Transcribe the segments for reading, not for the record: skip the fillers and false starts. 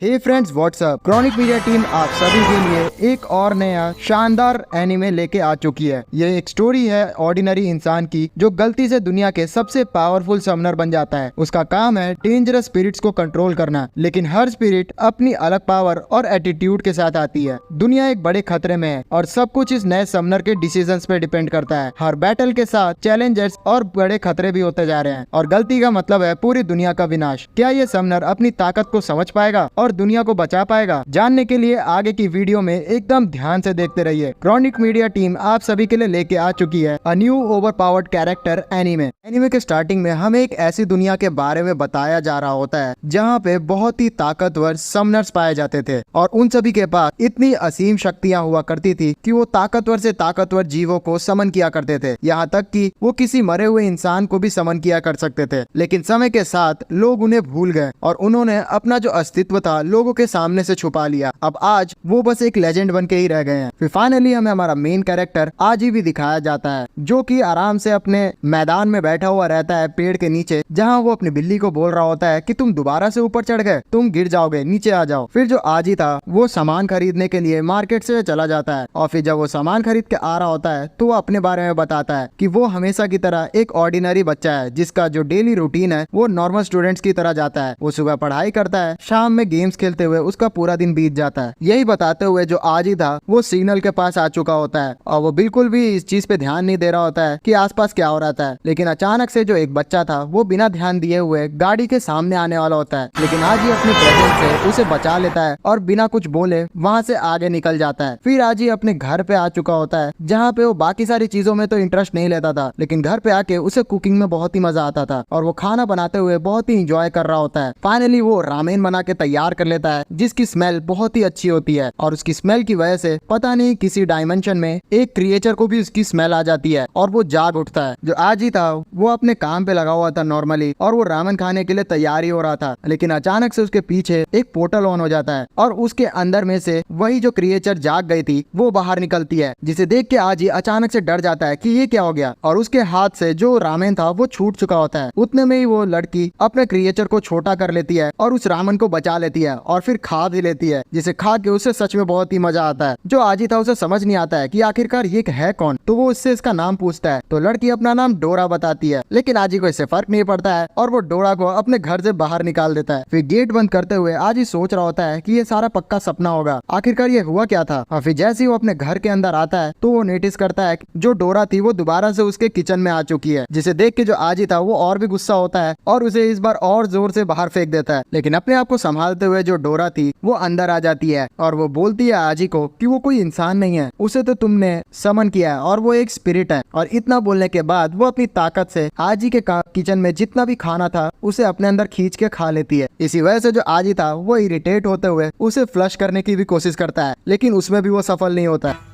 हे friends what's up, chronic media team आप सभी के लिए एक और नया शानदार एनिमे लेके आ चुकी है। ये एक स्टोरी है ऑर्डिनरी इंसान की जो गलती से दुनिया के सबसे पावरफुल समनर बन जाता है। उसका काम है डेंजरस स्पिरिट्स को कंट्रोल करना, लेकिन हर स्पिरिट अपनी अलग पावर और एटीट्यूड के साथ आती है। दुनिया एक बड़े खतरे में है और सब कुछ इस नए समनर के डिसीजंस पे डिपेंड करता है। हर बैटल के साथ चैलेंजर्स और बड़े खतरे भी होते जा रहे हैं और गलती का मतलब है पूरी दुनिया का विनाश। क्या ये समनर अपनी ताकत को समझ पाएगा और दुनिया को बचा पाएगा? जानने के लिए आगे की वीडियो में एकदम ध्यान से देखते रहिए। क्रॉनिक मीडिया टीम आप सभी के लिए लेके आ चुकी है a new overpowered character anime. Anime के स्टार्टिंग में हमें एक ऐसी दुनिया के बारे में बताया जा रहा होता है जहाँ पे बहुत ही ताकतवर समनर्स पाए जाते थे और उन सभी के पास इतनी असीम शक्तियाँ हुआ करती थी कि वो ताकतवर से ताकतवर जीवों को समन किया करते थे। यहाँ तक कि वो किसी मरे हुए इंसान को भी समन किया कर सकते थे। लेकिन समय के साथ लोग उन्हें भूल गए और उन्होंने अपना जो अस्तित्व था लोगों के सामने से छुपा लिया। अब आज वो बस एक लेजेंड बन के ही रह गए हैं। फिर फाइनली हमें हमारा मेन कैरेक्टर आजी भी दिखाया जाता है जो कि आराम से अपने मैदान में बैठा हुआ रहता है पेड़ के नीचे, जहां वो अपनी बिल्ली को बोल रहा होता है कि तुम दोबारा से ऊपर चढ़ गए, तुम गिर जाओगे, नीचे आ जाओ। फिर जो आजी था वो सामान खरीदने के लिए मार्केट से चला जाता है और फिर जब वो सामान खरीद के आ रहा होता है तो वो अपने बारे में बताता है कि वो हमेशा की तरह एक ऑर्डिनरी बच्चा है जिसका जो डेली रूटीन है वो नॉर्मल स्टूडेंट्स की तरह जाता है। वो सुबह पढ़ाई करता है, शाम में गेम्स खेलते हुए उसका पूरा दिन बीत जाता है। यही बताते हुए जो आजी था वो सिग्नल के पास आ चुका होता है और वो बिल्कुल भी इस चीज पे ध्यान नहीं दे रहा होता है कि आसपास क्या हो रहा था। लेकिन अचानक से जो एक बच्चा था वो बिना ध्यान दिए हुए गाड़ी के सामने आने वाला होता है, लेकिन आजी अपनी प्रेजेंस से उसे बचा लेता है और बिना कुछ बोले वहाँ से आगे निकल जाता है। फिर आजी अपने घर पे आ चुका होता है जहाँ पे वो बाकी सारी चीजों में तो इंटरेस्ट नहीं लेता था, लेकिन घर पे आके उसे कुकिंग में बहुत ही मजा आता था और वो खाना बनाते हुए बहुत ही इंजॉय कर रहा होता है। फाइनली वो रामेन बना के तैयार कर लेता है जिसकी स्मेल बहुत ही अच्छी होती है और उसकी स्मेल की वजह से पता नहीं किसी डायमेंशन में एक क्रिएचर को भी उसकी स्मेल आ जाती है और वो जाग उठता है। जो आजी था वो अपने काम पे लगा हुआ था नॉर्मली और वो रामेन खाने के लिए तैयारी हो रहा था, लेकिन अचानक से उसके पीछे एक पोर्टल ऑन हो जाता है और उसके अंदर में से वही जो क्रिएचर जाग गई थी वो बाहर निकलती है, जिसे देख के आजी अचानक से डर जाता है कि ये क्या हो गया और उसके हाथ से जो रामेन था वो छूट चुका होता है। उतने में ही वो लड़की अपने क्रिएचर को छोटा कर लेती है और उस रामेन को बचा लेती है और फिर खा भी लेती है, जिसे खा के उसे सच में बहुत ही मजा आता है। जो आजी था उसे समझ नहीं आता है कि आखिरकार ये है कौन, तो वो उससे इसका नाम पूछता है तो लड़की अपना नाम डोरा बताती है, लेकिन आजी को इससे फर्क नहीं पड़ता है और वो डोरा को अपने घर से बाहर निकाल देता है। फिर गेट बंद करते हुए आजी सोच रहा होता है कि ये सारा पक्का सपना होगा, आखिरकार ये हुआ क्या था। और फिर जैसे ही वो अपने घर के अंदर आता है तो वो नोटिस करता है जो डोरा थी वो दोबारा से उसके किचन में आ चुकी है, जिसे देख के जो आजी था वो और भी गुस्सा होता है और उसे इस बार और जोर से बाहर फेंक देता है। लेकिन अपने आप को संभालते हुए जो डोरा थी वो अंदर आ जाती है और वो बोलती है आजी को कि वो कोई इंसान नहीं है, उसे तो तुमने समन किया है और वो एक स्पिरिट है। और इतना बोलने के बाद वो अपनी ताकत से आजी के किचन में जितना भी खाना था उसे अपने अंदर खींच के खा लेती है। इसी वजह से जो आजी था वो इरिटेट होते हुए उसे फ्लश करने की भी कोशिश करता है, लेकिन उसमें भी वो सफल नहीं होता है।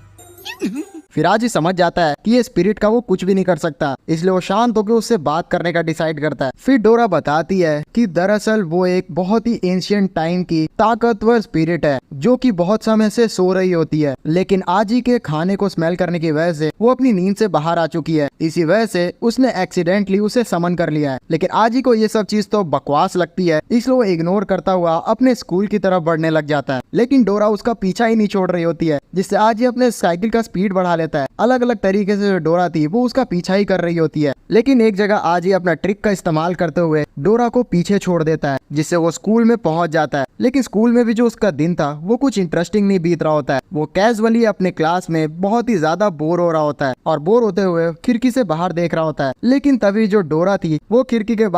फिर आजी समझ जाता है कि ये स्पिरिट का वो कुछ भी नहीं कर सकता, इसलिए वो शांत होकर उससे बात करने का डिसाइड करता है। फिर डोरा बताती है कि दरअसल वो एक बहुत ही एंशिएंट टाइम की ताकतवर स्पिरिट है जो कि बहुत समय से सो रही होती है, लेकिन आजी के खाने को स्मेल करने की वजह से वो अपनी नींद से बाहर आ चुकी है। इसी वजह से उसने एक्सीडेंटली उसे समन कर लिया है, लेकिन आजी को ये सब चीज तो बकवास लगती है, इसलिए वो इग्नोर करता हुआ अपने स्कूल की तरफ बढ़ने लग जाता है। लेकिन डोरा उसका पीछा ही नहीं छोड़ रही होती है, जिससे आजी अपने साइकिल का स्पीड बढ़ा लेता है। अलग अलग तरीके से जो डोरा थी वो उसका पीछा ही कर रही होती है, लेकिन एक जगह आजी अपना ट्रिक का इस्तेमाल करते हुए डोरा को पीछे छोड़ देता है, जिससे वो स्कूल में पहुंच जाता है। लेकिन स्कूल में भी जो उसका दिन था वो कुछ इंटरेस्टिंग नहीं बीत रहा होता है। वो कैजुअली अपने क्लास में बहुत ही ज्यादा बोर हो रहा होता है और बोर होते हुए खिड़की से बाहर देख रहा होता है, लेकिन तभी जो डोरा थी वो खिड़की के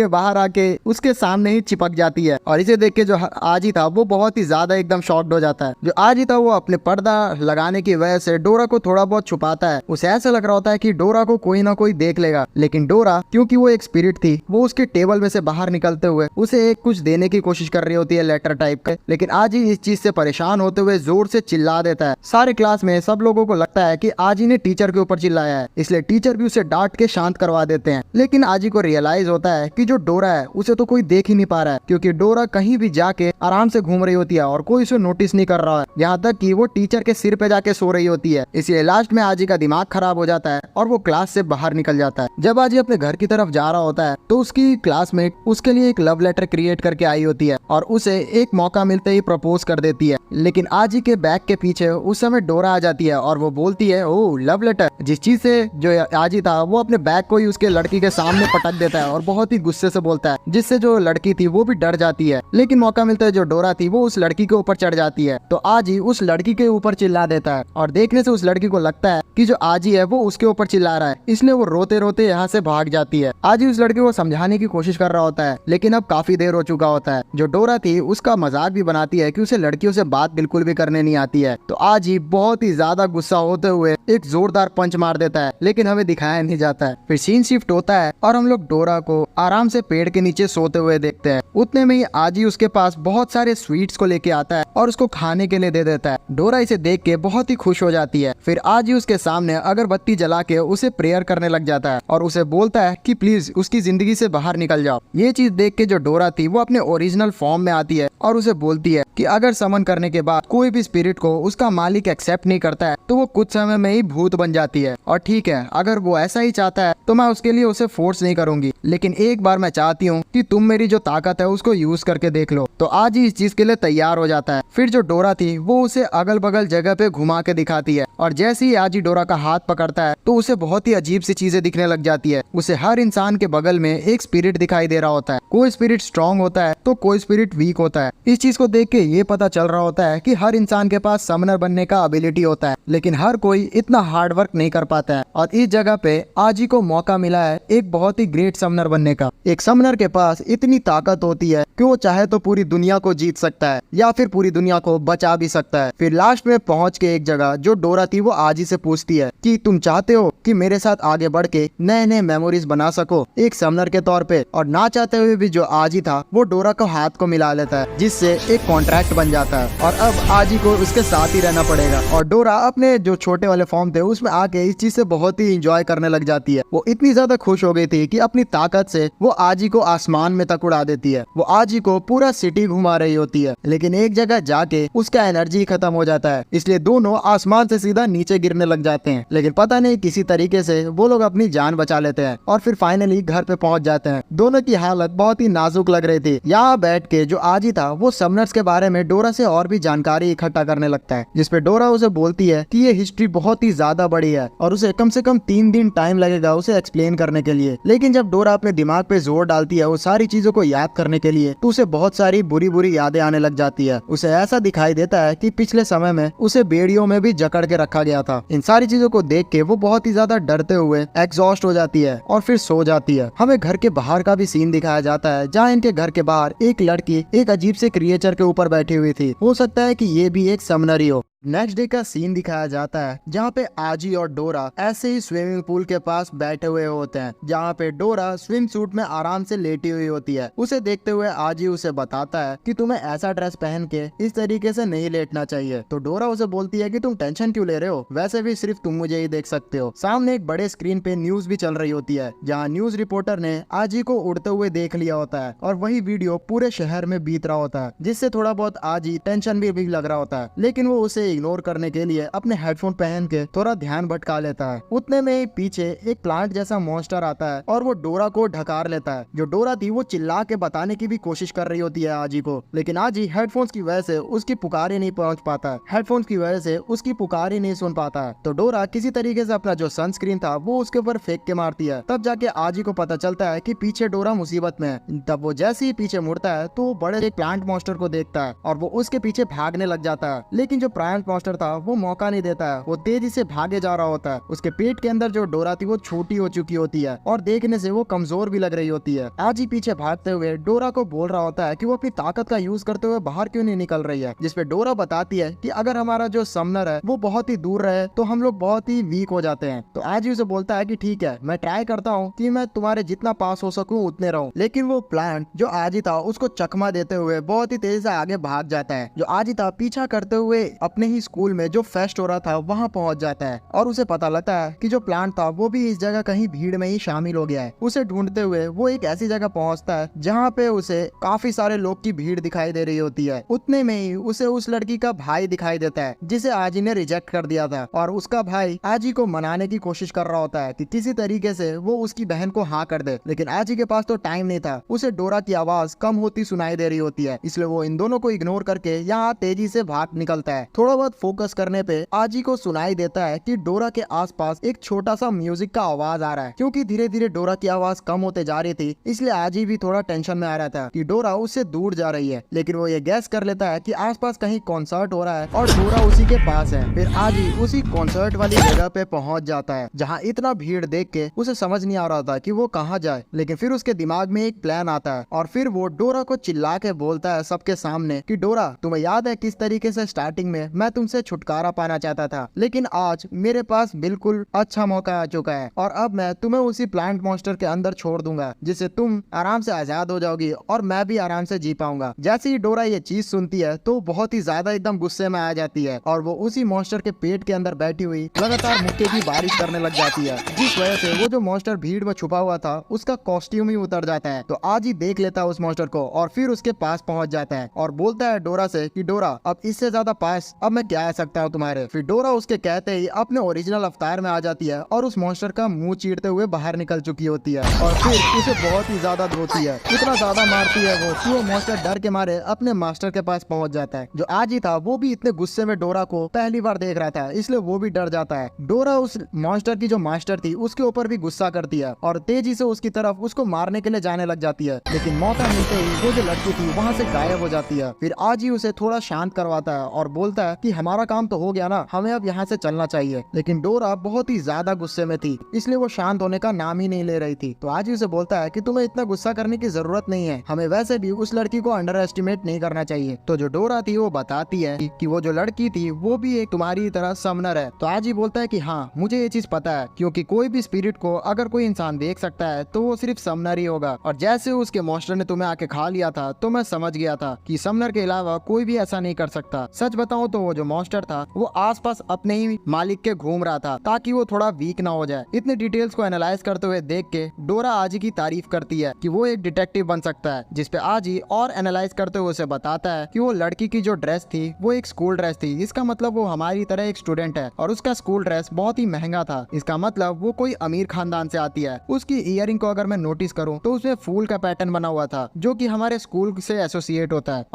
बाहर आके उसके सामने ही चिपक जाती है और इसे देख के जो आजी था वो बहुत ही ज्यादा एकदम शॉक्ड हो जाता है। जो आजी था वो अपने पर्दा लगाने की वजह से डोरा को थोड़ा बहुत छुपाता है। उसे ऐसा लग रहा होता है कि डोरा को कोई ना कोई देख लेगा, लेकिन डोरा क्योंकि वो एक स्पिरिट थी वो उसके टेबल में से बाहर निकलते हुए उसे एक कुछ देने की कोशिश कर रही होती है, लेटर टाइप के। लेकिन आजी इस चीज से परेशान होते हुए जोर से चिल्ला देता है। सारे क्लास में सब लोगों को लगता है कि आजी ने टीचर के ऊपर चिल्लाया है, इसलिए टीचर भी उसे डांट के शांत करवा देते हैं। लेकिन आजी को रियलाइज होता चलता है कि जो डोरा है उसे तो कोई देख ही नहीं पा रहा है, क्योंकि डोरा कहीं भी जाके आराम से घूम रही होती है और कोई उसे नोटिस नहीं कर रहा है, यहाँ तक कि वो टीचर के सिर पे जाके सो रही होती है। इसलिए लास्ट में आजी का दिमाग खराब हो जाता है और वो क्लास से बाहर निकल जाता है। जब आजी अपने घर की तरफ जा रहा होता है तो उसकी क्लासमेट उसके लिए एक लव लेटर क्रिएट करके आई होती है और उसे एक मौका मिलते ही प्रपोज कर देती है। लेकिन आजी के बैग के पीछे उस समय डोरा आ जाती है और वो बोलती है, ओ लव लेटर। जिस चीज से जो आजी था वो अपने बैग को ही उसके लड़की के सामने पटक देता है और बहुत ही गुस्से से बोलता है, जिससे जो लड़की थी वो भी डर जाती है। लेकिन मौका मिलता है जो डोरा थी वो उस लड़की के ऊपर चढ़ जाती है, तो आजी उस लड़की के ऊपर चिल्ला देता है और देखने से उस लड़की को लगता है कि जो आजी है वो उसके ऊपर चिल्ला रहा है, इसलिए वो रोते रोते यहाँ से भाग जाती है। आजी उस लड़की को समझाने की कोशिश कर रहा होता है, लेकिन अब काफी देर हो चुका होता है। जो डोरा थी उसका मजाक भी बनाती है कि उसे लड़कियों से बात बिल्कुल भी करने नहीं आती है, तो आजी बहुत ही ज्यादा गुस्सा होते हुए एक जोरदार पंच मार देता है, लेकिन हमें दिखाया नहीं जाता है। फिर सीन शिफ्ट होता है और हम लोग डोरा को आराम से पेड़ के नीचे सोते हुए देखते हैं। उतने में ही आजी उसके पास बहुत सारे स्वीट्स को लेके आता है और उसको खाने के लिए दे देता है। डोरा इसे देख के बहुत ही खुश हो जाती है। फिर आजी उसके सामने अगरबत्ती जला के उसे प्रेयर करने लग जाता है और उसे बोलता है कि प्लीज उसकी जिंदगी से बाहर निकल जाओ। ये चीज देख के जो डोरा थी वो अपने ओरिजिनल फॉर्म में आती है और उसे बोलती है कि अगर समन करने के बाद कोई भी स्पिरिट को उसका मालिक एक्सेप्ट नहीं करता है तो वो कुछ समय में ही भूत बन जाती है। और ठीक है, अगर वो ऐसा ही चाहता है तो मैं उसके लिए उसे फोर्स नहीं करूंगी, लेकिन एक बार मैं चाहती हूँ कि तुम मेरी जो ताकत है उसको यूज करके देख लो। तो आज ही इस चीज के लिए तैयार हो जाता है। फिर जो डोरा थी वो उसे अगल बगल जगह पे घुमा के दिखाती है और जैसे ही आजी डोरा का हाथ पकड़ता है तो उसे बहुत ही अजीब सी चीजें दिखने लग जाती है। उसे हर इंसान के बगल में एक स्पिरिट दिखाई दे रहा होता है। कोई स्पिरिट स्ट्रांग होता है तो कोई स्पिरिट वीक होता है। इस चीज को देख के ये पता चल रहा होता है कि हर इंसान के पास समनर बनने का एबिलिटी होता है, लेकिन हर कोई इतना हार्ड वर्क नहीं कर पाता है। और इस जगह पे आजी को मौका मिला है एक बहुत ही ग्रेट समनर बनने का। एक समनर के पास इतनी ताकत होती है कि वो चाहे तो पूरी दुनिया को जीत सकता है या फिर पूरी दुनिया को बचा भी सकता है। फिर लास्ट में पहुंच के एक जगह जो डोरा थी वो आजी से पूछती है कि तुम चाहते हो कि मेरे साथ आगे बढ़ के नए नए मेमोरीज बना सको एक समनर के तौर पे। और ना चाहते हुए भी जो आजी था वो डोरा को हाथ को मिला लेता है, जिससे एक कॉन्ट्रैक्ट बन जाता है और अब आजी को उसके साथ ही रहना पड़ेगा। और डोरा अपने जो छोटे वाले फॉर्म थे उसमें आके इस चीज से बहुत ही इंजॉय करने लग जाती है। वो इतनी ज्यादा खुश हो गई थी कि अपनी ताकत से वो आजी को आसमान में तक उड़ा देती है। वो आजी को पूरा सिटी घुमा रही होती है, लेकिन एक जगह जाके उसका एनर्जी खत्म हो जाता है, इसलिए दोनों आसमान से सीधा नीचे गिरने लग जाते हैं। लेकिन पता नहीं किसी तरीके से वो लोग अपनी जान बचा लेते हैं और फिर फाइनली घर पे पहुंच जाते हैं। दोनों की हालत बहुत ही नाजुक लग रही थी। यहाँ बैठ के जो आजी था वो समनर्स के बारे में डोरा से और भी जानकारी इकट्ठा करने लगता है, जिसपे डोरा उसे बोलती है कि ये हिस्ट्री बहुत ही ज्यादा बड़ी है और उसे कम से कम 3 दिन टाइम लगेगा उसे एक्सप्लेन करने के लिए। लेकिन जब डोरा अपने दिमाग पे जोर डालती है वो सारी चीजों को याद करने के लिए, तो उसे बहुत सारी बुरी बुरी यादें आने लग जाती है। उसे ऐसा दिखाई देता है कि पिछले समय में उसे बेड़ियों में भी जकड़ के रखा गया था। इन सारी चीजों को देख के वो बहुत ही ज्यादा डरते हुए एग्जॉस्ट हो जाती है और फिर सो जाती है। हमें घर के बाहर का भी सीन दिखाया जाता है, जहाँ इनके घर के बाहर एक लड़की एक अजीब से क्रिएचर के ऊपर बैठी हुई थी। हो सकता है कि ये भी एक समनर ही हो। नेक्स्ट डे का सीन दिखाया जाता है जहाँ पे आजी और डोरा ऐसे ही स्विमिंग पूल के पास बैठे हुए होते हैं, जहाँ पे डोरा स्विम सूट में आराम से लेटी हुई होती है। उसे देखते हुए आजी उसे बताता है कि तुम्हें ऐसा ड्रेस पहन के इस तरीके से नहीं लेटना चाहिए। तो डोरा उसे बोलती है कि तुम टेंशन क्यों ले रहे हो, वैसे भी सिर्फ तुम मुझे ही देख सकते हो। सामने एक बड़े स्क्रीन पे न्यूज भी चल रही होती है, जहाँ न्यूज रिपोर्टर ने आजी को उड़ते हुए देख लिया होता है और वही वीडियो पूरे शहर में बीत रहा होता है, जिससे थोड़ा बहुत आजी टेंशन भी लग रहा होता है। लेकिन वो उसे इग्नोर करने के लिए अपने हेडफोन पहन के थोड़ा ध्यान भटका लेता है। उतने में ही पीछे एक प्लांट जैसा मॉन्स्टर आता है और वो डोरा को ढकार लेता है। जो डोरा थी वो चिल्ला के बताने की भी कोशिश कर रही होती है आजी को, लेकिन आजी हेडफोन्स की वजह से उसकी पुकार ही नहीं पहुंच पाता है। हेडफोन्स की वजह से उसकी पुकार ही नहीं सुन पाता है। तो डोरा किसी तरीके से अपना जो सनस्क्रीन था वो उसके ऊपर फेंक के मारती है। तब जाके आजी को पता चलता है कि पीछे डोरा मुसीबत में है। तब वो जैसे ही पीछे मुड़ता है तो बड़े एक प्लांट मॉन्स्टर को देखता है और वो उसके पीछे भागने लग जाता है। लेकिन जो प्लांट मॉन्स्टर था वो मौका नहीं देता है, वो तेजी से भागे जा रहा होता है। उसके पेट के अंदर जो डोरा थी वो छोटी हो चुकी होती है और देखने से वो कमजोर भी लग रही होती है। आजी पीछे भागते हुए डोरा को बोल रहा होता है कि वो अपनी ताकत का यूज करते हुए बाहर क्यों नहीं निकल रही है, जिसपे डोरा बताती है कि अगर हमारा जो समनर है वो बहुत ही दूर रहे तो हम लोग बहुत ही वीक हो जाते हैं। तो आजी उसे बोलता है कि ठीक है, मैं ट्राई करता हूँ कि मैं तुम्हारे जितना पास हो सकूं उतने रहूं। लेकिन वो प्लांट जो आजी था उसको चकमा देते हुए बहुत ही तेजी से आगे भाग जाता है। जो आजी था पीछा करते हुए अपने वही स्कूल में जो फेस्ट हो रहा था वहाँ पहुँच जाता है और उसे पता लगता है कि जो प्लांट था वो भी इस जगह कहीं भीड़ में ही शामिल हो गया है। उसे ढूंढते हुए वो एक ऐसी जगह पहुँचता है जहाँ पे उसे काफी सारे लोग की भीड़ दिखाई दे रही होती है। उतने में ही उसे उस लड़की का भाई दिखाई देता है जिसे आजी ने रिजेक्ट कर दिया था, और उसका भाई आजी को मनाने की कोशिश कर रहा होता है कि किसी तरीके से वो उसकी बहन को हाँ कर दे, लेकिन आजी के पास तो टाइम नहीं था। उसे डोरा की आवाज कम होती सुनाई दे रही होती है, इसलिए वो इन दोनों को इग्नोर करके यहाँ तेजी से भाग निकलता है। थोड़ा बहुत फोकस करने पे आजी को सुनाई देता है कि डोरा के आसपास एक छोटा सा म्यूजिक का आवाज आ रहा है। क्योंकि धीरे धीरे डोरा की आवाज कम होते जा रही थी, इसलिए आजी भी थोड़ा टेंशन में आ रहा था कि डोरा उससे दूर जा रही है, लेकिन वो ये गैस कर लेता है कि आसपास कहीं कॉन्सर्ट हो रहा है और डोरा उसी के पास है। फिर आजी उसी कॉन्सर्ट वाली जगह पे पहुंच जाता है जहां इतना भीड़ देख के उसे समझ नहीं आ रहा था कि वो कहां जाए, लेकिन फिर उसके दिमाग में एक प्लान आता है और फिर वो डोरा को चिल्ला के बोलता है सबके सामने कि डोरा, तुम्हें याद है किस तरीके से स्टार्टिंग में मैं तुमसे छुटकारा पाना चाहता था, लेकिन आज मेरे पास बिल्कुल अच्छा मौका आ चुका है और अब मैं तुम्हें उसी प्लांट मॉन्स्टर के अंदर छोड़ दूंगा जिससे तुम आराम से आजाद हो जाओगी और मैं भी आराम से जी पाऊंगा। जैसे ही डोरा ये चीज सुनती है तो बहुत ही ज्यादा एकदम गुस्से में आ जाती है और वो उसी मॉन्स्टर के पेट के अंदर बैठी हुई लगातार मुक्के की बारिश करने लग जाती है, जिस वजह से वो जो मॉन्स्टर भीड़ में छुपा हुआ था उसका कॉस्ट्यूम ही उतर जाता है। तो आज ही देख लेता है उस मॉन्स्टर को और फिर उसके पास पहुंच जाता है और बोलता है डोरा से कि डोरा, अब इससे ज्यादा पास अब मैं क्या आ सकता हूँ तुम्हारे। फिर डोरा उसके कहते ही अपने ओरिजिनल अवतार में आ जाती है और उस मॉन्स्टर का मुंह चीरते हुए बाहर निकल चुकी होती है और फिर उसे बहुत ही ज्यादा धोती है, इतना ज्यादा मारती है वो कि वो मॉन्स्टर डर के मारे अपने मास्टर के पास पहुंच जाता है। जो आज ही था वो भी इतने गुस्से में डोरा को पहली बार देख रहा था, इसलिए वो भी डर जाता है। डोरा उस मॉन्स्टर की जो मास्टर थी उसके ऊपर भी गुस्सा करती है और तेजी से उसकी तरफ उसको मारने के लिए जाने लग जाती है, लेकिन मौका मिलते ही वो जो लड़की थी वहाँ से गायब हो जाती है। फिर आज ही उसे थोड़ा शांत करवाता है और बोलता है कि हमारा काम तो हो गया ना, हमें अब यहाँ से चलना चाहिए। लेकिन डोरा बहुत ही ज्यादा गुस्से में थी, इसलिए वो शांत होने का नाम ही नहीं ले रही थी। तो आज ही उसे बोलता है कि तुम्हें इतना गुस्सा करने की जरूरत नहीं है, हमें वैसे भी उस लड़की को अंडर एस्टिमेट नहीं करना चाहिए। तो जो डोरा थी वो बताती है कि वो जो लड़की थी वो भी एक तुम्हारी तरह समनर है। तो आज ही बोलता है कि हाँ, मुझे ये चीज पता है, क्योंकि कोई भी स्पिरिट को अगर कोई इंसान देख सकता है तो वो सिर्फ समनर ही होगा, और जैसे उसके मॉन्स्टर ने तुम्हें आके खा लिया था तो मैं समझ गया था कि समनर के अलावा कोई भी ऐसा नहीं कर सकता। सच बताऊं तो वो जो मॉन्स्टर था वो आसपास अपने ही मालिक के घूम रहा था ताकि वो थोड़ा वीक ना हो जाए। इतने डिटेल्स को एनालाइज करते हुए देख के डोरा आजी की तारीफ करती है कि वो एक डिटेक्टिव बन सकता है, जिसपे आजी और एनालाइज करते हुए उसे बताता है कि वो लड़की की जो ड्रेस थी वो एक स्कूल ड्रेस थी, इसका मतलब वो हमारी तरह एक स्टूडेंट है और उसका स्कूल ड्रेस बहुत ही महंगा था, इसका मतलब वो कोई अमीर खानदान से आती है। उसकी इयरिंग को अगर मैं नोटिस करूं तो उसमें फूल का पैटर्न बना हुआ था जो कि हमारे स्कूल से एसोसिएट होता है,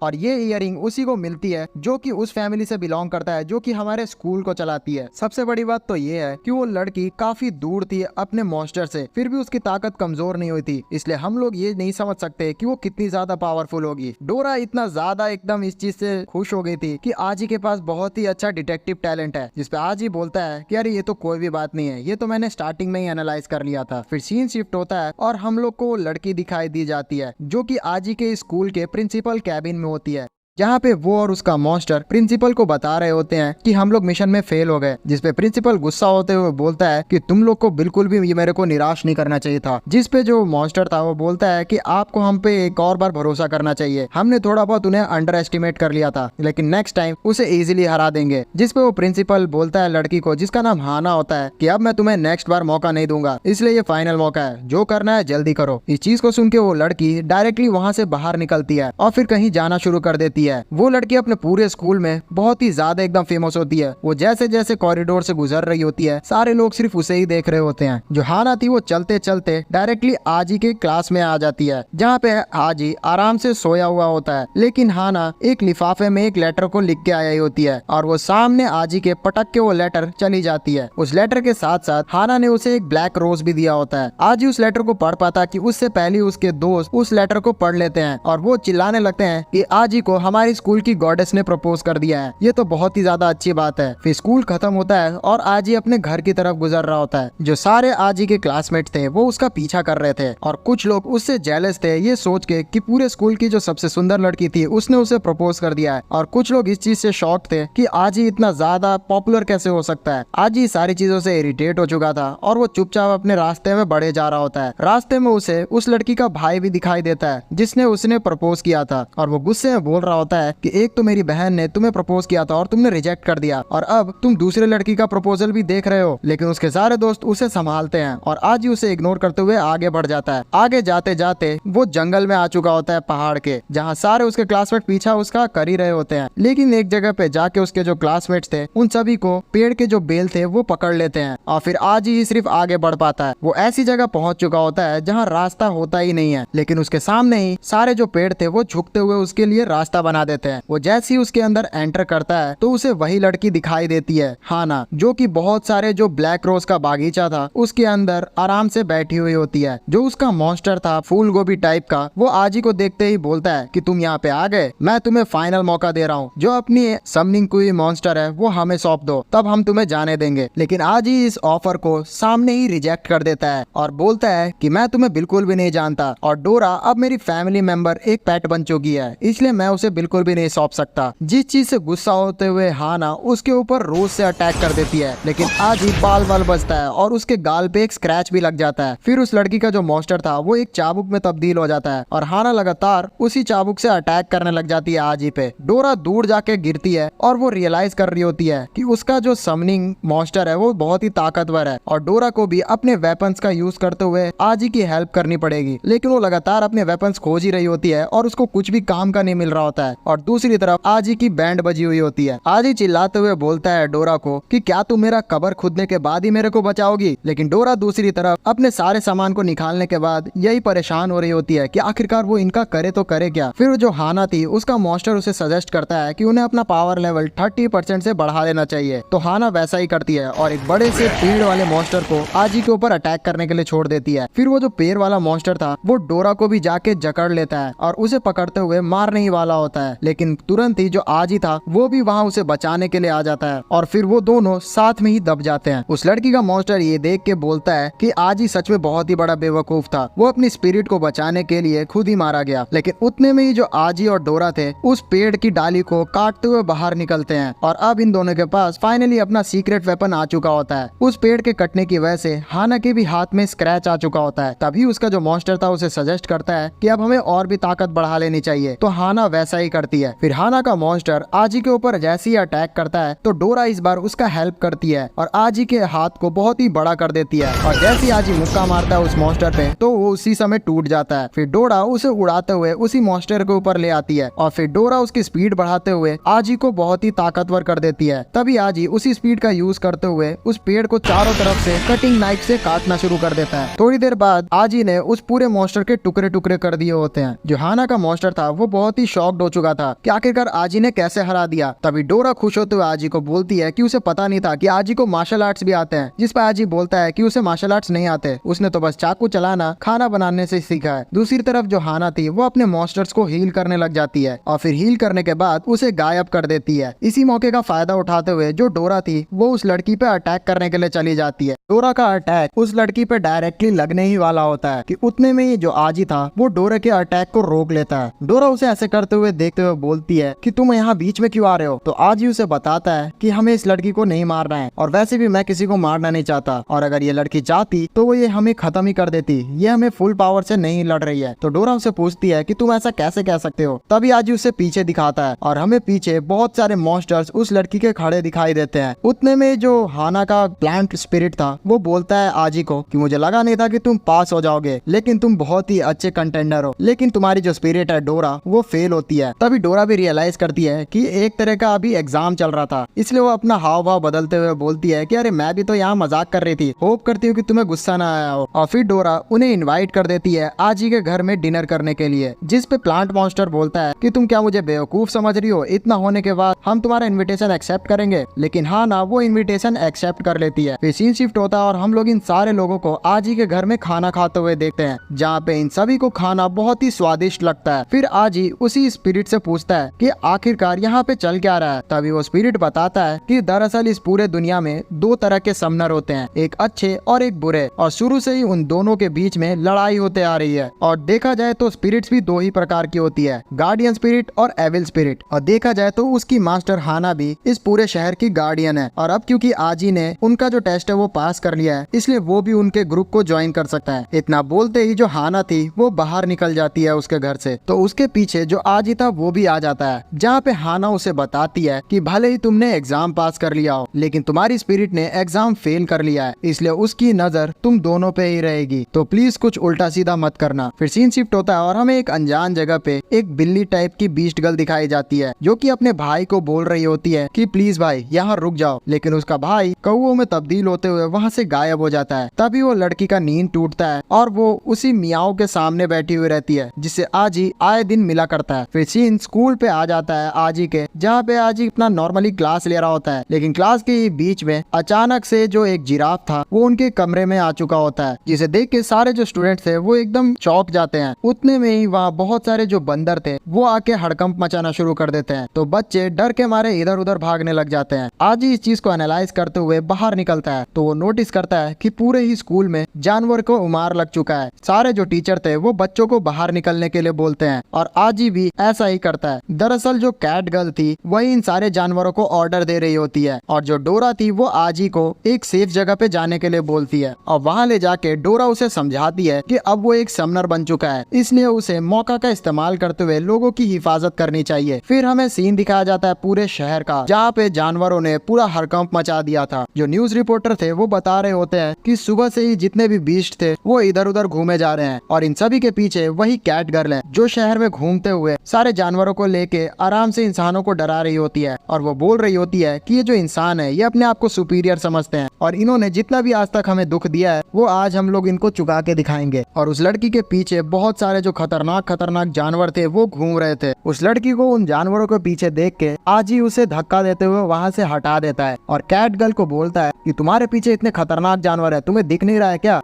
और ये इयरिंग उसी को मिलती है जो कि उस फैमिली से बिलोंग करता है जो कि हमारे स्कूल को चलाती है। सबसे बड़ी बात तो ये है कि वो लड़की काफी दूर थी अपने मॉन्स्टर से, फिर भी उसकी ताकत कमजोर नहीं हुई थी, इसलिए हम लोग ये नहीं समझ सकते कि वो कितनी ज्यादा पावरफुल होगी। डोरा इतना ज्यादा एकदम इस चीज से खुश हो गई थी कि आजी के पास बहुत ही अच्छा डिटेक्टिव टैलेंट है, जिसपे आजी बोलता है कि अरे ये तो कोई भी बात नहीं है, ये तो मैंने स्टार्टिंग में ही एनालाइज कर लिया था। फिर सीन शिफ्ट होता है और हम लोग को वो लड़की दिखाई दी जाती है जो कि आजी के स्कूल के प्रिंसिपल कैबिन में होती है, जहाँ पे वो और उसका मॉन्स्टर प्रिंसिपल को बता रहे होते हैं कि हम लोग मिशन में फेल हो गए, जिसपे प्रिंसिपल गुस्सा होते हुए बोलता है कि तुम लोग को बिल्कुल भी ये मेरे को निराश नहीं करना चाहिए था। जिसपे जो मॉन्स्टर था वो बोलता है कि आपको हम पे एक और बार भरोसा करना चाहिए, हमने थोड़ा बहुत उन्हें अंडर एस्टिमेट कर लिया था, लेकिन नेक्स्ट टाइम उसे इजीली हरा देंगे। जिसपे वो प्रिंसिपल बोलता है लड़की को, जिसका नाम हाना होता है, कि अब मैं तुम्हें नेक्स्ट बार मौका नहीं दूंगा, इसलिए ये फाइनल मौका है, जो करना है जल्दी करो। इस चीज को सुन के वो लड़की डायरेक्टली वहाँ से बाहर निकलती है और फिर कहीं जाना शुरू कर देती है। वो लड़की अपने पूरे स्कूल में बहुत ही ज्यादा एकदम फेमस होती है। वो जैसे जैसे कॉरिडोर से गुजर रही होती है सारे लोग सिर्फ उसे ही देख रहे होते हैं। जो हाना थी वो चलते चलते डायरेक्टली आजी के क्लास में आ जाती है, जहाँ पे आजी आराम से सोया हुआ होता है, लेकिन हाना एक लिफाफे में एक लेटर को लिख के आई होती है और वो सामने आजी के पटक के वो लेटर चली जाती है। उस लेटर के साथ साथ हाना ने उसे एक ब्लैक रोज भी दिया होता है। आजी उस लेटर को पढ़ पाता कि उससे पहले उसके दोस्त उस लेटर को पढ़ लेते हैं और वो चिल्लाने लगते हैं कि आजी को हमारी स्कूल की गॉडेस ने प्रपोज कर दिया है, ये तो बहुत ही ज्यादा अच्छी बात है। फिर स्कूल खत्म होता है और आजी अपने घर की तरफ गुजर रहा होता है। जो सारे आजी के क्लासमेट थे वो उसका पीछा कर रहे थे और कुछ लोग उससे जेलस थे ये सोच के कि पूरे स्कूल की जो सबसे सुंदर लड़की थी उसने उसे प्रपोज कर दिया है, और कुछ लोग इस चीज से शॉक थे कि आजी इतना ज्यादा पॉपुलर कैसे हो सकता है। आजी सारी चीजों से इरिटेट हो चुका था और वो चुपचाप अपने रास्ते में बढ़े जा रहा होता है। रास्ते में उसे उस लड़की का भाई भी दिखाई देता है जिसने उसने प्रपोज किया था, और वो गुस्से में बोल रहा होता है कि एक तो मेरी बहन ने तुम्हें प्रपोज किया था और तुमने रिजेक्ट कर दिया, और अब तुम दूसरे लड़की का प्रपोजल भी देख रहे हो। लेकिन उसके सारे दोस्त उसे संभालते हैं और आज ही उसे इग्नोर करते हुए आगे बढ़ जाता है। आगे जाते जाते वो जंगल में आ चुका होता है, पहाड़ के, जहाँ सारे उसके क्लासमेट पीछा उसका कर ही रहे होते हैं। लेकिन एक जगह पे जाके उसके जो क्लासमेट्स थे उन सभी को पेड़ के जो बेल थे वो पकड़ लेते हैं और फिर आज ही सिर्फ आगे बढ़ पाता है। वो ऐसी जगह पहुंच चुका होता है जहाँ रास्ता होता ही नहीं है, लेकिन उसके सामने ही सारे जो पेड़ थे वो झुकते हुए उसके लिए रास्ता बना देते हैं। वो जैसे ही उसके अंदर एंटर करता है तो उसे वही लड़की दिखाई देती है, हाना, जो कि बहुत सारे जो ब्लैक रोज का बागीचा था उसके अंदर आराम से बैठी हुई होती है। जो उसका मॉन्स्टर था फूल गोभी टाइप का, वो आजी को देखते ही बोलता है कि तुम यहाँ पे आ गए, मैं तुम्हें फाइनल मौका दे रहा हूँ, जो अपनी समनिंग कोई मॉन्स्टर है वो हमें सौंप दो, तब हम तुम्हें जाने देंगे। लेकिन आजी इस ऑफर को सामने ही रिजेक्ट कर देता है और बोलता है कि मैं तुम्हें बिल्कुल भी नहीं जानता और डोरा अब मेरी फैमिली मेंबर एक पेट बन चुकी है, इसलिए मैं उसे बिल्कुल भी नहीं सौंप सकता। जिस चीज से गुस्सा होते हुए हाना उसके ऊपर रोज से अटैक कर देती है, लेकिन आज ही बाल बाल बचता है और उसके गाल पे एक स्क्रैच भी लग जाता है। फिर उस लड़की का जो मॉन्स्टर था वो एक चाबुक में तब्दील हो जाता है और हाना लगातार उसी चाबुक से अटैक करने लग जाती है आजी पे। डोरा दूर जाके गिरती है और वो रियलाइज कर रही होती है कि उसका जो समनिंग मॉन्स्टर है वो बहुत ही ताकतवर है और डोरा को भी अपने वेपन्स का यूज करते हुए आजी की हेल्प करनी पड़ेगी। लेकिन वो लगातार अपने वेपन्स खोज ही रही होती है और उसको कुछ भी काम का नहीं मिल रहा होता है। और दूसरी तरफ आजी की बैंड बजी हुई होती है। आजी चिल्लाते हुए बोलता है डोरा को कि क्या तुम मेरा कबर खुदने के बाद ही मेरे को बचाओगी। लेकिन डोरा दूसरी तरफ अपने सारे सामान को निकालने के बाद यही परेशान हो रही होती है कि आखिरकार वो इनका करे तो करे क्या। फिर जो हाना थी उसका मॉन्स्टर उसे सजेस्ट करता है कि उन्हें अपना पावर लेवल 30% से बढ़ा देना चाहिए। तो हाना वैसा ही करती है और एक बड़े से पेड़ वाले मॉन्स्टर को आजी के ऊपर अटैक करने के लिए छोड़ देती है। फिर वो जो पेड़ वाला मॉन्स्टर था वो डोरा को भी जाके जकड़ लेता है और उसे पकड़ते हुए मारने ही वाला होता है। लेकिन तुरंत ही जो आजी था वो भी वहाँ उसे बचाने के लिए आ जाता है और फिर वो दोनों साथ में ही दब जाते हैं। उस लड़की का मॉन्स्टर ये देख के बोलता है कि आजी सच में बहुत ही बड़ा बेवकूफ था, वो अपनी स्पिरिट को बचाने के लिए खुद ही मारा गया। लेकिन उतने में ही जो आजी और डोरा थे उस पेड़ की डाली को काटते हुए बाहर निकलते हैं और अब इन दोनों के पास फाइनली अपना सीक्रेट वेपन आ चुका होता है। उस पेड़ के कटने की वजह से हाना के भी हाथ में स्क्रैच आ चुका होता है। तभी उसका जो मॉन्स्टर था उसे सजेस्ट करता है कि अब हमें और भी ताकत बढ़ा लेनी चाहिए। तो हाना वैसा ही करती है। फिर हाना का मॉन्स्टर आजी के ऊपर जैसे ही अटैक करता है तो डोरा इस बार उसका हेल्प करती है और आजी के हाथ को बहुत ही बड़ा कर देती है और जैसे ही आजी मुक्का मारता है उस मॉन्स्टर पे तो वो उसी समय टूट जाता है। फिर डोरा उसे उड़ाते हुए उसी मॉन्स्टर के ऊपर ले आती है और फिर डोरा उसकी स्पीड बढ़ाते हुए आजी को बहुत ही ताकतवर कर देती है। तभी आजी उसी स्पीड का यूज करते हुए उस पेड़ को चारों तरफ से कटिंग नाइफ से काटना शुरू कर देता है। थोड़ी देर बाद आजी ने उस पूरे मॉन्स्टर के टुकड़े टुकड़े कर दिए होते हैं। जो हाना का मॉन्स्टर था वो बहुत ही शॉक्ड हो चुका था कि आखिरकार आजी ने कैसे हरा दिया। तभी डोरा खुश होते हुए आजी को बोलती है कि उसे पता नहीं था कि आजी को मार्शल आर्ट्स भी आते हैं, जिस पर आजी बोलता है कि उसे मार्शल आर्ट्स नहीं आते, उसने तो बस चाकू चलाना खाना बनाने से सीखा है। दूसरी तरफ जो हाना थी वो अपने मॉन्स्टर्स को हील करने लग जाती है और फिर हील करने के बाद उसे गायब कर देती है। इसी मौके का फायदा उठाते हुए जो डोरा थी वो उस लड़की पे अटैक करने के लिए चली जाती है। डोरा का अटैक उस लड़की पे डायरेक्टली लगने ही वाला होता है कि उतने में ही जो आजी था वो डोरा के अटैक को रोक लेता है। डोरा उसे ऐसे करते हुए देखते हुए बोलती है कि तुम यहाँ बीच में क्यों आ रहे हो। तो आजी उसे बताता है कि हमें इस लड़की को नहीं मारना है और वैसे भी मैं किसी को मारना नहीं चाहता और अगर ये लड़की चाहती तो वो ये हमें खत्म ही कर देती, ये हमें फुल पावर से नहीं लड़ रही है। तो डोरा उसे पूछती है कि तुम ऐसा कैसे कह सकते हो। तभी आजी उसे पीछे दिखाता है और हमें पीछे बहुत सारे मॉन्स्टर्स उस लड़की के खड़े दिखाई देते हैं। उतने में जो हाना का प्लांट स्पिरिट था वो बोलता है आजी को कि मुझे लगा नहीं था कि तुम पास हो जाओगे, लेकिन तुम बहुत ही अच्छे कंटेंडर हो, लेकिन तुम्हारी जो स्पिरिट है डोरा वो फेल होती है। तभी डोरा भी रियलाइज करती है कि एक तरह का अभी एग्जाम चल रहा था, इसलिए वो अपना हाव भाव बदलते हुए बोलती है कि अरे मैं भी तो यहाँ मजाक कर रही थी, होप करती हूँ कि तुम्हें गुस्सा ना आया हो। और फिर डोरा उन्हें इनवाइट कर देती है आजी के घर में डिनर करने के लिए, जिस पे प्लांट मॉन्स्टर बोलता है कि तुम क्या मुझे बेवकूफ समझ रही हो, इतना होने के बाद हम तुम्हारा इन्विटेशन एक्सेप्ट करेंगे। लेकिन हाँ ना, वो इन्विटेशन एक्सेप्ट कर लेती है। फिर सीन शिफ्ट होता है और हम लोग इन सारे लोगों को आजी के घर में खाना खाते हुए देखते हैं, जहाँ पे इन सभी को खाना बहुत ही स्वादिष्ट लगता है। फिर आजी उसी स्पिरिट से पूछता है कि आखिरकार यहाँ पे चल क्या रहा है। तभी वो स्पिरिट बताता है कि दरअसल इस पूरे दुनिया में दो तरह के समनर होते हैं, एक अच्छे और एक बुरे, और शुरू से ही उन दोनों के बीच में लड़ाई होते आ रही है। और देखा जाए तो स्पिरिट्स भी दो ही प्रकार की होती है, गार्डियन स्पिरिट और एविल स्पिरिट। और देखा जाए तो उसकी मास्टर हाना भी इस पूरे शहर की गार्डियन है। और अब क्योंकि आजी ने उनका जो टेस्ट है वो पास कर लिया है, इसलिए वो भी उनके ग्रुप को ज्वाइन कर सकता है। इतना बोलते ही जो हाना थी वो बाहर निकल जाती है उसके घर से। तो उसके पीछे जो आजी था तब वो भी आ जाता है, जहाँ पे हाना उसे बताती है कि भले ही तुमने एग्जाम पास कर लिया हो, लेकिन तुम्हारी स्पिरिट ने एग्जाम फेल कर लिया है, इसलिए उसकी नजर तुम दोनों पे ही रहेगी, तो प्लीज कुछ उल्टा सीधा मत करना। फिर सीन शिफ्ट होता है और हमें एक अनजान जगह पे एक बिल्ली टाइप की बीस्ट गर्ल दिखाई जाती है, जो कि अपने भाई को बोल रही होती है कि प्लीज भाई यहाँ रुक जाओ, लेकिन उसका भाई कौओं में तब्दील होते हुए वहाँ से गायब हो जाता है। तभी वो लड़की का नींद टूटता है और वो उसी मियाओ के सामने बैठी हुई रहती है, जिससे आजी आए दिन मिला करता है। फिर सीन स्कूल पे आ जाता है आजी के, जहाँ पे आजी अपना नॉर्मली क्लास ले रहा होता है, लेकिन क्लास के बीच में अचानक से जो एक जिराफ था वो उनके कमरे में आ चुका होता है, जिसे देख के सारे जो स्टूडेंट थे वो एकदम चौंक जाते हैं। उतने में ही वहाँ बहुत सारे जो बंदर थे वो आके हड़कंप मचाना शुरू कर देते हैं, तो बच्चे डर के मारे इधर उधर भागने लग जाते हैं। आजी इस चीज को एनालाइज करते हुए बाहर निकलता है, तो वो नोटिस करता है कि पूरे ही स्कूल में जानवर को उमार लग चुका है। सारे जो टीचर थे वो बच्चों को बाहर निकलने के लिए बोलते हैं और आजी भी ऐसा ही करता है। दरअसल जो कैट गर्ल थी वही इन सारे जानवरों को ऑर्डर दे रही होती है, और जो डोरा थी वो आजी को एक सेफ जगह पे जाने के लिए बोलती है, और वहाँ ले जाके डोरा उसे समझाती है कि अब वो एक समनर बन चुका है, इसलिए उसे मौका का इस्तेमाल करते हुए लोगों की हिफाजत करनी चाहिए। फिर हमें सीन दिखाया जाता है पूरे शहर का, जहाँ पे जानवरों ने पूरा हड़कंप मचा दिया था। जो न्यूज रिपोर्टर थे वो बता रहे होते हैं कि सुबह से ही जितने भी बीस्ट थे वो इधर उधर घूमे जा रहे हैं, और इन सभी के पीछे वही कैट गर्ल है, जो शहर में घूमते हुए सारे जानवरों को लेके आराम से इंसानों को डरा रही होती है, और वो बोल रही होती है कि ये जो इंसान है ये अपने आप को सुपीरियर समझते हैं, और इन्होंने जितना भी आज तक हमें दुख दिया है वो आज हम लोग इनको चुका के दिखाएंगे। और उस लड़की के पीछे बहुत सारे जो खतरनाक खतरनाक जानवर थे वो घूम रहे थे। उस लड़की को उन जानवरों के पीछे देख के आजी उसे धक्का देते हुए वहाँ से हटा देता है, और कैट गर्ल को बोलता है कि तुम्हारे पीछे इतने खतरनाक जानवर है, तुम्हें दिख नहीं रहा है क्या?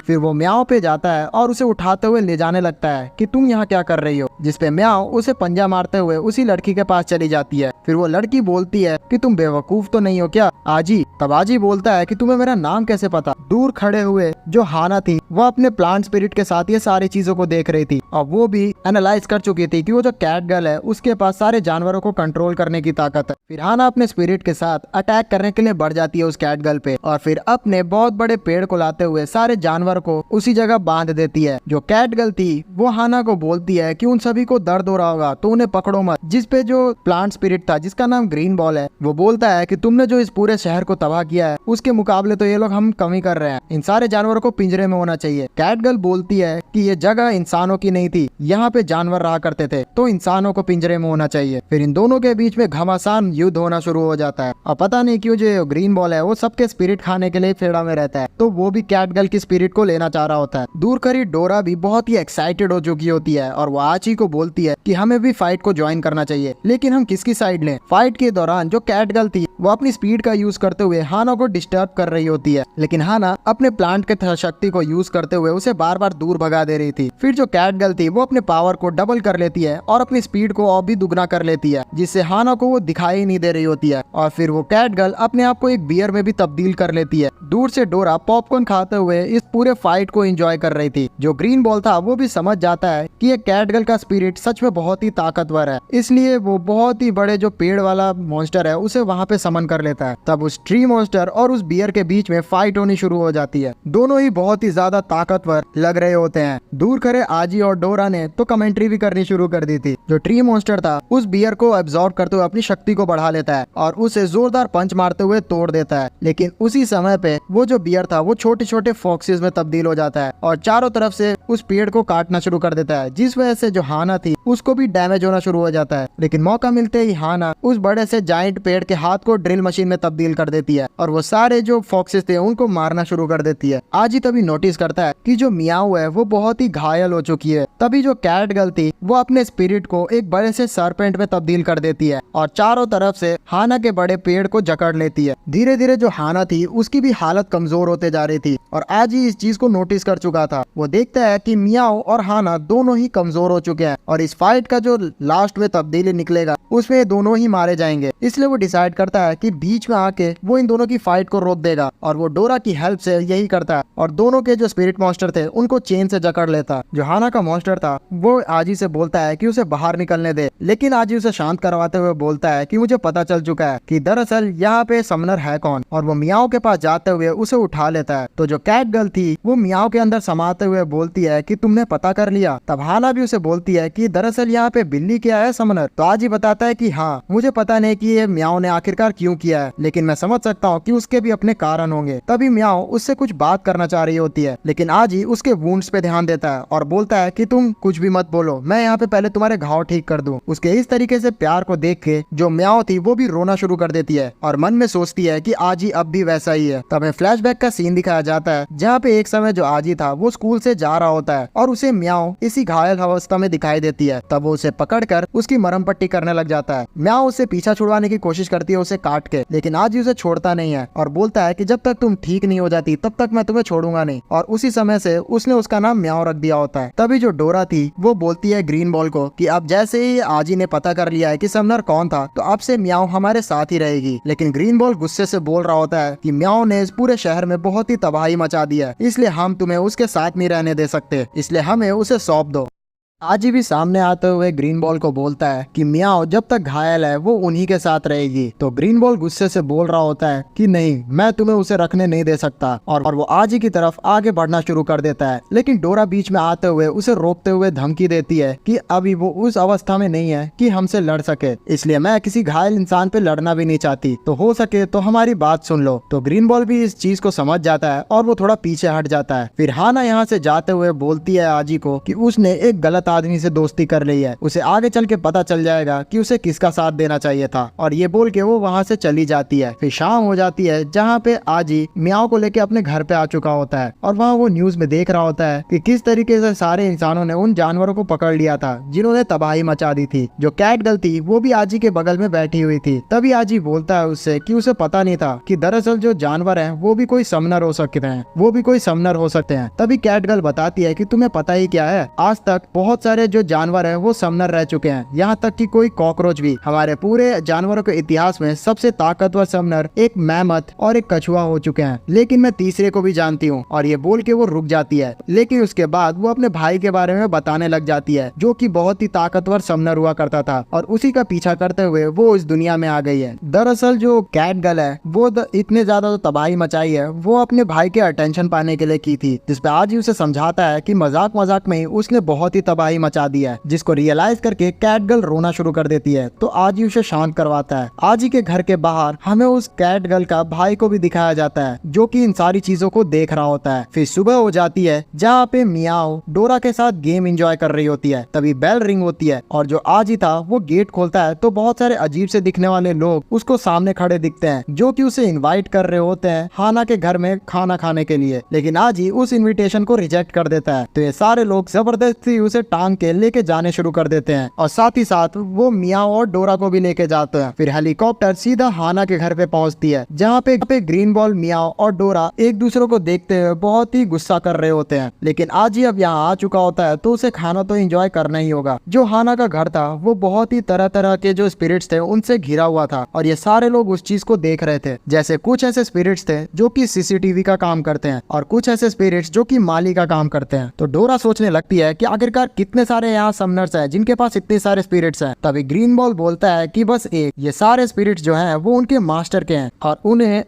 फिर वो म्याओ पे जाता है और उसे उठाते हुए ले जाने लगता है कि तुम यहाँ क्या कर रही हो, जिसपे म्याओ उसे पंजा मारते हुए उसी लड़की के पास चली जाती है। फिर वो लड़की बोलती है कि तुम बेवकूफ तो नहीं हो क्या आजी? तब आजी बोलता है कि तुम्हें मेरा नाम कैसे पता? दूर खड़े हुए जो हाना थी वो अपने प्लांट स्पिरिट के साथ ये सारी चीजों को देख रही थी, और वो भी एनालाइज कर चुकी थी कि वो जो कैट गर्ल है उसके पास सारे जानवरों को कंट्रोल करने की ताकत है। फिर हाना अपने स्पिरिट के साथ अटैक करने के लिए बढ़ जाती है उस कैट गर्ल पे, और फिर अपने बहुत बड़े पेड़ को लाते हुए सारे जानवर को उसी जगह बांध देती है। जो कैट गर्ल थी वो हाना को बोलती है कि उन सभी को दर्द हो रहा होगा तो उन्हें पकड़ो मत, जिसपे जो प्लांट स्पिरिट था जिसका नाम ग्रीन बॉल है वो बोलता है कि तुमने जो इस पूरे शहर को तबाह किया है उसके मुकाबले तो ये लोग हम कमी कर रहे हैं, इन सारे जानवरों को पिंजरे में होना चाहिए। कैट गर्ल बोलती है कि ये जगह इंसानों की नहीं थी, यहाँ पे जानवर रहा करते थे, तो इंसानों को पिंजरे में होना चाहिए। फिर इन दोनों के बीच में घमासान युद्ध होना शुरू हो जाता है, और पता नहीं क्यों जो ग्रीन बॉल है वो सबके स्पिरिट खाने के लिए फेड़ा में रहता है, तो वो भी कैट गर्ल की स्पिरिट को लेना चाह रहा होता है। दूर खड़ी डोरा भी बहुत ही एक्साइटेड हो चुकी होती है, और वो आची को बोलती है कि हमें भी फाइट को ज्वाइन करना चाहिए, लेकिन हम किसकी साइड लें? फाइट के दौरान जो कैट गर्ल थी वो अपनी स्पीड का यूज करते हुए हाना को डिस्टर्ब कर रही होती है, लेकिन हाना अपने प्लांट के शक्ति को यूज करते हुए उसे बार बार दूर भगा दे रही थी। फिर जो कैट गर्ल थी वो अपने पावर को डबल कर लेती है और अपनी स्पीड को और भी दुगना कर लेती है, जिससे हाना को वो दिखाई नहीं दे रही होती है, और फिर वो कैट गर्ल अपने आप को एक बियर में भी तब्दील कर लेती है। दूर से डोरा पॉपकॉर्न खाते हुए इस पूरे फाइट को एंजॉय कर रही थी। जो ग्रीन बॉल था वो भी समझ जाता है कि ये कैट गर्ल का स्पिरिट सच में बहुत ही ताकतवर है, इसलिए वो बहुत ही बड़े जो पेड़ वाला मॉन्स्टर है उसे वहाँ पे समन कर लेता है। तब उस ट्री मॉन्स्टर और उस बियर के बीच में फाइट होनी शुरू हो जाती है। दोनों ही बहुत ही ज्यादा ताकतवर लग रहे होते हैं। दूर खड़े आजी और डोरा ने तो कमेंट्री भी करनी शुरू कर दी थी। जो ट्री मॉन्स्टर था उस बियर को एब्जॉर्ब करते हुए अपनी शक्ति को बढ़ा लेता है और उसे जोरदार पंच मारते हुए तोड़ देता है, लेकिन उसी समय पे वो जो बियर था वो छोटे छोटे फॉक्सेस में तब्दील हो जाता है और चारों तरफ से उस पेड़ को काटना शुरू कर देता है, जिस वजह से जो हाना थी उसको भी डैमेज होना शुरू हो जाता है। लेकिन मौका मिलते ही हाना उस बड़े से जाइंट पेड़ के हाथ को ड्रिल मशीन में तब्दील कर देती है और वो सारे जो फॉक्सेस थे उनको मारना शुरू कर देती है। आजी तभी नोटिस करता है कि जो मियाओ है वो बहुत ही घायल हो चुकी है। तभी जो कैट गर्ल थी वो अपने स्पिरिट को एक बड़े से सरपेंट में तब्दील कर देती है और चारों तरफ से हाना के बड़े पेड़ को जकड़ लेती है। धीरे धीरे जो हाना थी उसकी भी हालत कमजोर होते जा रही थी और आजी इस चीज को नोटिस कर चुका था। वो देखता है कि मियाओ और हाना दोनों ही कमजोर हो चुके हैं और इस फाइट का जो लास्ट में तब्दीली निकलेगा उसमें दोनों ही मारे जाएंगे। इसलिए वो डिसाइड करता है कि बीच में आके वो इन दोनों की फाइट को रोक देगा और वो डोरा की हेल्प हेल्प से यही करता और दोनों के जो स्पिरिट मॉन्स्टर थे उनको चेन से जकड़ लेता। जो हाना का मॉन्स्टर था वो आजी से बोलता है कि उसे बाहर निकलने दे, लेकिन आजी उसे शांत करवाते हुए बोलता है कि मुझे पता चल चुका है कि दरअसल यहाँ पे समनर है कौन, और वो मियाओ के पास जाते हुए उसे उठा लेता है। तो जो कैट गर्ल थी वो मियाओ के अंदर समाते हुए बोलती है कि तुमने पता कर लिया। तब हाना भी उसे बोलती है कि दरअसल यहाँ पे बिल्ली क्या है समनर। तो आजी बताता है कि हाँ, मुझे पता नहीं कि ये मियाओ ने आखिरकार क्यों किया है, लेकिन मैं समझ सकता हूँ कि उसके भी अपने कारण होंगे। तभी मियाओ उससे कुछ बात करना चाह रही होती है, लेकिन आजी उसके वुंड्स पे ध्यान देता है और बोलता है कि तुम कुछ भी मत बोलो, मैं यहाँ पे पहले तुम्हारे घाव ठीक कर दूं। उसके इस तरीके से प्यार को देख के जो मियाओ थी वो भी रोना शुरू कर देती है और मन में सोचती है कि आजी अब भी वैसा ही है। तब फ्लैशबैक का सीन दिखाया जाता है जहाँ पे एक समय जो आजी था वो स्कूल से जा रहा होता है और उसे मियाओ इसी घायल अवस्था में दिखाई देती है। तब वो उसे पकड़कर उसकी मरहम पट्टी करने लग जाता है। मियाओ उसे पीछा छुड़वाने की कोशिश करती है उसे काट के, लेकिन आजी उसे छोड़ता नहीं है और बोलता है कि जब तक तुम ठीक नहीं हो जाती तब तक मैं तुम्हें छोड़ूंगा नहीं। और उसी समय से उसने उसका नाम मियाओ रख दिया होता है। तभी जो डोरा थी वो बोलती है ग्रीन बॉल को कि अब जैसे ही आजी ने पता कर लिया है कि समनर कौन था तो अब से मियाओ हमारे साथ ही रहेगी। लेकिन ग्रीन बॉल गुस्से से बोल रहा होता है कि मियाओ ने इस पूरे शहर में बहुत ही तबाही मचा दी है, इसलिए हम तुम्हें उसके साथ नहीं रहने दे सकते, इसलिए हमें उसे सौंप दो। आजी भी सामने आते हुए ग्रीन बॉल को बोलता है कि मियाओ जब तक घायल है वो उन्हीं के साथ रहेगी। तो ग्रीन बॉल गुस्से से बोल रहा होता है कि नहीं, मैं तुम्हें उसे रखने नहीं दे सकता, और वो आजी की तरफ आगे बढ़ना शुरू कर देता है। लेकिन डोरा बीच में आते हुए उसे रोकते हुए धमकी देती है कि अभी वो उस अवस्था में नहीं है कि हमसे लड़ सके, इसलिए मैं किसी घायल इंसान पे लड़ना भी नहीं चाहती, तो हो सके तो हमारी बात सुन लो। तो ग्रीन बॉल भी इस चीज को समझ जाता है और वो थोड़ा पीछे हट जाता है। फिर हाना यहाँ से जाते हुए बोलती है आजी को कि उसने एक गलत आदमी से दोस्ती कर ली है, उसे आगे चल के पता चल जाएगा कि उसे किसका साथ देना चाहिए था, और ये बोल के वो वहाँ से चली जाती है। फिर शाम हो जाती है जहाँ पे आजी मियाओ को लेके अपने घर पे आ चुका होता है और वहाँ वो न्यूज में देख रहा होता है कि किस तरीके से सारे इंसानों ने उन जानवरों को पकड़ लिया था जिन्होंने तबाही मचा दी थी। जो कैट गर्ल थी वो भी आजी के बगल में बैठी हुई थी। तभी आजी बोलता है उससे कि उसे पता नहीं था कि दरअसल जो जानवर हैं वो भी कोई समनर हो सकते हैं, वो भी कोई समनर हो सकते हैं। तभी कैट गर्ल बताती है कि तुम्हें पता ही क्या है, आज तक बहुत सारे जो जानवर है वो समनर रह चुके हैं, यहाँ तक कि कोई कॉकरोच भी। हमारे पूरे जानवरों के इतिहास में सबसे ताकतवर समनर एक मैमथ और एक कछुआ हो चुके हैं, लेकिन मैं तीसरे को भी जानती हूँ। और ये बोल के वो रुक जाती है, लेकिन उसके बाद वो अपने भाई के बारे में बताने लग जाती है जो कि बहुत ही ताकतवर समनर हुआ करता था, और उसी का पीछा करते हुए वो इस दुनिया में आ गई है। दरअसल जो कैट गर्ल है वो इतने ज्यादा तो तबाही मचाई है वो अपने भाई के अटेंशन पाने के लिए की थी, जिसपे आज ही उसे समझाता है कि मजाक मजाक में ही उसने बहुत ही तबाही मचा दी है, जिसको रियलाइज करके कैट गर्ल रोना शुरू कर देती है। तो आजी उसे शांत करवाता है। आजी के घर के बाहर हमें उस कैट गर्ल का भाई को भी दिखाया जाता है जो कि इन सारी चीजों को देख रहा होता है। फिर सुबह हो जाती है जहाँ पे मियाओ डोरा के साथ गेम एंजॉय कर रही होती है। तभी बेल रिंग होती है और जो आजी था वो गेट खोलता है तो बहुत सारे अजीब से दिखने वाले लोग उसको सामने खड़े दिखते हैं जो कि उसे इनवाइट कर रहे होते हैं हाना के घर में खाना खाने के लिए, लेकिन आजी उस इनविटेशन को रिजेक्ट कर देता है। तो ये सारे लोग जबरदस्ती उसे टांग के लेके जाने शुरू कर देते हैं और साथ ही साथ वो मियाओ और डोरा को भी लेके जाते हैं। फिर हेलीकॉप्टर सीधा हाना के घर पे पहुंचती है जहाँ पे ग्रीन बॉल, मियाओ और डोरा एक दूसरे को देखते हुए बहुत ही गुस्सा कर रहे होते हैं, लेकिन आज ही अब यहाँ आ चुका होता है तो उसे खाना तो एंजॉय करना ही होगा। जो हाना का घर था वो बहुत ही तरह तरह के जो स्पिरिट्स थे उनसे घिरा हुआ था और ये सारे लोग उस चीज को देख रहे थे। जैसे कुछ ऐसे स्पिरिट्स थे जो कि सीसीटीवी का काम करते हैं और कुछ ऐसे स्पिरिट्स जो कि माली का काम करते हैं। तो डोरा सोचने लगती है कि आखिरकार कितने सारे यहाँ समनर्स हैं जिनके पास इतने सारे स्पिरिट्स हैं। तभी ग्रीन बॉल बोलता है कि बस एक, ये सारे स्पिरिट्स जो हैं वो उनके मास्टर के हैं और उन्हें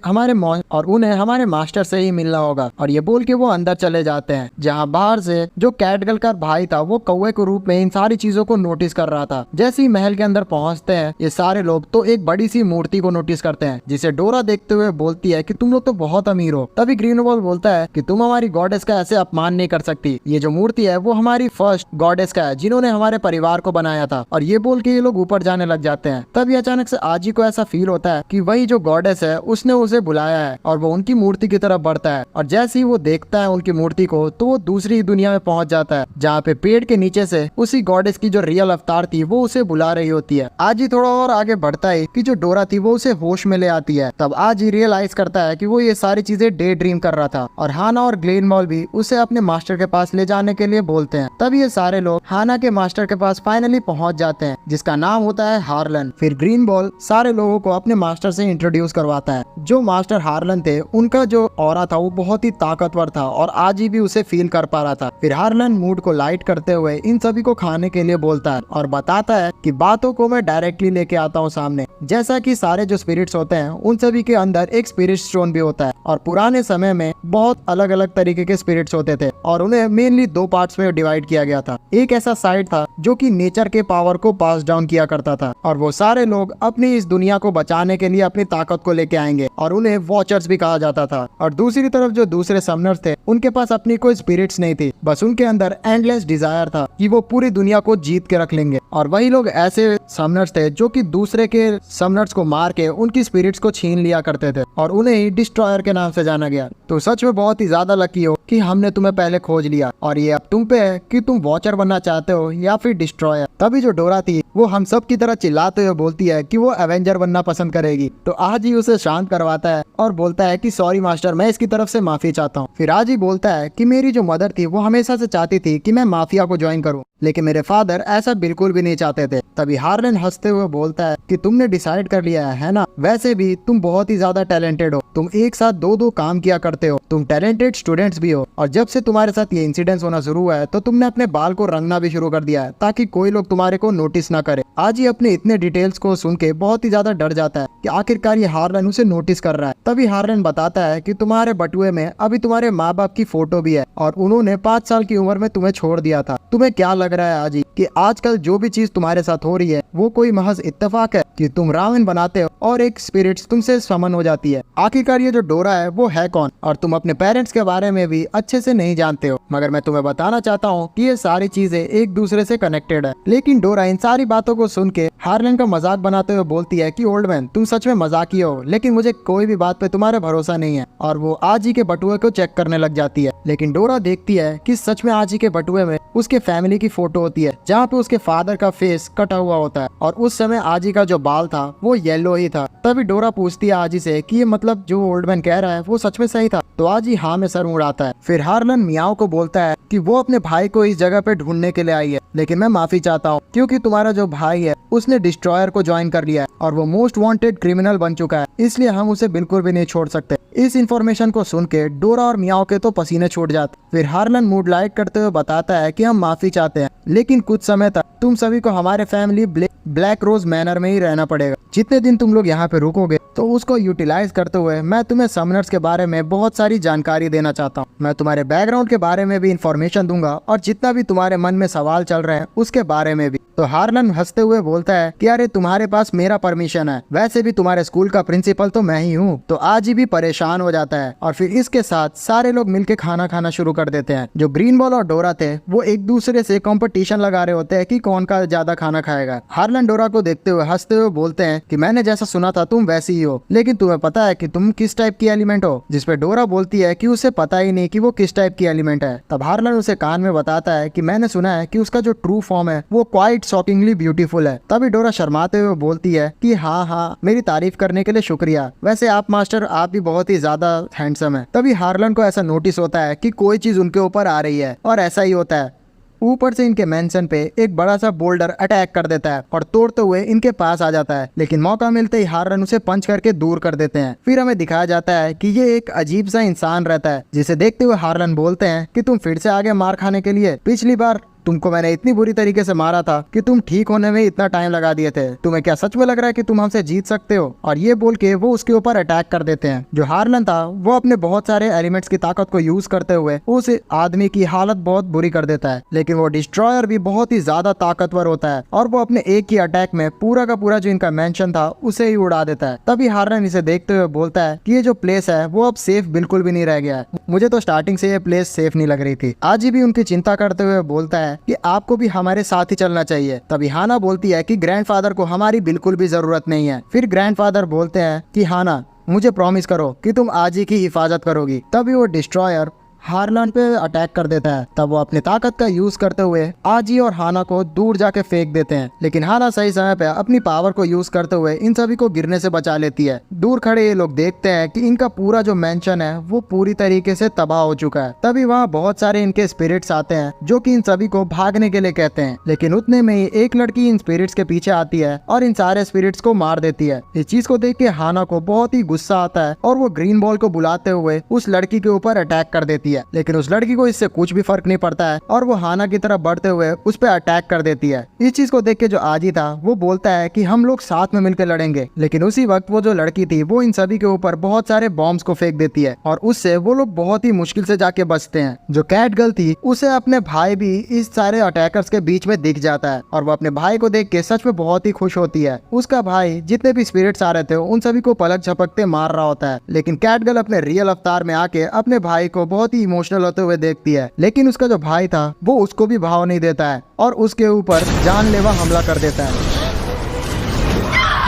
हमारे मास्टर से ही मिलना होगा। और ये बोल के वो अंदर चले जाते हैं जहाँ बाहर से जो कैट गर्ल का भाई था वो कौवे के रूप में इन सारी चीजों को नोटिस कर रहा था। जैसे ही महल के अंदर पहुंचते हैं ये सारे लोग तो एक बड़ी सी मूर्ति को नोटिस करते हैं जिसे डोरा देखते हुए बोलती है कि तुम लोग तो बहुत अमीर हो। तभी ग्रीन बॉल बोलता है कि तुम हमारी गॉडेस का ऐसे अपमान नहीं कर सकती, ये जो मूर्ति है वो हमारी फर्स्ट गॉडेस का है जिन्होंने हमारे परिवार को बनाया था। और ये बोल के ये लोग ऊपर जाने लग जाते हैं। तभी अचानक से आजी को ऐसा फील होता है कि वही जो गॉडेस है उसने उसे बुलाया है और वो उनकी मूर्ति की तरफ बढ़ता है और जैसे ही वो देखता है उनकी मूर्ति को तो वो दूसरी दुनिया में पहुंच जाता है जहाँ पे पेड़ के नीचे से उसी गॉडेस की जो रियल अवतार थी वो उसे बुला रही होती है। आजी थोड़ा और आगे बढ़ता है कि जो डोरा थी वो उसे होश में ले आती है। तब आजी रियलाइज करता है कि वो ये सारी चीजें डे ड्रीम कर रहा था और हाना और ग्लेन बॉल भी उसे अपने मास्टर के पास ले जाने के लिए बोलते हैं। तब ये सारे सारे लोग हाना के मास्टर के पास फाइनली पहुंच जाते हैं, जिसका नाम होता है हार्लन। फिर ग्रीन बॉल सारे लोगों को अपने मास्टर से इंट्रोड्यूस करवाता है। जो मास्टर हार्लन थे, उनका जो ऑरा था वो बहुत ही ताकतवर था और आज ही भी उसे फील कर पा रहा था। फिर हार्लन मूड को लाइट करते हुए इन सभी को खाने के लिए बोलता है और बताता है कि बातों को मैं डायरेक्टली लेके आता हूँ सामने। जैसा कि सारे जो स्पिरिट्स होते हैं उन सभी के अंदर एक स्पिरिट स्टोन भी होता है और पुराने समय में बहुत अलग अलग तरीके के स्पिरिट्स होते थे और उन्हें मेनली दो पार्ट्स में डिवाइड किया गया था। एक ऐसा साइड था जो कि नेचर के पावर को पास डाउन किया करता था और वो सारे लोग अपनी इस दुनिया को बचाने के लिए अपनी ताकत को लेके आएंगे और उन्हें वॉचर्स भी कहा जाता था। और दूसरी तरफ जो दूसरे समनर्स थे, उनके पास अपनी कोई स्पिरिट्स नहीं थी, बस उनके अंदर एंडलेस डिजायर था कि वो पूरी दुनिया को जीत के रख लेंगे। और वही लोग ऐसे समनर्स थे जो कि दूसरे के समनर्स को मार के उनकी स्पिरिट्स को छीन लिया करते थे और उन्हें ही डिस्ट्रॉयर के नाम से जाना गया। तो सच में बहुत ही ज्यादा लकी हो कि हमने तुम्हें पहले खोज लिया और ये अब तुम पे है कि तुम वॉचर बनना चाहते हो या फिर डिस्ट्रॉयर। तभी जो डोरा थी वो हम सब की तरह चिल्लाते हुए बोलती है कि वो एवेंजर बनना पसंद करेगी। तो आज ही उसे शांत करवाता है और बोलता है कि सॉरी मास्टर, मैं इसकी तरफ से माफी चाहता हूँ। फिर आज ही बोलता है कि मेरी जो मदर थी वो हमेशा से चाहती थी कि मैं माफिया को ज्वाइन करूँ, लेकिन मेरे फादर ऐसा बिल्कुल भी नहीं चाहते थे। तभी हार्लन हंसते हुए बोलता है कि तुमने डिसाइड कर लिया है ना, वैसे भी तुम बहुत ही ज्यादा टैलेंटेड हो, तुम एक साथ दो दो काम किया करते हो, तुम टैलेंटेड स्टूडेंट्स भी हो और जब से तुम्हारे साथ ये इंसिडेंट्स होना शुरू हुआ है तो तुमने अपने बाल को रंगना भी शुरू कर दिया है ताकि कोई लोग तुम्हारे को नोटिस ना करे। आज ही अपने इतने डिटेल्स को सुन के बहुत ही ज्यादा डर जाता है कि आखिरकार ये हार्लन उसे नोटिस कर रहा है। तभी हार्लन बताता है कि तुम्हारे बटुए में अभी तुम्हारे माँ बाप की फोटो भी है और उन्होंने 5 साल की उम्र में तुम्हें छोड़ दिया था। तुम्हें क्या लग रहा है आज ही कि आजकल जो भी चीज तुम्हारे साथ हो रही है वो कोई महज इत्तेफाक है कि तुम रावण बनाते हो और एक स्पिरिट्स तुमसे समन हो जाती है? आखिरकार ये जो डोरा है वो है कौन और तुम अपने पेरेंट्स के बारे में भी अच्छे से नहीं जानते हो, मगर मैं तुम्हें बताना चाहता हूँ कि ये सारी चीजें एक दूसरे से कनेक्टेड है। लेकिन डोरा इन सारी बातों को सुन के हार्लन का मजाक बनाते हुए बोलती है कि ओल्ड मैन, तुम सच में मजाकी हो, लेकिन मुझे कोई भी बात पे तुम्हारा भरोसा नहीं है। और वो आज ही के बटुए को चेक करने लग जाती है, लेकिन डोरा देखती है कि सच में आज ही के बटुए में उसके फैमिली की फोटो होती है जहाँ पे उसके फादर का फेस कटा हुआ होता है और उस समय आजी का जो बाल था वो येलो ही था। तभी डोरा पूछती है आजी से कि ये मतलब जो ओल्ड मैन कह रहा है वो सच में सही था? तो आजी हाँ में सर उड़ाता है। फिर हार्लन मियाओ को बोलता है कि वो अपने भाई को इस जगह पे ढूंढने के लिए आई है, लेकिन मैं माफी चाहता हूँ क्योंकि तुम्हारा जो भाई है उसने डिस्ट्रॉयर को ज्वाइन कर लिया है और वो मोस्ट वांटेड क्रिमिनल बन चुका है, इसलिए हम उसे बिल्कुल भी नहीं छोड़ सकते। इस इन्फॉर्मेशन को सुन के डोरा और मियाओ के तो पसीने छूट जाते। फिर हार्लन मूड लाइट करते हुए बताता है कि हम माफी चाहते हैं, लेकिन कुछ समय तक तुम सभी को हमारे फैमिली ब्लैक रोज मैनर में ही रहना पड़ेगा। जितने दिन तुम लोग यहाँ पे रुकोगे तो उसको यूटिलाइज करते हुए मैं तुम्हें समनर्स के बारे में बहुत सारी जानकारी देना चाहता हूँ। मैं तुम्हारे बैकग्राउंड के बारे में भी इंफॉर्मेशन दूंगा और जितना भी तुम्हारे मन में सवाल चल रहे हैं उसके बारे में भी। तो हार्लन हंसते हुए बोलता है कि अरे तुम्हारे पास मेरा परमिशन है, वैसे भी तुम्हारे स्कूल का प्रिंसिपल तो मैं ही हूँ। तो आज ही भी परेशान हो जाता है और फिर इसके साथ सारे लोग मिलके खाना खाना शुरू कर देते हैं। जो ग्रीन बॉल और डोरा थे वो एक दूसरे से कंपटीशन लगा रहे होते हैं कि कौन का ज्यादा खाना खाएगा। हार्लन डोरा को देखते हुए हंसते हुए बोलते हैं कि मैंने जैसा सुना था तुम वैसी ही हो, लेकिन तुम्हें पता है कि तुम किस टाइप की एलिमेंट हो? जिसपे डोरा बोलती है कि उसे पता ही नहीं कि वो किस टाइप की एलिमेंट है। तब हार्लन उसे कान में बताता है कि मैंने सुना है कि उसका जो ट्रू फॉर्म है वो क्वाइट शॉकिंगली ब्यूटीफुल है। तभी डोरा शर्माते हुए बोलती है कि हाँ, मेरी तारीफ करने के लिए शुक्रिया, वैसे आप मास्टर आप भी बहुत ही ज्यादा हैंडसम है। तभी हार्लन को ऐसा नोटिस होता है कि कोई चीज उनके ऊपर आ रही है और ऐसा ही होता है। ऊपर से इनके मेंशन पे एक बड़ा सा बोल्डर अटैक कर देता है और तोड़ते हुए इनके पास आ जाता है, लेकिन मौका मिलते ही हार्लन उसे पंच करके दूर कर देते हैं। फिर हमें दिखाया जाता है कि ये एक अजीब सा इंसान रहता है, जिसे देखते हुए हार्लन बोलते हैं कि तुम फिर से आगे मार खाने के लिए? पिछली बार तुमको मैंने इतनी बुरी तरीके से मारा था कि तुम ठीक होने में इतना टाइम लगा दिए थे, तुम्हें क्या सच में लग रहा है कि तुम हमसे जीत सकते हो? और ये बोल के वो उसके ऊपर अटैक कर देते हैं। जो हार्लन था वो अपने बहुत सारे एलिमेंट्स की ताकत को यूज करते हुए उस आदमी की हालत बहुत बुरी कर देता है, लेकिन वो डिस्ट्रॉयर भी बहुत ही ज्यादा ताकतवर होता है और वो अपने एक ही अटैक में पूरा का पूरा जो इनका मेंशन था उसे ही उड़ा देता है। तभी हार्लन इसे देखते हुए बोलता है कि ये जो प्लेस है वो अब सेफ बिल्कुल भी नहीं रह गया है, मुझे तो स्टार्टिंग से ये प्लेस सेफ नहीं लग रही थी। आज भी उनकी चिंता करते हुए बोलता है कि आपको भी हमारे साथ ही चलना चाहिए। तभी हाना बोलती है कि ग्रैंडफादर को हमारी बिल्कुल भी जरूरत नहीं है। फिर ग्रैंडफादर बोलते हैं कि हाना, मुझे प्रॉमिस करो कि तुम आज ही की हिफाजत करोगी। तभी वो डिस्ट्रॉयर हार्लन पे अटैक कर देता है। तब वो अपनी ताकत का यूज करते हुए आजी और हाना को दूर जाके फेंक देते हैं, लेकिन हाना सही समय पे अपनी पावर को यूज करते हुए इन सभी को गिरने से बचा लेती है। दूर खड़े ये लोग देखते हैं कि इनका पूरा जो मेंशन है वो पूरी तरीके से तबाह हो चुका है। तभी वहाँ बहुत सारे इनके स्पिरिट्स आते हैं जो कि इन सभी को भागने के लिए कहते हैं, लेकिन उतने में ही एक लड़की इन स्पिरिट्स के पीछे आती है और इन सारे स्पिरिट्स को मार देती है। इस चीज को देख के हाना को बहुत ही गुस्सा आता है और वो ग्रीन बॉल को बुलाते हुए उस लड़की के ऊपर अटैक कर देती है, लेकिन उस लड़की को इससे कुछ भी फर्क नहीं पड़ता है और वो हाना की तरफ बढ़ते हुए उस पर अटैक कर देती है। इस चीज को देख के जो आजी था वो बोलता है कि हम लोग साथ में मिलकर लड़ेंगे, लेकिन उसी वक्त वो जो लड़की थी वो इन सभी के ऊपर बहुत सारे बॉम्ब्स को फेंक देती है और उससे वो लोग बहुत ही मुश्किल से जाके बचते हैं। जो कैट गर्ल थी उसे अपने भाई भी इस सारे अटैकर्स के बीच में दिख जाता है और वो अपने भाई को देख के सच में बहुत ही खुश होती है। उसका भाई जितने भी स्पिरिट्स आ रहे थे उन सभी को पलक झपकते मार रहा होता है, लेकिन कैट गर्ल अपने रियल अवतार में आके अपने भाई को बहुत ही इमोशनल होते हुए देखती है, लेकिन उसका जो भाई था वो उसको भी भाव नहीं देता है और उसके ऊपर जानलेवा हमला कर देता है,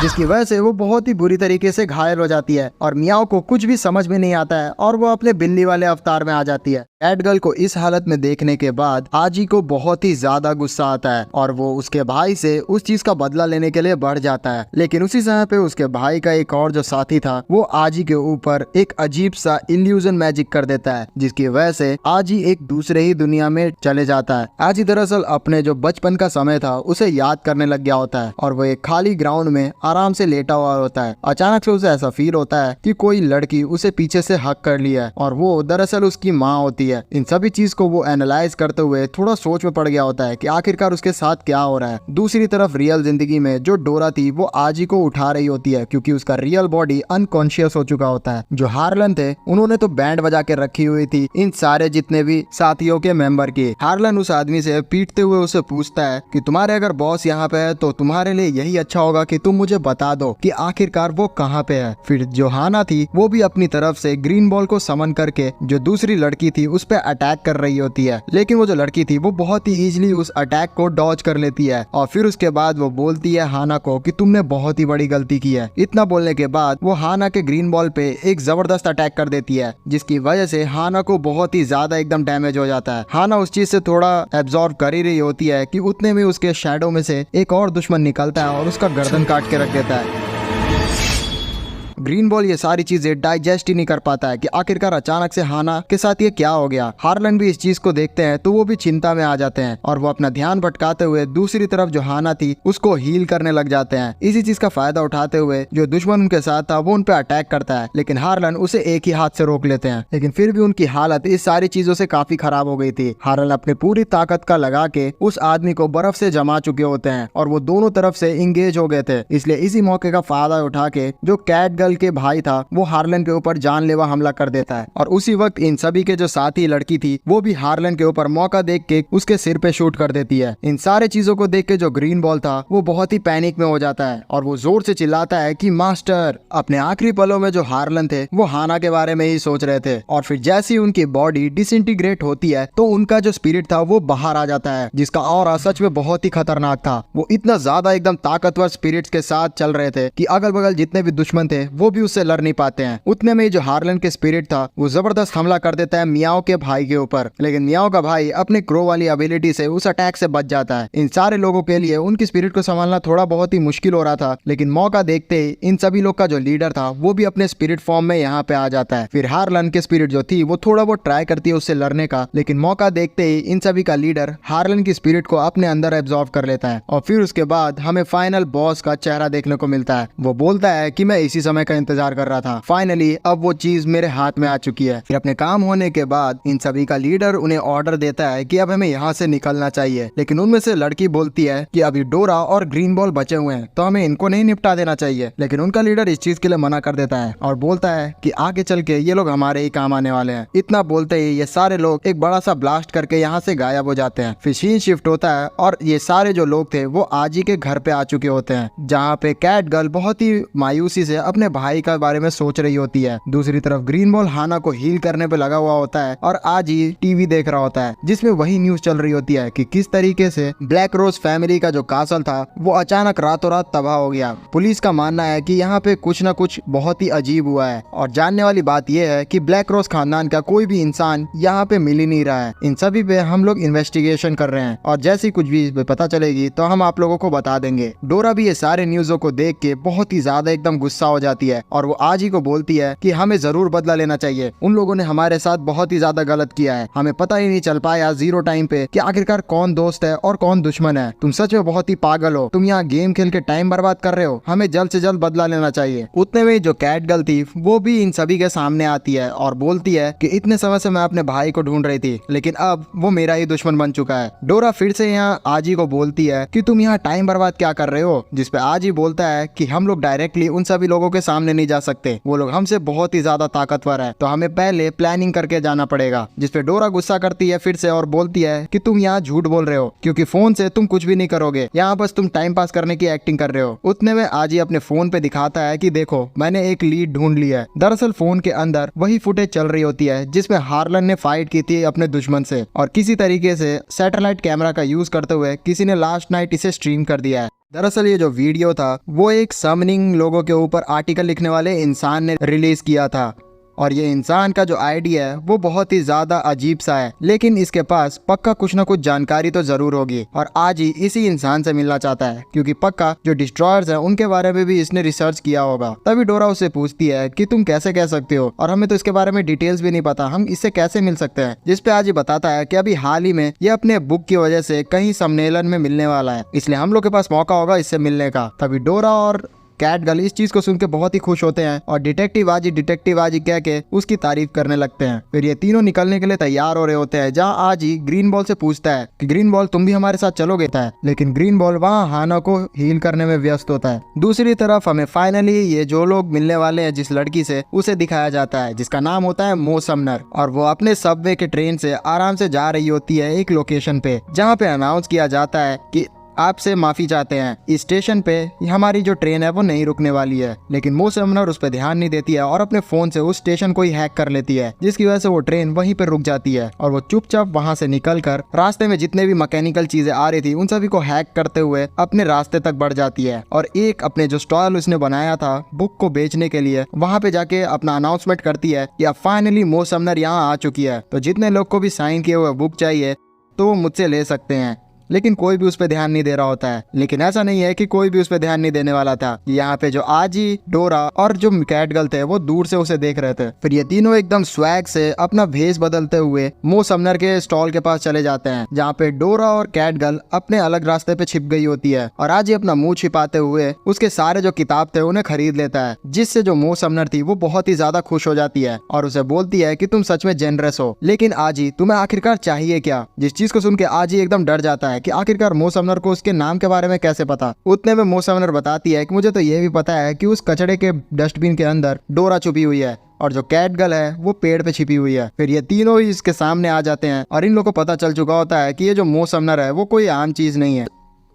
जिसकी वजह से वो बहुत ही बुरी तरीके से घायल हो जाती है और मियाओ को कुछ भी समझ में नहीं आता है और वो अपने बिल्ली वाले अवतार में आ जाती है। कैट गर्ल को इस हालत में देखने के बाद आजी को बहुत ही ज्यादा गुस्सा आता है और वो उसके भाई से उस चीज का बदला लेने के लिए बढ़ जाता है, लेकिन उसी समय पे उसके भाई का एक और जो साथी था वो आजी के ऊपर एक अजीब सा इल्यूजन मैजिक कर देता है, जिसकी वजह से आजी एक दूसरे ही दुनिया में चले जाता है। आजी दरअसल अपने जो बचपन का समय था उसे याद करने लग गया होता है और वो एक खाली ग्राउंड में आराम से लेटा हुआ होता है। अचानक से उसे ऐसा फील होता है कि कोई लड़की उसे पीछे से हक कर लिया है और वो दरअसल उसकी माँ होती है। इन सभी चीज को वो एनालाइज करते हुए थोड़ा सोच में पड़ गया होता है कि आखिरकार उसके साथ क्या हो रहा है। दूसरी तरफ रियल जिंदगी में जो डोरा थी वो आजी को उठा रही होती है क्योंकि उसका रियल बॉडी अनकॉन्शियस हो चुका होता है। जो हार्लन थे उन्होंने तो बैंड बजा के रखी हुई थी इन सारे जितने भी साथियों के मेंबर की। हार्लन उस आदमी से पीटते हुए उसे पूछता है कि तुम्हारे अगर बॉस यहाँ पे है तो तुम्हारे लिए यही अच्छा होगा कि तुम मुझे बता दो कि आखिरकार वो कहाँ पे है। फिर जो हाना थी वो भी अपनी तरफ से ग्रीन बॉल को समन करके जो दूसरी लड़की थी उस पर अटैक कर रही होती है, लेकिन वो जो लड़की थी वो बहुत ही इजीली उस अटैक को डॉज कर लेती है और फिर उसके बाद वो बोलती है हाना को कि तुमने बहुत ही बड़ी गलती की है। इतना बोलने के बाद वो हाना के ग्रीन बॉल पे एक जबरदस्त अटैक कर देती है, जिसकी वजह से हाना को बहुत ही ज्यादा एकदम डैमेज हो जाता है। हाना उस चीज से थोड़ा एब्जॉर्ब कर ही रही होती है कि उतने में उसके शैडो में से एक और दुश्मन निकलता है और उसका गर्दन काट के रख देता है। ग्रीन बॉल ये सारी चीजें डाइजेस्ट ही नहीं कर पाता है कि आखिरकार अचानक से हाना के साथ ये क्या हो गया। हार्लन भी इस चीज को देखते हैं तो वो भी चिंता में आ जाते हैं और वो अपना ध्यान भटकाते हुए दूसरी तरफ जो हाना थी उसको हील करने लग जाते हैं। इसी चीज का फायदा उठाते हुए जो दुश्मन उनके साथ था वो उन पे अटैक करता है, लेकिन हार्लन उसे एक ही हाथ से रोक लेते हैं, लेकिन फिर भी उनकी हालत इस सारी चीजों से काफी खराब हो गई थी। हार्लन अपनी पूरी ताकत का लगा के उस आदमी को बर्फ से जमा चुके होते हैं और वो दोनों तरफ से इंगेज हो गए थे, इसलिए इसी मौके का फायदा उठा के जो कैट गर्ल के भाई था वो हार्लन के ऊपर जानलेवा हमला कर देता है और उसी वक्त इन सभी के जो साथी लड़की थी वो भी हार्लन के ऊपर मौका देख के उसके सिर पे शूट कर देती है। इन सारे चीजों को देख के जो ग्रीन बॉल था वो बहुत ही पैनिक में हो जाता है और वो जोर से चिल्लाता है कि मास्टर। अपने आखिरी पलों में जो हार्लन थे वो हाना के बारे में ही सोच रहे थे और फिर जैसी उनकी बॉडी डिसइंटीग्रेट होती है तो उनका जो स्पिरिट था वो बाहर आ जाता है, जिसका ऑरा सच में बहुत ही खतरनाक था। वो इतना ज्यादा एकदम ताकतवर स्पिरिट्स के साथ चल रहे थे कि अगल बगल जितने भी दुश्मन थे वो भी उससे लड़ नहीं पाते हैं। उतने में जो हार्लन के स्पिरिट था वो जबरदस्त हमला कर देता है मियाओ के भाई के ऊपर, लेकिन मियाओ का भाई अपने क्रो वाली एबिलिटी से उस अटैक से बच जाता है। इन सारे लोगों के लिए उनकी स्पिरिट को संभालना थोड़ा बहुत ही मुश्किल हो रहा था, लेकिन मौका देखते ही इन सभी लोग का जो लीडर था वो भी अपने स्पिरिट फॉर्म में यहाँ पे आ जाता है। फिर हार्लन के स्पिरिट जो थी वो थोड़ा बहुत ट्राई करती है उससे लड़ने का, लेकिन मौका देखते ही इन सभी का लीडर हार्लन की स्पिरिट को अपने अंदर एब्जॉर्ब कर लेता है और फिर उसके बाद हमें फाइनल बॉस का चेहरा देखने को मिलता है। वो बोलता है कि मैं इसी समय का इंतजार कर रहा था, फाइनली अब वो चीज मेरे हाथ में आ चुकी है। फिर अपने काम होने के बाद इन सभी का लीडर उन्हें ऑर्डर देता है कि अब हमें यहाँ से निकलना चाहिए, लेकिन उनमें से लड़की बोलती है कि अभी डोरा और ग्रीन बॉल बचे हुए हैं तो हमें इनको नहीं निपटा देना चाहिए, लेकिन उनका लीडर इस चीज के लिए मना कर देता है और बोलता है कि आगे चल के ये लोग हमारे ही काम आने वाले हैं। इतना बोलते ही ये सारे लोग एक बड़ा सा ब्लास्ट करके यहाँ से गायब हो जाते हैं। फिर सीन शिफ्ट होता है और ये सारे जो लोग थे वो आजी के घर पे आ चुके होते हैं, जहाँ पे कैट गर्ल बहुत ही मायूसी से अपने भाई का बारे में सोच रही होती है। दूसरी तरफ ग्रीन बॉल हाना को हील करने पे लगा हुआ होता है और आज ही टीवी देख रहा होता है जिसमें वही न्यूज चल रही होती है कि किस तरीके से ब्लैक रोज फैमिली का जो कासल था वो अचानक रातों रात तबाह हो गया। पुलिस का मानना है कि यहाँ पे कुछ न कुछ बहुत ही अजीब हुआ है और जानने वाली बात यह है कि ब्लैक रोज खानदान का कोई भी इंसान यहाँ पे मिल ही नहीं रहा है। इन सभी पे हम लोग इन्वेस्टिगेशन कर रहे हैं और जैसी कुछ भी पता चलेगी तो हम आप लोगों को बता देंगे। डोरा भी ये सारे न्यूज़ों को देख के बहुत ही ज्यादा एकदम गुस्सा हो जाती है और वो आज ही को बोलती है कि हमें जरूर बदला लेना चाहिए। उन लोगों ने हमारे साथ बहुत ही ज्यादा गलत किया है। हमें पता ही नहीं चल पाया जीरो टाइम पे कि आखिरकार कौन दोस्त है और कौन दुश्मन है। तुम सच में बहुत ही पागल हो। तुम यहाँ गेम खेल के टाइम बर्बाद कर रहे हो। हमें जल्द से जल्द बदला लेना चाहिए। उतने में जो कैट गर्ल थी वो भी इन सभी के सामने आती है और बोलती है कि इतने समय से मैं अपने भाई को ढूंढ रही थी लेकिन अब वो मेरा ही दुश्मन बन चुका है। डोरा फिर से यहाँ आजी को बोलती है कि तुम यहाँ टाइम बर्बाद क्या कर रहे हो, जिसपे आजी बोलता है कि हम लोग डायरेक्टली उन सभी लोगों के सामने नहीं जा सकते। वो लोग हमसे बहुत ही ज्यादा ताकतवर है तो हमें पहले प्लानिंग करके जाना पड़ेगा। जिसपे डोरा गुस्सा करती है फिर से और बोलती है कि तुम यहाँ झूठ बोल रहे हो क्योंकि फोन से तुम कुछ भी नहीं करोगे। यहाँ बस तुम टाइम पास करने की एक्टिंग कर रहे हो। उतने में आजी अपने फोन पे दिखाता है कि देखो मैंने एक लीड ढूंढ लिया है। दरअसल फोन के अंदर वही फुटेज चल रही होती है जिसमें हार्लन ने फाइट की थी अपने दुश्मन से और किसी तरीके से सैटेलाइट कैमरा का यूज करते हुए किसी ने लास्ट नाइट इसे स्ट्रीम कर दिया है। दरअसल ये जो वीडियो था वो एक समनिंग लोगों के ऊपर आर्टिकल लिखने वाले इंसान ने रिलीज किया था और ये इंसान का जो आइडिया है वो बहुत ही ज्यादा अजीब सा है लेकिन इसके पास पक्का कुछ ना कुछ जानकारी तो जरूर होगी और आज ही इसी इंसान से मिलना चाहता है क्योंकि पक्का जो डिस्ट्रॉयर्स हैं उनके बारे में भी इसने रिसर्च किया होगा। तभी डोरा उससे पूछती है कि तुम कैसे कह सकते हो और हमें तो इसके बारे में डिटेल्स भी नहीं पता, हम इससे कैसे मिल सकते हैं। जिसपे आज ही बताता है कि अभी हाल ही में ये अपने बुक की वजह से कहीं सम्मेलन में मिलने वाला है इसलिए हम लोग के पास मौका होगा इससे मिलने का। तभी डोरा और कैट गर्ल इस चीज को सुन के बहुत ही खुश होते हैं और डिटेक्टिव आजी कह के उसकी तारीफ करने लगते हैं। फिर ये तीनों निकलने के लिए तैयार हो रहे होते हैं जहाँ आजी ग्रीन बॉल से पूछता है कि ग्रीन बॉल तुम भी हमारे साथ चलोगे था, लेकिन ग्रीन बॉल वहाँ हाना को हील करने में व्यस्त होता है। दूसरी तरफ हमें फाइनली ये जो लोग मिलने वाले हैं जिस लड़की से उसे दिखाया जाता है जिसका नाम होता है मो समनर और वो अपने सबवे के ट्रेन से आराम से जा रही होती है एक लोकेशन पे जहाँ पे अनाउंस किया जाता है कि आपसे माफी चाहते हैं, इस स्टेशन पे हमारी जो ट्रेन है वो नहीं रुकने वाली है। लेकिन मो समनर उस पर ध्यान नहीं देती है और अपने फोन से उस स्टेशन को ही हैक कर लेती है जिसकी वजह से वो ट्रेन वहीं पे रुक जाती है और वो चुपचाप वहां से निकलकर रास्ते में जितने भी मैकेनिकल चीजें आ रही थी उन सभी को हैक करते हुए अपने रास्ते तक बढ़ जाती है और एक अपने जो स्टॉल उसने बनाया था बुक को बेचने के लिए वहां पे जाके अपना अनाउंसमेंट करती है कि अब फाइनली मो समनर यहाँ आ चुकी है तो जितने लोग को भी साइन किए हुए बुक चाहिए तो वो मुझसे ले सकते हैं। लेकिन कोई भी उस पर ध्यान नहीं दे रहा होता है। लेकिन ऐसा नहीं है कि कोई भी उस पर ध्यान नहीं देने वाला था। यहाँ पे जो आजी, डोरा और जो कैट गर्ल थे वो दूर से उसे देख रहे थे। फिर ये तीनों एकदम स्वैग से अपना भेष बदलते हुए मो समनर के स्टॉल के पास चले जाते हैं जहाँ पे डोरा और कैट गर्ल अपने अलग रास्ते पे छिप गई होती है और आजी अपना मुंह छिपाते हुए उसके सारे जो किताब थे उन्हें खरीद लेता है जिससे जो मो समनर थी वो बहुत ही ज्यादा खुश हो जाती है और उसे बोलती है कि तुम सच में जेनरस हो। लेकिन आजी तुम्हें आखिरकार चाहिए क्या? जिस चीज को सुन के आजी एकदम डर जाता है कि आखिरकार मो समनर को उसके नाम के बारे में कैसे पता। उतने में मो समनर बताती है कि मुझे तो ये भी पता है कि उस कचड़े के डस्टबिन के अंदर डोरा छुपी हुई है और जो कैट गर्ल है वो पेड़ पे छिपी हुई है। फिर ये तीनों ही इसके सामने आ जाते हैं और इन लोगों को पता चल चुका होता है कि ये जो मो समनर है वो कोई आम चीज नहीं है।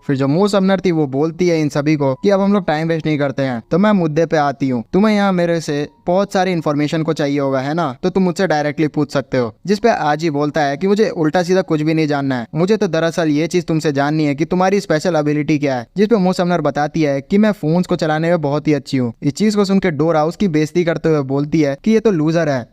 फिर जो मो समनर थी वो बोलती है इन सभी को कि अब हम लोग टाइम वेस्ट नहीं करते हैं तो मैं मुद्दे पे आती हूँ। तुम्हें यहाँ मेरे से बहुत सारी इन्फॉर्मेशन को चाहिए होगा है ना, तो तुम मुझसे डायरेक्टली पूछ सकते हो। जिसपे आजी बोलता है कि मुझे उल्टा सीधा कुछ भी नहीं जानना है, मुझे तो दरअसल ये चीज तुमसे जाननी है कि तुम्हारी स्पेशल एबिलिटी क्या है। जिसपे मो समनर बताती है कि मैं फोन्स को चलाने में बहुत ही अच्छी हूँ। इस चीज को सुन के डोरा उसकी बेइज्जती करते हुए बोलती है कि ये तो लूजर है।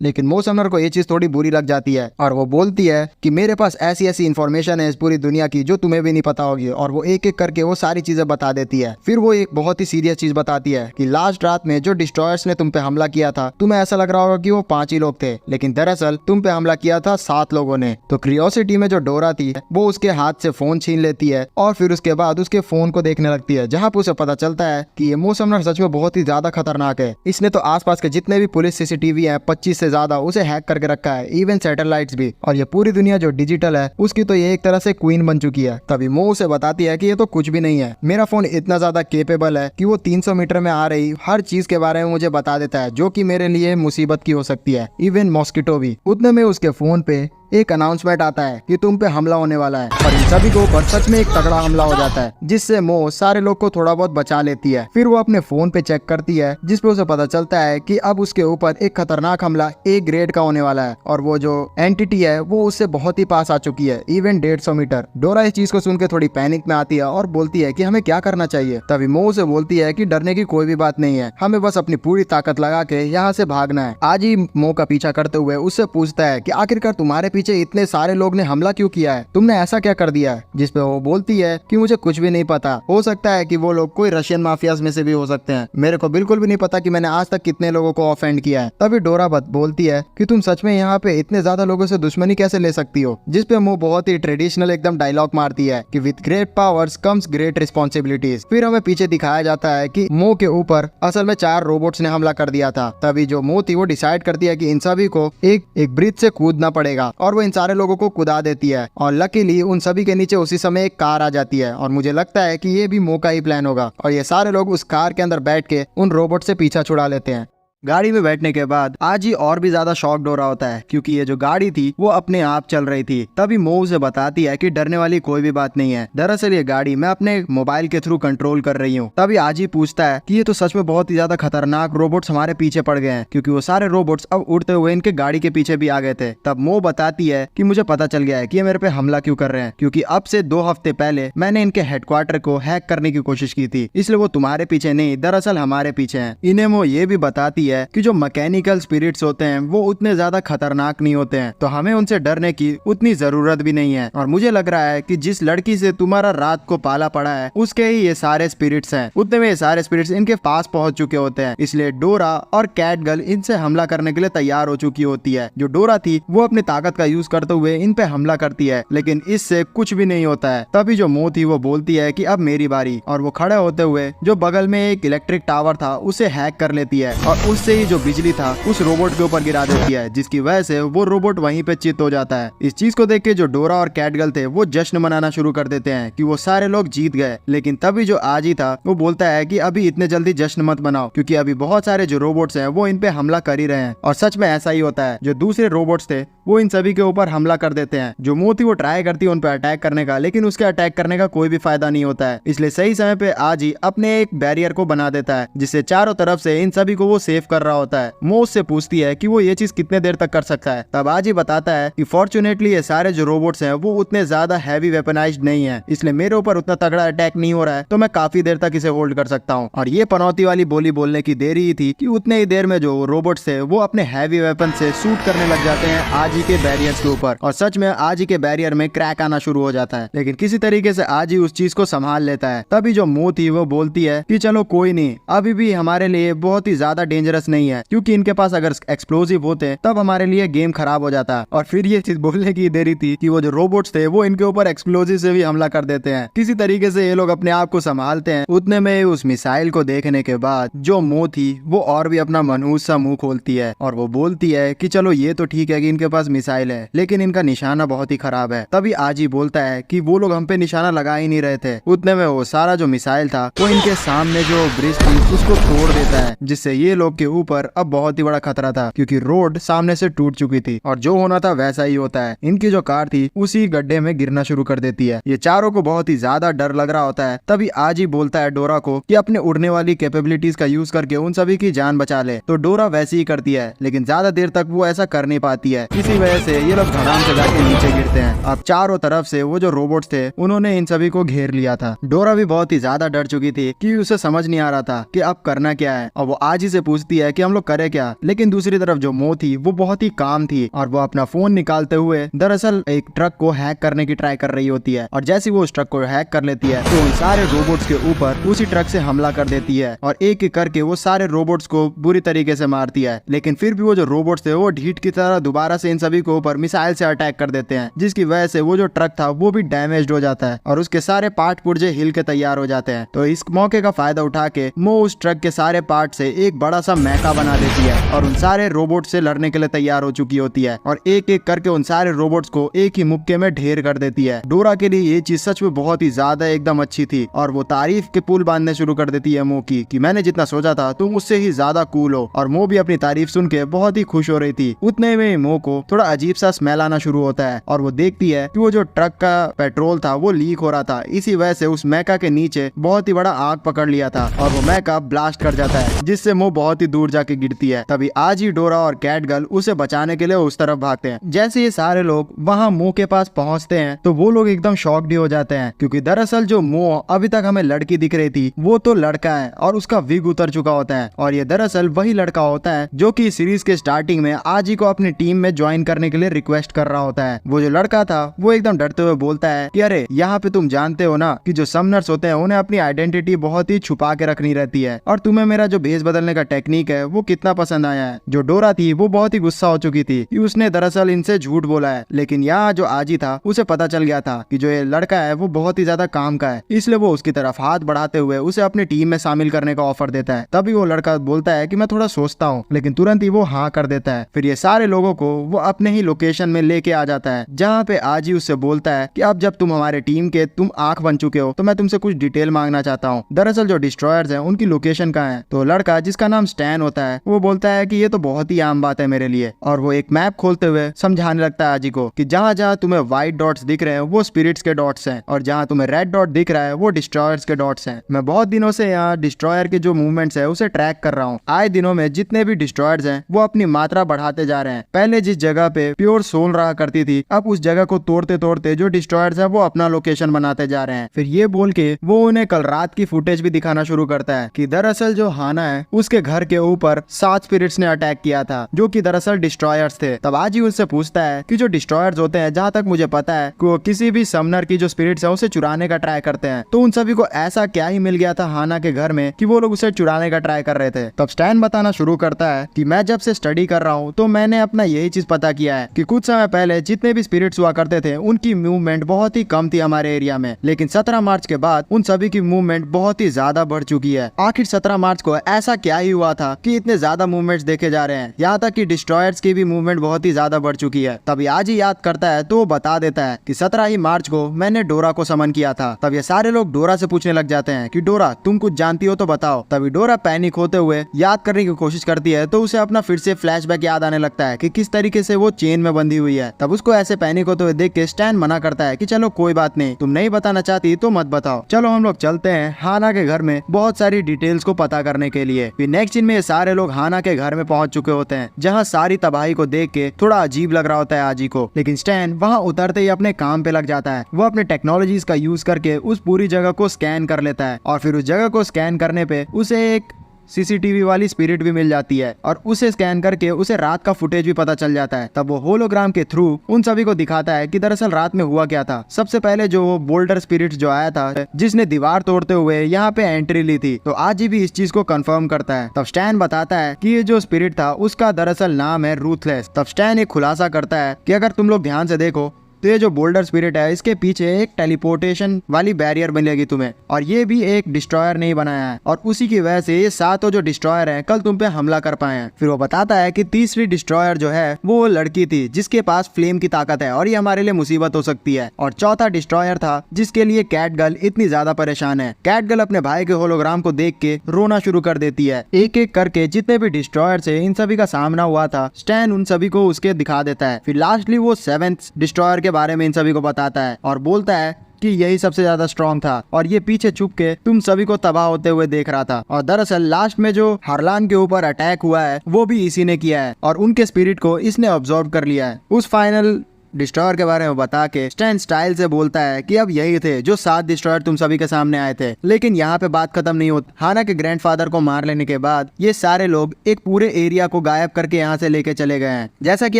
लेकिन मो समनर को ये चीज थोड़ी बुरी लग जाती है और वो बोलती है कि मेरे पास ऐसी ऐसी इन्फॉर्मेशन है इस पूरी दुनिया की जो तुम्हें भी नहीं पता होगी और वो एक एक करके वो सारी चीजें बता देती है। फिर वो एक बहुत ही सीरियस चीज बताती है कि लास्ट रात में जो डिस्ट्रॉयर्स ने तुम पे हमला किया था तुम्हें ऐसा लग रहा होगा कि वो 5 ही लोग थे, लेकिन दरअसल तुम पे हमला किया था 7 लोगों ने। तो क्यूरियोसिटी में जो डोरा थी वो उसके हाथ से फोन छीन लेती है और फिर उसके बाद उसके फोन को देखने लगती है जहाँ पे उसे पता चलता है कि ये मो समनर सच में बहुत ही ज्यादा खतरनाक है। इसने तो आसपास के जितने भी पुलिस सीसीटीवी है 25 से ज्यादा उसे हैक करके रखा है, इवन सैटेलाइट्स भी। और ये पूरी दुनिया जो डिजिटल है उसकी तो ये एक तरह से क्वीन बन चुकी है। तभी मो उसे बताती है कि ये तो कुछ भी नहीं है, मेरा फोन इतना ज्यादा केपेबल है कि वो 300 मीटर में आ रही हर चीज के बारे में मुझे बता देता है जो कि मेरे लिए मुसीबत की हो सकती है, इवन मॉस्किटो भी। उतने में उसके फोन पे एक अनाउंसमेंट आता है कि तुम पे हमला होने वाला है और इन सभी के ऊपर सच में एक तगड़ा हमला हो जाता है, जिससे मो सारे लोग को थोड़ा बहुत बचा लेती है। फिर वो अपने फोन पे चेक करती है, जिसपे उसे पता चलता है कि अब उसके ऊपर एक खतरनाक हमला ए ग्रेड का होने वाला है और वो जो एंटिटी है वो उससे बहुत ही पास आ चुकी है, इवन 150 मीटर। डोरा इस चीज को सुन के थोड़ी पैनिक में आती है और बोलती है कि हमें क्या करना चाहिए। तभी मो उसे बोलती है कि डरने की कोई भी बात नहीं है, हमें बस अपनी पूरी ताकत लगा के यहाँ से भागना है। आज ही मो का पीछा करते हुए उससे पूछता है कि आखिरकार तुम्हारे पीछे इतने सारे लोग ने हमला क्यों किया है, तुमने ऐसा क्या कर दिया है। जिसपे वो बोलती है कि मुझे कुछ भी नहीं पता, हो सकता है कि वो लोग कोई रशियन माफियाज में से भी हो सकते हैं, मेरे को बिल्कुल भी नहीं पता कि मैंने आज तक कितने लोगों को ऑफेंड किया है। तभी डोरा बोलती है कि तुम सच में यहाँ पे इतने ज्यादा लोगों से दुश्मनी कैसे ले सकती हो। जिसपे वो बहुत ही ट्रेडिशनल एकदम डायलॉग मारती है कि with great powers comes great responsibilities. फिर हमें पीछे दिखाया जाता है कि मो के ऊपर असल में 4 रोबोट्स ने हमला कर दिया था। तभी जो मो थी वो डिसाइड करती है कि इन सभी को एक ब्रिज से कूदना पड़ेगा और वो इन सारे लोगों को कूदा देती है और लकीली उन सभी के नीचे उसी समय एक कार आ जाती है और मुझे लगता है कि ये भी मो का ही प्लान होगा और ये सारे लोग उस कार के अंदर बैठ के उन रोबोट से पीछा छुड़ा लेते हैं। गाड़ी में बैठने के बाद आज ही और भी ज्यादा शॉक्ड हो रहा होता है क्योंकि ये जो गाड़ी थी वो अपने आप चल रही थी। तभी मो उसे बताती है कि डरने वाली कोई भी बात नहीं है, दरअसल ये गाड़ी मैं अपने मोबाइल के थ्रू कंट्रोल कर रही हूँ। तभी आज ही पूछता है कि ये तो सच में बहुत ही ज्यादा खतरनाक रोबोट्स हमारे पीछे पड़ गए हैं, क्योंकि वो सारे रोबोट्स अब उड़ते हुए इनके गाड़ी के पीछे भी आ गए थे। तब मो बताती है कि मुझे पता चल गया है कि ये मेरे पे हमला क्यों कर रहे हैं, क्योंकि अब से 2 हफ्ते पहले मैंने इनके हेडक्वार्टर को हैक करने की कोशिश की थी, इसलिए वो तुम्हारे पीछे नहीं दरअसल हमारे पीछे है। इन्हें वो ये भी बताती है कि जो मैकेनिकल स्पिरिट्स होते हैं वो उतने ज्यादा खतरनाक नहीं होते हैं, तो हमें उनसे डरने की उतनी जरूरत भी नहीं है। और मुझे लग रहा है कि जिस लड़की से तुम्हारा रात को पाला पड़ा है उसके ही ये सारे स्पिरिट्स हैं, उतने में ये सारे स्पिरिट्स इनके पास पहुंच चुके होते हैं, इसलिए डोरा और कैट गर्ल इनसे हमला करने के लिए तैयार हो चुकी होती है। जो डोरा थी वो अपनी ताकत का यूज करते हुए इन पे हमला करती है, लेकिन इससे कुछ भी नहीं होता है। तभी जो मो थी वो बोलती है कि अब मेरी बारी, और वो खड़े होते हुए जो बगल में एक इलेक्ट्रिक टावर था उसे हैक कर लेती है और उससे ही जो बिजली था उस रोबोट के ऊपर गिरा देती है, जिसकी वजह से वो रोबोट वहीं पे चित हो जाता है। इस चीज को देख के जो डोरा और कैटगर्ल थे वो जश्न मनाना शुरू कर देते हैं कि वो सारे लोग जीत गए। लेकिन तभी जो आजी था वो बोलता है कि अभी इतने जल्दी जश्न मत मनाओ, क्योंकि अभी बहुत सारे जो रोबोट्स हैं वो इन पे हमला कर ही रहे हैं। और सच में ऐसा ही होता है, जो दूसरे रोबोट्स थे वो इन सभी के ऊपर हमला कर देते हैं। जो मो थी वो ट्राई करती है उन पे अटैक करने का, लेकिन उसके अटैक करने का कोई भी फायदा नहीं होता है। इसलिए सही समय पे आजी अपने एक बैरियर को बना देता है, जिससे चारों तरफ से इन सभी को वो सेव कर रहा होता है। मो उससे पूछती है कि वो ये चीज कितने देर तक कर सकता है। तब आजी बताता है कि फॉर्चुनेटली ये सारे जो रोबोट्स हैं वो उतने ज्यादा हैवी वेपनाइज्ड नहीं है, इसलिए मेरे ऊपर उतना तगड़ा अटैक नहीं हो रहा है, तो मैं काफी देर तक इसे होल्ड कर सकता हूँ। और ये पनौती वाली बोली बोलने की देरी ही थी कि उतने ही देर में जो रोबोट्स थे वो अपने हैवी वेपन से शूट करने लग जाते हैं आजी के बैरियर्स के ऊपर, और सच में आजी के बैरियर में क्रैक आना शुरू हो जाता है। लेकिन किसी तरीके से आजी उस चीज को संभाल लेता है। तभी जो मो थी वो बोलती है कि चलो कोई नहीं, अभी भी हमारे लिए बहुत ही ज्यादा डेंजरस नहीं है, क्योंकि इनके पास अगर एक्सप्लोजिव होते तब हमारे लिए गेम खराब हो जाता। और फिर ये चीज बोलने की देरी थी कि वो जो रोबोट्स थे वो इनके ऊपर एक्सप्लोजिव से भी हमला कर देते हैं। किसी तरीके से ये लोग अपने आप को संभालते हैं। उतने में उस मिसाइल को देखने के बाद जो मो थी वो और भी अपना मनहूस सा मुंह खोलती है और वो बोलती है कि चलो ये तो ठीक है कि इनके पास मिसाइल है, लेकिन इनका निशाना बहुत ही खराब है। तभी आजी बोलता है कि वो लोग हम पे निशाना लगा ही नहीं रहे थे। उतने में वो सारा जो मिसाइल था वो इनके सामने जो ब्रिज थी उसको तोड़ देता है, जिससे ये लोग के ऊपर अब बहुत ही बड़ा खतरा था, क्योंकि रोड सामने से टूट चुकी थी और जो होना था वैसा ही होता है। इनकी जो कार थी उसी गड्ढे में गिरना शुरू कर देती है। ये चारों को बहुत ही ज्यादा डर लग रहा होता है। तभी आजी बोलता है डोरा को कि अपने उड़ने वाली कैपेबिलिटीज का यूज करके उन सभी की जान बचा ले। तो डोरा वैसे ही करती है, लेकिन ज्यादा देर तक वो ऐसा कर नहीं पाती है। इसी वजह से ये लोग धड़ाम से जाके नीचे गिरते हैं। अब चारों तरफ से वो जो रोबोट्स थे उन्होंने इन सभी को घेर लिया था। डोरा भी बहुत ही ज्यादा डर चुकी थी कि उसे समझ नहीं आ रहा था कि अब करना क्या है, और वो आजी से पूछती है कि हम लोग करे क्या। लेकिन दूसरी तरफ जो मो थी वो बहुत ही काम थी और वो अपना फोन निकालते हुए दरअसल एक ट्रक को हैक करने की ट्राई कर रही होती है, और जैसे वो उस ट्रक को हैक कर लेती है तो उन सारे रोबोट्स के ऊपर उसी ट्रक से हमला कर देती है और एक एक करके वो सारे रोबोट्स को बुरी तरीके से मारती है। लेकिन फिर भी वो जो रोबोट्स थे वो ढीठ की तरह दोबारा से इन सभी के ऊपर मिसाइल से अटैक कर देते हैं, जिसकी वजह से वो जो ट्रक था वो भी डैमेज्ड हो जाता है और उसके सारे पार्ट पुर्जे हिल के तैयार हो जाते हैं। तो इस मौके का फायदा उठा के मो उस ट्रक के सारे पार्ट से एक बड़ा सा मैका बना देती है और उन सारे रोबोट से लड़ने के लिए तैयार हो चुकी होती है और एक एक करके उन सारे रोबोट्स को एक ही मुक्के में ढेर कर देती है। डोरा के लिए ये चीज सच में बहुत ही ज्यादा एकदम अच्छी थी और वो तारीफ के पुल बांधने शुरू कर देती है मो की कि मैंने जितना सोचा था तुम उससे ही ज्यादा कूल हो। और मो भी अपनी तारीफ सुन के बहुत ही खुश हो रही थी। उतने में मो को थोड़ा अजीब सा स्मेल आना शुरू होता है और वो देखती है कि वो जो ट्रक का पेट्रोल था वो लीक हो रहा था। इसी वजह से उस मैका के नीचे बहुत ही बड़ा आग पकड़ लिया था और वो मैका ब्लास्ट कर जाता है जिससे मो बहुत ही दूर जाके गिरती है। तभी आज ही डोरा और कैटगर्ल उसे बचाने के लिए उस तरफ भागते हैं। जैसे ये सारे लोग वहाँ मो के पास पहुँचते हैं तो वो लोग एकदम शॉक्ड हो जाते हैं क्योंकि दरअसल जो मो अभी तक हमें लड़की दिख रही थी वो तो लड़का है और उसका विग उतर चुका होता है और ये दरअसल वही लड़का होता है जो कि सीरीज के स्टार्टिंग में आजी को अपनी टीम में ज्वाइन करने के लिए रिक्वेस्ट कर रहा होता है। वो जो लड़का था वो एकदम डरते हुए बोलता है कि अरे यहाँ पे तुम जानते हो ना कि जो समनर्स होते हैं उन्हें अपनी आइडेंटिटी बहुत ही छुपा के रखनी रहती है और तुम्हें मेरा जो भेस बदलने का टेक्निक है वो कितना पसंद आया है। जो डोरा थी वो बहुत ही गुस्सा हो चुकी थी कि उसने दरअसल इनसे झूठ बोला है, लेकिन यहाँ जो आजी था उसे पता चल गया था कि जो ये लड़का है वो बहुत ही ज्यादा काम का है, इसलिए वो उसकी तरफ हाथ बढ़ाते हुए उसे अपनी टीम में शामिल करने का ऑफर देता है। तभी वो लड़का बोलता है कि मैं थोड़ा सोचता हूँ, लेकिन तुरंत ही वो हाँ कर देता है। फिर ये सारे लोगों को वो अपने ही लोकेशन में लेके आ जाता है जहाँ पे आजी उससे बोलता है कि अब जब तुम हमारे टीम के तुम आंख बन चुके हो तो मैं तुमसे कुछ डिटेल मांगना चाहता हूँ। दरअसल जो डिस्ट्रॉयर्स हैं उनकी लोकेशन कहाँ है? तो लड़का जिसका नाम स्टैन होता है वो बोलता है कि ये तो बहुत ही आम बात है मेरे लिए और वो एक मैप खोलते हुए समझाने लगता है आजी को कि जहाँ जहाँ तुम्हें व्हाइट डॉट्स दिख रहे हैं वो स्पिरिट्स के डॉट्स हैं और जहाँ तुम्हें रेड डॉट दिख रहा है वो डिस्ट्रॉयर्स के डॉट्स हैं। मैं बहुत दिनों से यहाँ डिस्ट्रॉयर के जो मूवमेंट्स है उसे ट्रैक कर रहा हूँ। आए दिनों में जितने भी डिस्ट्रॉयर्स हैं वो अपनी मात्रा बढ़ाते जा रहे हैं। पहले जिस जगह पे प्योर सोल रहा करती थी अब उस जगह को तोड़ते तोड़ते जो डिस्ट्रॉयर्स है वो अपना लोकेशन बनाते जा रहे हैं। फिर ये बोल के वो उन्हें कल रात की फुटेज भी दिखाना शुरू करता है कि दरअसल जो हाना है उसके घर के ऊपर 7 स्पिरिट्स ने अटैक किया था जो कि दरअसल डिस्ट्रॉयर्स थे। तब आज ही उससे पूछता है कि जो डिस्ट्रॉयर्स होते हैं जहाँ तक मुझे पता है कि वो किसी भी समनर की जो स्पिरिट्स है उसे चुराने का ट्राई करते हैं, तो उन सभी को ऐसा क्या ही मिल गया था हाना के घर में कि वो लोग उसे चुराने का ट्राई कर रहे थे। तब स्टैन बताना शुरू करता है कि मैं जब से स्टडी कर रहा हूँ तो मैंने अपना यही चीज पता किया है कि कुछ समय पहले जितने भी स्पिरिट्स हुआ करते थे उनकी मूवमेंट बहुत ही कम थी हमारे एरिया में, लेकिन 17 मार्च के बाद उन सभी की मूवमेंट बहुत ही ज्यादा बढ़ चुकी है। आखिर 17 मार्च को ऐसा क्या ही हुआ था कि इतने ज्यादा मूवमेंट्स देखे जा रहे हैं, यहाँ तक कि डिस्ट्रॉयर्स की भी मूवमेंट बहुत ही ज्यादा बढ़ चुकी है। तभी आज ही याद करता है तो वो बता देता है कि 17 ही मार्च को मैंने डोरा को समन किया था। तब ये सारे लोग डोरा से पूछने लग जाते हैं कि डोरा तुम कुछ जानती हो तो बताओ। तभी डोरा पैनिक होते हुए याद करने की कोशिश करती है तो उसे अपना फिर से फ्लैशबैक याद आने लगता है कि किस तरीके से वो चेन में बंधी हुई है। तब उसको ऐसे पैनिक होते हुए देख के स्टैन मना करता है कि चलो कोई बात नहीं, तुम नहीं बताना चाहती तो मत बताओ, चलो हम लोग चलते हैं हाना के घर में बहुत सारी डिटेल्स को पता करने के लिए। फिर नेक्स्ट सीन में ये सारे लोग हाना के घर में पहुंच चुके होते हैं जहां सारी तबाही को देख के थोड़ा अजीब लग रहा होता है आजी को, लेकिन स्टैन वहां उतरते ही अपने काम पे लग जाता है। वो अपने टेक्नोलॉजीज का यूज करके उस पूरी जगह को स्कैन कर लेता है और फिर उस जगह को स्कैन करने पे उसे एक सीसीटीवी वाली स्पिरिट भी मिल जाती है और उसे स्कैन करके उसे रात का फुटेज भी पता चल जाता है। तब वो होलोग्राम के थ्रू उन सभी को दिखाता है कि दरअसल रात में हुआ क्या था। सबसे पहले जो वो बोल्डर स्पिरिट जो आया था जिसने दीवार तोड़ते हुए यहाँ पे एंट्री ली थी, तो आज ही भी इस चीज को कंफर्म करता है। तब स्टैन बताता है कि ये जो स्पिरिट था उसका दरअसल नाम है रूथलेस। तब स्टैन एक खुलासा करता है कि अगर तुम लोग ध्यान से देखो तो ये जो बोल्डर स्पिरिट है इसके पीछे एक टेलीपोर्टेशन वाली बैरियर मिलेगी तुम्हें, और ये भी एक डिस्ट्रॉयर नहीं बनाया है और उसी की वजह से ये 7 जो डिस्ट्रॉयर हैं कल तुम पे हमला कर पाए हैं। फिर वो बताता है कि तीसरी डिस्ट्रॉयर जो है वो लड़की थी जिसके पास फ्लेम की ताकत है और ये हमारे लिए मुसीबत हो सकती है, और चौथा डिस्ट्रॉयर था जिसके लिए कैटगर्ल इतनी ज्यादा परेशान है। कैटगर्ल अपने भाई के होलोग्राम को देख के रोना शुरू कर देती है। एक एक करके जितने भी डिस्ट्रॉयर से इन सभी का सामना हुआ था स्टैन उन सभी को उसके दिखा देता है। फिर लास्टली वो 7th डिस्ट्रॉयर के बारे में इन सभी को बताता है और बोलता है कि यही सबसे ज्यादा स्ट्रॉन्ग था और ये पीछे छुप के तुम सभी को तबाह होते हुए देख रहा था, और दरअसल लास्ट में जो हार्लान के ऊपर अटैक हुआ है वो भी इसी ने किया है और उनके स्पिरिट को इसने ऑब्जर्व कर लिया है। उस फाइनल डिस्ट्रॉयर के बारे में बता के स्टैन स्टाइल से बोलता है कि अब यही थे जो 7 डिस्ट्रॉयर तुम सभी के सामने आए थे। लेकिन यहाँ पे बात खत्म नहीं होती। हाना के ग्रैंडफादर को मार लेने के बाद ये सारे लोग एक पूरे एरिया को गायब करके यहाँ से लेके चले गए हैं। जैसा कि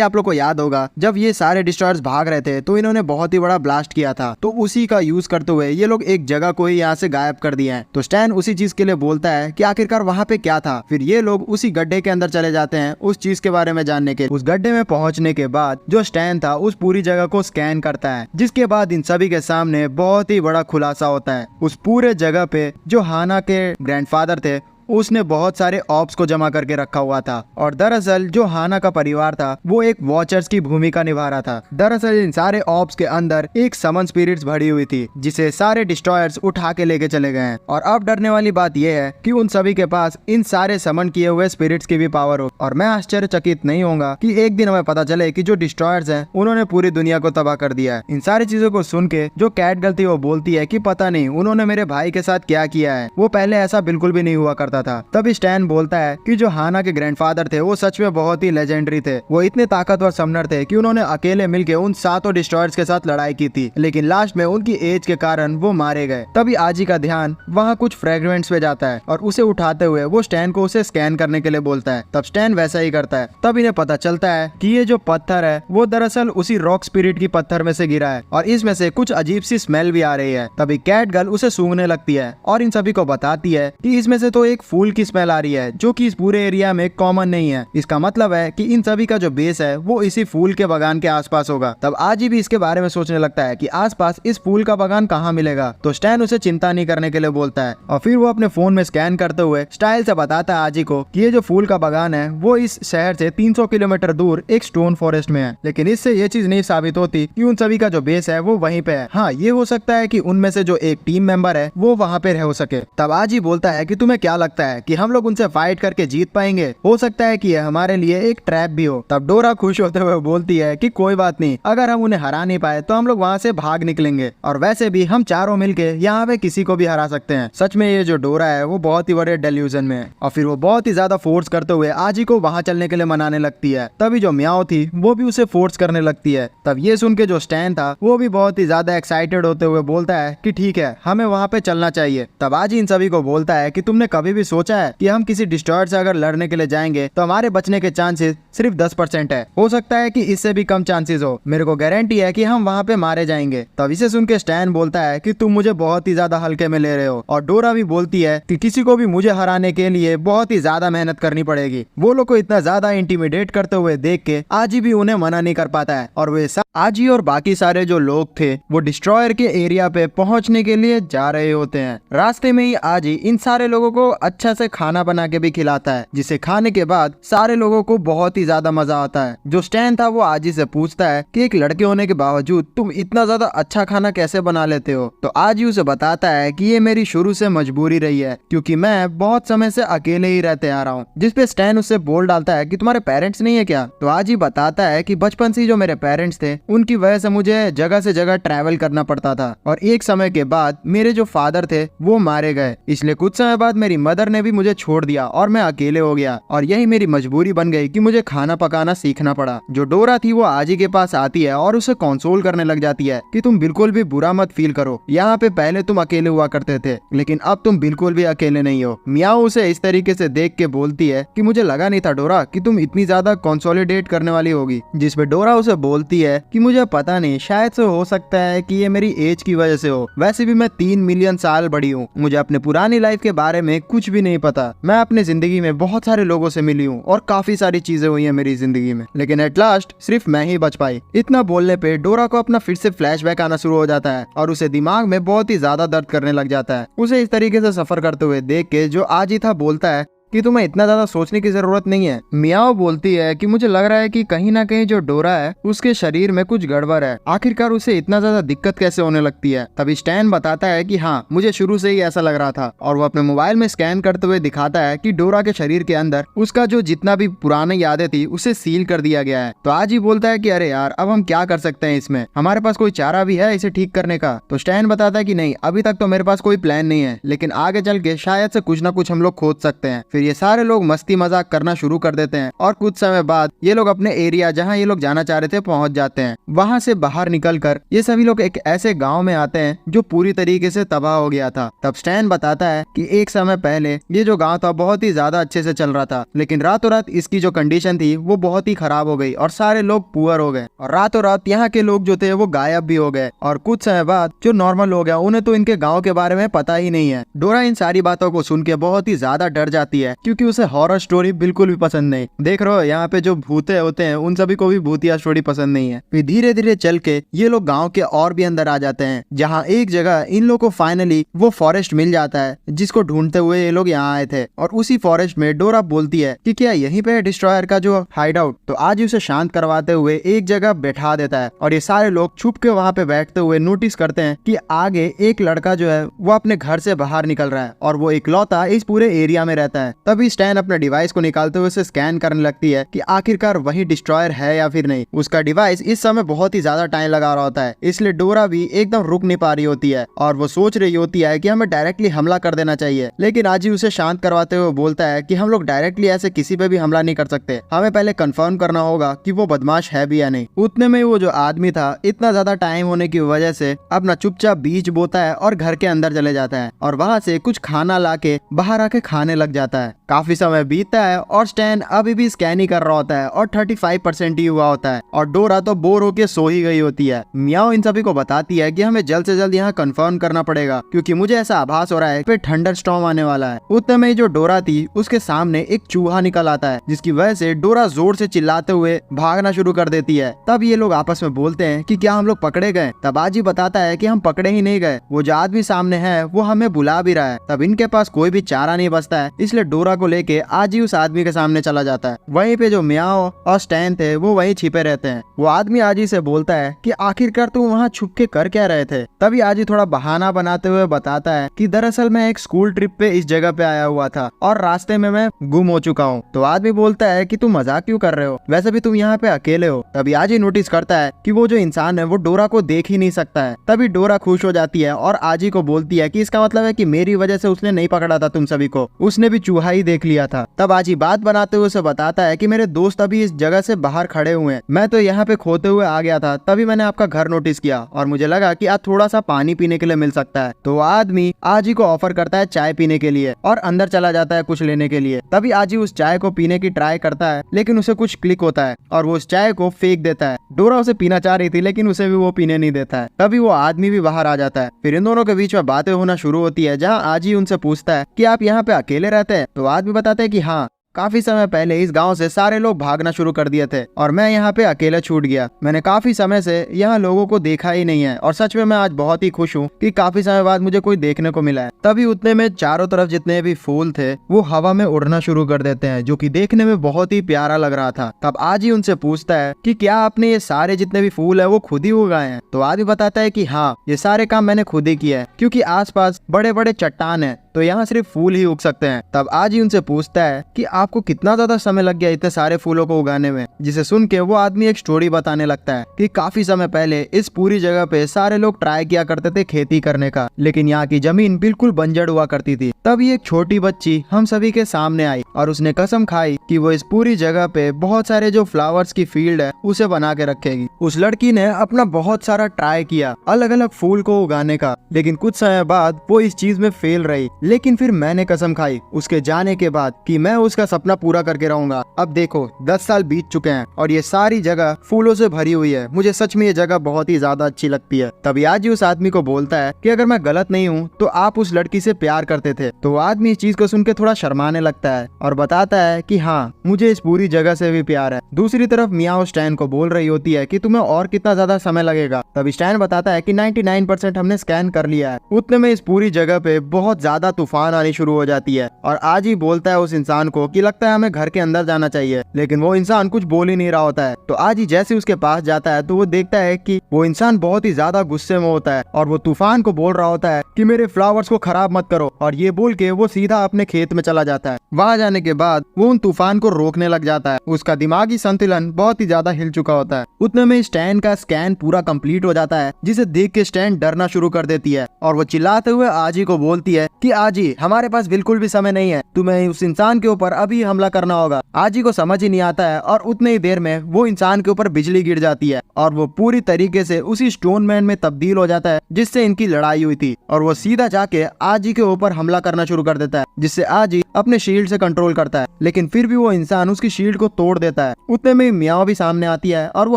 आप लोग को याद होगा जब ये सारे डिस्ट्रॉयर्स भाग रहे थे तो इन्होंने बहुत ही बड़ा ब्लास्ट किया था, तो उसी का यूज करते हुए ये लोग एक जगह को ही यहाँ से गायब कर दिए हैं। तो स्टैन उसी चीज के लिए बोलता है कि आखिरकार वहाँ पे क्या था। फिर ये लोग उसी गड्ढे के अंदर चले जाते हैं उस चीज के बारे में जानने के। उस गड्ढे में पहुंचने के बाद जो स्टैन था उस पूरी जगह को स्कैन करता है, जिसके बाद इन सभी के सामने बहुत ही बड़ा खुलासा होता है। उस पूरे जगह पे जो हाना के ग्रैंडफादर थे उसने बहुत सारे ऑप्स को जमा करके रखा हुआ था और दरअसल जो हाना का परिवार था वो एक वॉचर्स की भूमिका निभा रहा था। दरअसल इन सारे ऑप्स के अंदर एक समन स्पिरिट्स भरी हुई थी जिसे सारे डिस्ट्रॉयर्स उठा के लेके चले गए हैं। और अब डरने वाली बात यह है कि उन सभी के पास इन सारे समन किए हुए स्पिरिट्स की भी पावर हो। और मैं आश्चर्यचकित नहीं होऊंगा कि एक दिन हमें पता चले कि जो डिस्ट्रॉयर्स हैं उन्होंने पूरी दुनिया को तबाह कर दिया है। इन सारी चीजों को सुन के जो कैट गर्ल थी वो बोलती है कि पता नहीं उन्होंने मेरे भाई के साथ क्या किया है, वो पहले ऐसा बिल्कुल भी नहीं हुआ करता था। तब स्टैन बोलता है कि जो हाना के ग्रैंडफादर थे वो सच में बहुत ही लेजेंडरी थे। वो इतने ताकतवर समनर थे कि उन्होंने अकेले मिलकर उन 7 डिस्ट्रॉयर्स के साथ लड़ाई की थी, लेकिन लास्ट में उनकी एज के कारण वो मारे गए। तभी आजी का ध्यान वहाँ कुछ फ्रेगमेंट्स पे जाता है और उसे उठाते हुए वो स्टैन को उसे स्कैन करने के लिए बोलता है। तब स्टैन वैसा ही करता है। तब इन्हें पता चलता है कि ये जो पत्थर है वो दरअसल उसी रॉक स्पिरिट की पत्थर में से गिरा है और इसमें से कुछ अजीब सी स्मेल भी आ रही है। तभी कैट गर्ल उसे सूंघने लगती है और इन सभी को बताती है कि इसमें से तो एक फूल की स्मेल आ रही है जो कि इस पूरे एरिया में कॉमन नहीं है। इसका मतलब है कि इन सभी का जो बेस है वो इसी फूल के बागान के आसपास होगा। तब आजी भी इसके बारे में सोचने लगता है कि आसपास इस फूल का बागान कहाँ मिलेगा। तो स्टैन उसे चिंता नहीं करने के लिए बोलता है और फिर वो अपने फोन में स्कैन करते हुए स्टाइल से बताता है आजी को कि ये जो फूल का बागान है वो इस शहर से 300 किलोमीटर दूर एक स्टोन फॉरेस्ट में है। लेकिन इससे ये चीज नहीं साबित होती कि उन सभी का जो बेस है वो वहीं पे है। हाँ, ये हो सकता है कि उनमें से जो एक टीम मेंबर है वो वहाँ पे रह सके। तब आजी बोलता है कि तुम्हें क्या लगता है कि हम लोग उनसे फाइट करके जीत पाएंगे? हो सकता है कि ये हमारे लिए एक ट्रैप भी हो। तब डोरा खुश होते हुए बोलती है कि कोई बात नहीं, अगर हम उन्हें हरा नहीं पाए तो हम लोग वहाँ से भाग निकलेंगे और वैसे भी हम चारों मिलके यहाँ पे किसी को भी हरा सकते हैं। सच में ये जो डोरा है वो बहुत ही बड़े डेल्यूजन में है। और फिर वो बहुत ही ज्यादा फोर्स करते हुए आजी को वहाँ चलने के लिए मनाने लगती है। तभी जो म्याओ थी वो भी उसे फोर्स करने लगती है। तब ये सुन के जो स्टैन था वो भी बहुत ही ज्यादा एक्साइटेड होते हुए बोलता है कि ठीक है, हमें वहाँ पे चलना चाहिए। तब आजी इन सभी को बोलता है कि तुमने कभी भी सोचा है कि हम किसी डिस्ट्रॉयर से अगर लड़ने के लिए जाएंगे तो हमारे बचने के चांसेस सिर्फ 10% है। हो सकता है कि इससे भी कम चांसेस हो। मेरे को गारंटी है कि हम वहाँ पे मारे जाएंगे। तब इसे सुन के स्टैन बोलता है कि तुम मुझे बहुत ही ज्यादा हल्के में ले रहे हो। और डोरा भी बोलती है कि किसी को भी मुझे हराने के लिए बहुत ही ज्यादा मेहनत करनी पड़ेगी। वो लोग को इतना ज्यादा इंटिमिडेट करते हुए देख के आजी भी उन्हें मना नहीं कर पाता है और वे आजी और बाकी सारे जो लोग थे वो डिस्ट्रॉयर के एरिया पे पहुंचने के लिए जा रहे होते हैं। रास्ते में ही आजी इन सारे लोगों को अच्छा से खाना बना के भी खिलाता है, जिसे खाने के बाद सारे लोगों को बहुत ही ज्यादा मजा आता है। जो स्टैन था वो आजी से पूछता है कि एक लड़के होने के बावजूद तुम इतना ज्यादा अच्छा खाना कैसे बना लेते हो। तो आजी उसे बताता है कि ये मेरी शुरू से मजबूरी रही है क्योंकि मैं बहुत समय से अकेले ही रहते आ रहा हूँ। जिसपे स्टैन उससे बोल डालता है कि तुम्हारे पेरेंट्स नहीं है क्या? तो आजी बताता है कि बचपन से जो मेरे पेरेंट्स थे उनकी वजह से मुझे जगह से जगह ट्रैवल करना पड़ता था और एक समय के बाद मेरे जो फादर थे वो मारे गए, इसलिए कुछ समय बाद मेरी मदर ने भी मुझे छोड़ दिया और मैं अकेले हो गया और यही मेरी मजबूरी बन गई कि मुझे खाना पकाना सीखना पड़ा। जो डोरा थी वो आजी के पास आती है और उसे कंसोल करने लग जाती है कि तुम बिल्कुल भी बुरा मत फील करो, यहाँ पे पहले तुम अकेले हुआ करते थे लेकिन अब तुम बिल्कुल भी अकेले नहीं हो। म्याओ उसे इस तरीके से देख के बोलती है कि मुझे लगा नहीं था डोरा कि तुम इतनी ज्यादा कंसोलिडेट करने वाली होगी। जिसपे डोरा उसे बोलती है कि मुझे पता नहीं, शायद से हो सकता है कि ये मेरी एज की वजह से हो। वैसे भी मैं 3 मिलियन साल बड़ी हूँ, मुझे अपने पुरानी लाइफ के बारे में कुछ भी नहीं पता। मैं अपनी जिंदगी में बहुत सारे लोगों से मिली हूँ और काफी सारी चीजें हुई है मेरी जिंदगी में, लेकिन एट लास्ट सिर्फ मैं ही बच पाई। इतना बोलने पे डोरा को अपना फिर से फ्लैशबैक आना शुरू हो जाता है और उसे दिमाग में बहुत ही ज्यादा दर्द करने लग जाता है। उसे इस तरीके से सफर करते हुए देख के जो आजी था बोलता है कि तुम्हें इतना ज्यादा सोचने की जरूरत नहीं है। म्याओ बोलती है कि मुझे लग रहा है कि कहीं ना कहीं जो डोरा है उसके शरीर में कुछ गड़बड़ है, आखिरकार उसे इतना ज्यादा दिक्कत कैसे होने लगती है। तभी स्टैन बताता है कि हाँ, मुझे शुरू से ही ऐसा लग रहा था और वो अपने मोबाइल में स्कैन करते हुए दिखाता है कि डोरा के शरीर के अंदर उसका जो जितना भी पुरानी यादें थी उसे सील कर दिया गया है। तो आज ही बोलता है कि अरे यार, अब हम क्या कर सकते हैं इसमें, हमारे पास कोई चारा भी है इसे ठीक करने का? तो स्टैन बताता है कि नहीं, अभी तक तो मेरे पास कोई प्लान नहीं है, लेकिन आगे चल के शायद से कुछ ना कुछ हम लोग खोज सकते हैं। फिर ये सारे लोग मस्ती मजाक करना शुरू कर देते हैं और कुछ समय बाद ये लोग अपने एरिया जहां ये लोग जाना चाह रहे थे पहुंच जाते हैं। वहां से बाहर निकलकर ये सभी लोग एक ऐसे गांव में आते हैं जो पूरी तरीके से तबाह हो गया था। तब स्टैन बताता है कि एक समय पहले ये जो गांव था बहुत ही ज्यादा अच्छे से चल रहा था, लेकिन रातों रात इसकी जो कंडीशन थी वो बहुत ही खराब हो गई और सारे लोग पुअर हो गए और रातों रात यहाँ के लोग जो थे वो गायब भी हो गए और कुछ समय बाद जो नॉर्मल लोग हैं उन्हें तो इनके गाँव के बारे में पता ही नहीं है। डोरा इन सारी बातों को सुन के बहुत ही ज्यादा डर जाती है है क्योंकि उसे हॉरर स्टोरी बिल्कुल भी पसंद नहीं। देख रहे हो यहाँ पे जो भूते होते हैं उन सभी को भी भूतिया स्टोरी पसंद नहीं है। फिर धीरे धीरे चल के ये लोग गाँव के और भी अंदर आ जाते हैं, जहाँ एक जगह इन लोग को फाइनली वो फॉरेस्ट मिल जाता है जिसको ढूंढते हुए ये लोग यहाँ आए थे। और उसी फॉरेस्ट में डोरा बोलती है कि क्या यहीं पे डिस्ट्रॉयर का जो हाइड आउट, तो आज उसे शांत करवाते हुए एक जगह बैठा देता है। और ये सारे लोग छुप के वहाँ पे बैठते हुए नोटिस करते हैं कि आगे एक लड़का जो है वो अपने घर से बाहर निकल रहा है और वो इकलौता इस पूरे एरिया में रहता है। तभी स्टैन अपने डिवाइस को निकालते हुए उसे स्कैन करने लगती है कि आखिरकार वही डिस्ट्रॉयर है या फिर नहीं। उसका डिवाइस इस समय बहुत ही ज्यादा टाइम लगा रहा होता है, इसलिए डोरा भी एकदम रुक नहीं पा रही होती है और वो सोच रही होती है कि हमें डायरेक्टली हमला कर देना चाहिए। लेकिन आजी उसे शांत करवाते हुए बोलता है कि हम लोग डायरेक्टली ऐसे किसी पे भी हमला नहीं कर सकते, हमें पहले कंफर्म करना होगा कि वो बदमाश है भी या नहीं। उतने में वो जो आदमी था इतना ज्यादा टाइम होने की वजह से अपना चुपचाप बीज बोता है और घर के अंदर चले जाता है और वहाँ से कुछ खाना लाके बाहर आके खाने लग जाता है। काफी समय बीतता है और स्टैन अभी भी स्कैन ही कर रहा होता है और 35% ही हुआ होता है और डोरा तो बोर होके सो ही गई होती है। मियाओ इन सभी को बताती है कि हमें जल्द से जल्द यहाँ कंफर्म करना पड़ेगा क्योंकि मुझे ऐसा आभास हो रहा है कि थंडर स्टॉर्म आने वाला है। उतने में जो डोरा थी उसके सामने एक चूहा निकल आता है जिसकी वजह से डोरा जोर से चिल्लाते हुए भागना शुरू कर देती है। तब ये लोग आपस में बोलते हैं कि क्या हम लोग पकड़े गए। तब आजी बताता है कि हम पकड़े ही नहीं गए, वो जो आदमी सामने है वो हमें बुला भी रहा है। तब इनके पास कोई भी चारा नहीं बचता है, इसलिए डोरा को लेके आजी उस आदमी के सामने चला जाता है। वहीं पे जो मियाओ और स्टैन थे वो वहीं छिपे रहते हैं। वो आदमी आजी से बोलता है कि आखिरकार तुम वहाँ छुप के कर क्या रहे थे। तभी आजी थोड़ा बहाना बनाते हुए बताता है कि दरअसल मैं एक स्कूल ट्रिप पे इस जगह पे आया हुआ था और रास्ते में मैं गुम हो चुका हूँ। तो आदमी बोलता है कि तुम मजाक क्यों कर रहे हो, वैसे भी तुम यहाँ पे अकेले हो। तभी आजी नोटिस करता है कि वो जो इंसान है वो डोरा को देख ही नहीं सकता है। तभी डोरा खुश हो जाती है और आजी को बोलती है कि इसका मतलब है कि मेरी वजह से उसने नहीं पकड़ा था तुम सभी को, उसने भी चूहा ही देख लिया था। तब आजी बात बनाते हुए उसे बताता है कि मेरे दोस्त अभी इस जगह से बाहर खड़े हुए हैं, मैं तो यहाँ पे खोते हुए आ गया था, तभी मैंने आपका घर नोटिस किया और मुझे लगा कि आज थोड़ा सा पानी पीने के लिए मिल सकता है। तो आदमी आजी को ऑफर करता है चाय पीने के लिए और अंदर चला जाता है कुछ लेने के लिए। तभी आजी उस चाय को पीने की ट्राई करता है लेकिन उसे कुछ क्लिक होता है और वो उस चाय को फेंक देता है। डोरा उसे पीना चाह रही थी लेकिन उसे भी वो पीने नहीं देता है। तभी वो आदमी भी बाहर आ जाता है। फिर इन दोनों के बीच में बातें होना शुरू होती है, जहाँ आजी उनसे पूछता है कि आप यहाँ पे अकेले रहते हैं। तो आदमी बताते हैं कि हाँ, काफी समय पहले इस गांव से सारे लोग भागना शुरू कर दिए थे और मैं यहाँ पे अकेले छूट गया। मैंने काफी समय से यहाँ लोगों को देखा ही नहीं है और सच में मैं आज बहुत ही खुश हूँ कि काफी समय बाद मुझे कोई देखने को मिला है। तभी उतने में चारों तरफ जितने भी फूल थे वो हवा में उड़ना शुरू कर देते हैं, जो कि देखने में बहुत ही प्यारा लग रहा था। तब आजी उनसे पूछता है कि क्या आपने ये सारे जितने भी फूल है वो खुद ही उगाए हैं। तो आदमी बताता है कि हाँ, ये सारे काम मैंने खुद ही किया है क्योंकि आसपास बड़े बड़े चट्टान है तो यहाँ सिर्फ फूल ही उग सकते हैं। तब आजी उनसे पूछता है कि आपको कितना ज्यादा समय लग गया इतने सारे फूलों को उगाने में। जिसे सुन के वो आदमी एक स्टोरी बताने लगता है कि काफी समय पहले इस पूरी जगह पे सारे लोग ट्राई किया करते थे खेती करने का, लेकिन यहाँ की जमीन बिल्कुल बंजर हुआ करती थी। तभी एक छोटी बच्ची हम सभी के सामने आई और उसने कसम खाई कि वो इस पूरी जगह पे बहुत सारे जो फ्लावर्स की फील्ड है उसे बना के रखेगी। उस लड़की ने अपना बहुत सारा ट्राई किया अलग अलग फूल को उगाने का, लेकिन कुछ समय बाद वो इस चीज में फेल रही। लेकिन फिर मैंने कसम खाई उसके जाने के बाद कि मैं उसका सपना पूरा करके रहूंगा। अब देखो 10 साल बीत चुके हैं और ये सारी जगह फूलों से भरी हुई है। मुझे सच में ये जगह बहुत ही ज्यादा अच्छी लगती है। तभी आजी उस आदमी को बोलता है कि अगर मैं गलत नहीं हूँ तो आप उस लड़की से प्यार करते थे। तो आदमी इस चीज को सुन के थोड़ा शर्माने लगता है और बताता है कि हाँ, मुझे इस पूरी जगह से भी प्यार है। दूसरी तरफ मियाओ स्टैन को बोल रही होती है कि तुम्हें और कितना ज्यादा समय लगेगा। तभी स्टैन बताता है कि 99% हमने स्कैन कर लिया है। उतने में इस पूरी जगह पे बहुत ज्यादा तूफान आनी शुरू हो जाती है और आज ही बोलता है उस इंसान को कि लगता है हमें घर के अंदर जाना चाहिए, लेकिन वो इंसान कुछ बोल ही नहीं रहा होता है। तो आज ही जैसे उसके पास जाता है तो वो देखता है कि वो इंसान बहुत ही ज्यादा गुस्से में होता है और वो तूफान को बोल रहा होता है कि मेरे फ्लावर्स को खराब मत करो, और ये बोल के वो सीधा अपने खेत में चला जाता है। वहां जाने के बाद वो उन तूफान को रोकने लग जाता है। उसका दिमागी संतुलन बहुत ही ज्यादा हिल चुका होता है। उतने में स्टैन का स्कैन पूरा कंप्लीट हो जाता है, जिसे देख के स्टैन डरना शुरू कर देती है और वो चिल्लाते हुए आजी को बोलती है कि आजी, हमारे पास बिल्कुल भी समय नहीं है, तुम्हें उस इंसान के ऊपर अभी हमला करना होगा। आजी को समझ ही नहीं आता है और उतने ही देर में वो इंसान के ऊपर बिजली गिर जाती है और वो पूरी तरीके से उसी स्टोन मैन में तब्दील हो जाता है जिससे इनकी लड़ाई हुई थी और वो सीधा जाके आजी के ऊपर हमला करना शुरू कर देता है, जिससे आजी अपने शील्ड से कंट्रोल करता है, लेकिन फिर भी वो इंसान उसकी शील्ड को तोड़ देता है। उतने में मियाओ भी सामने आती है और वो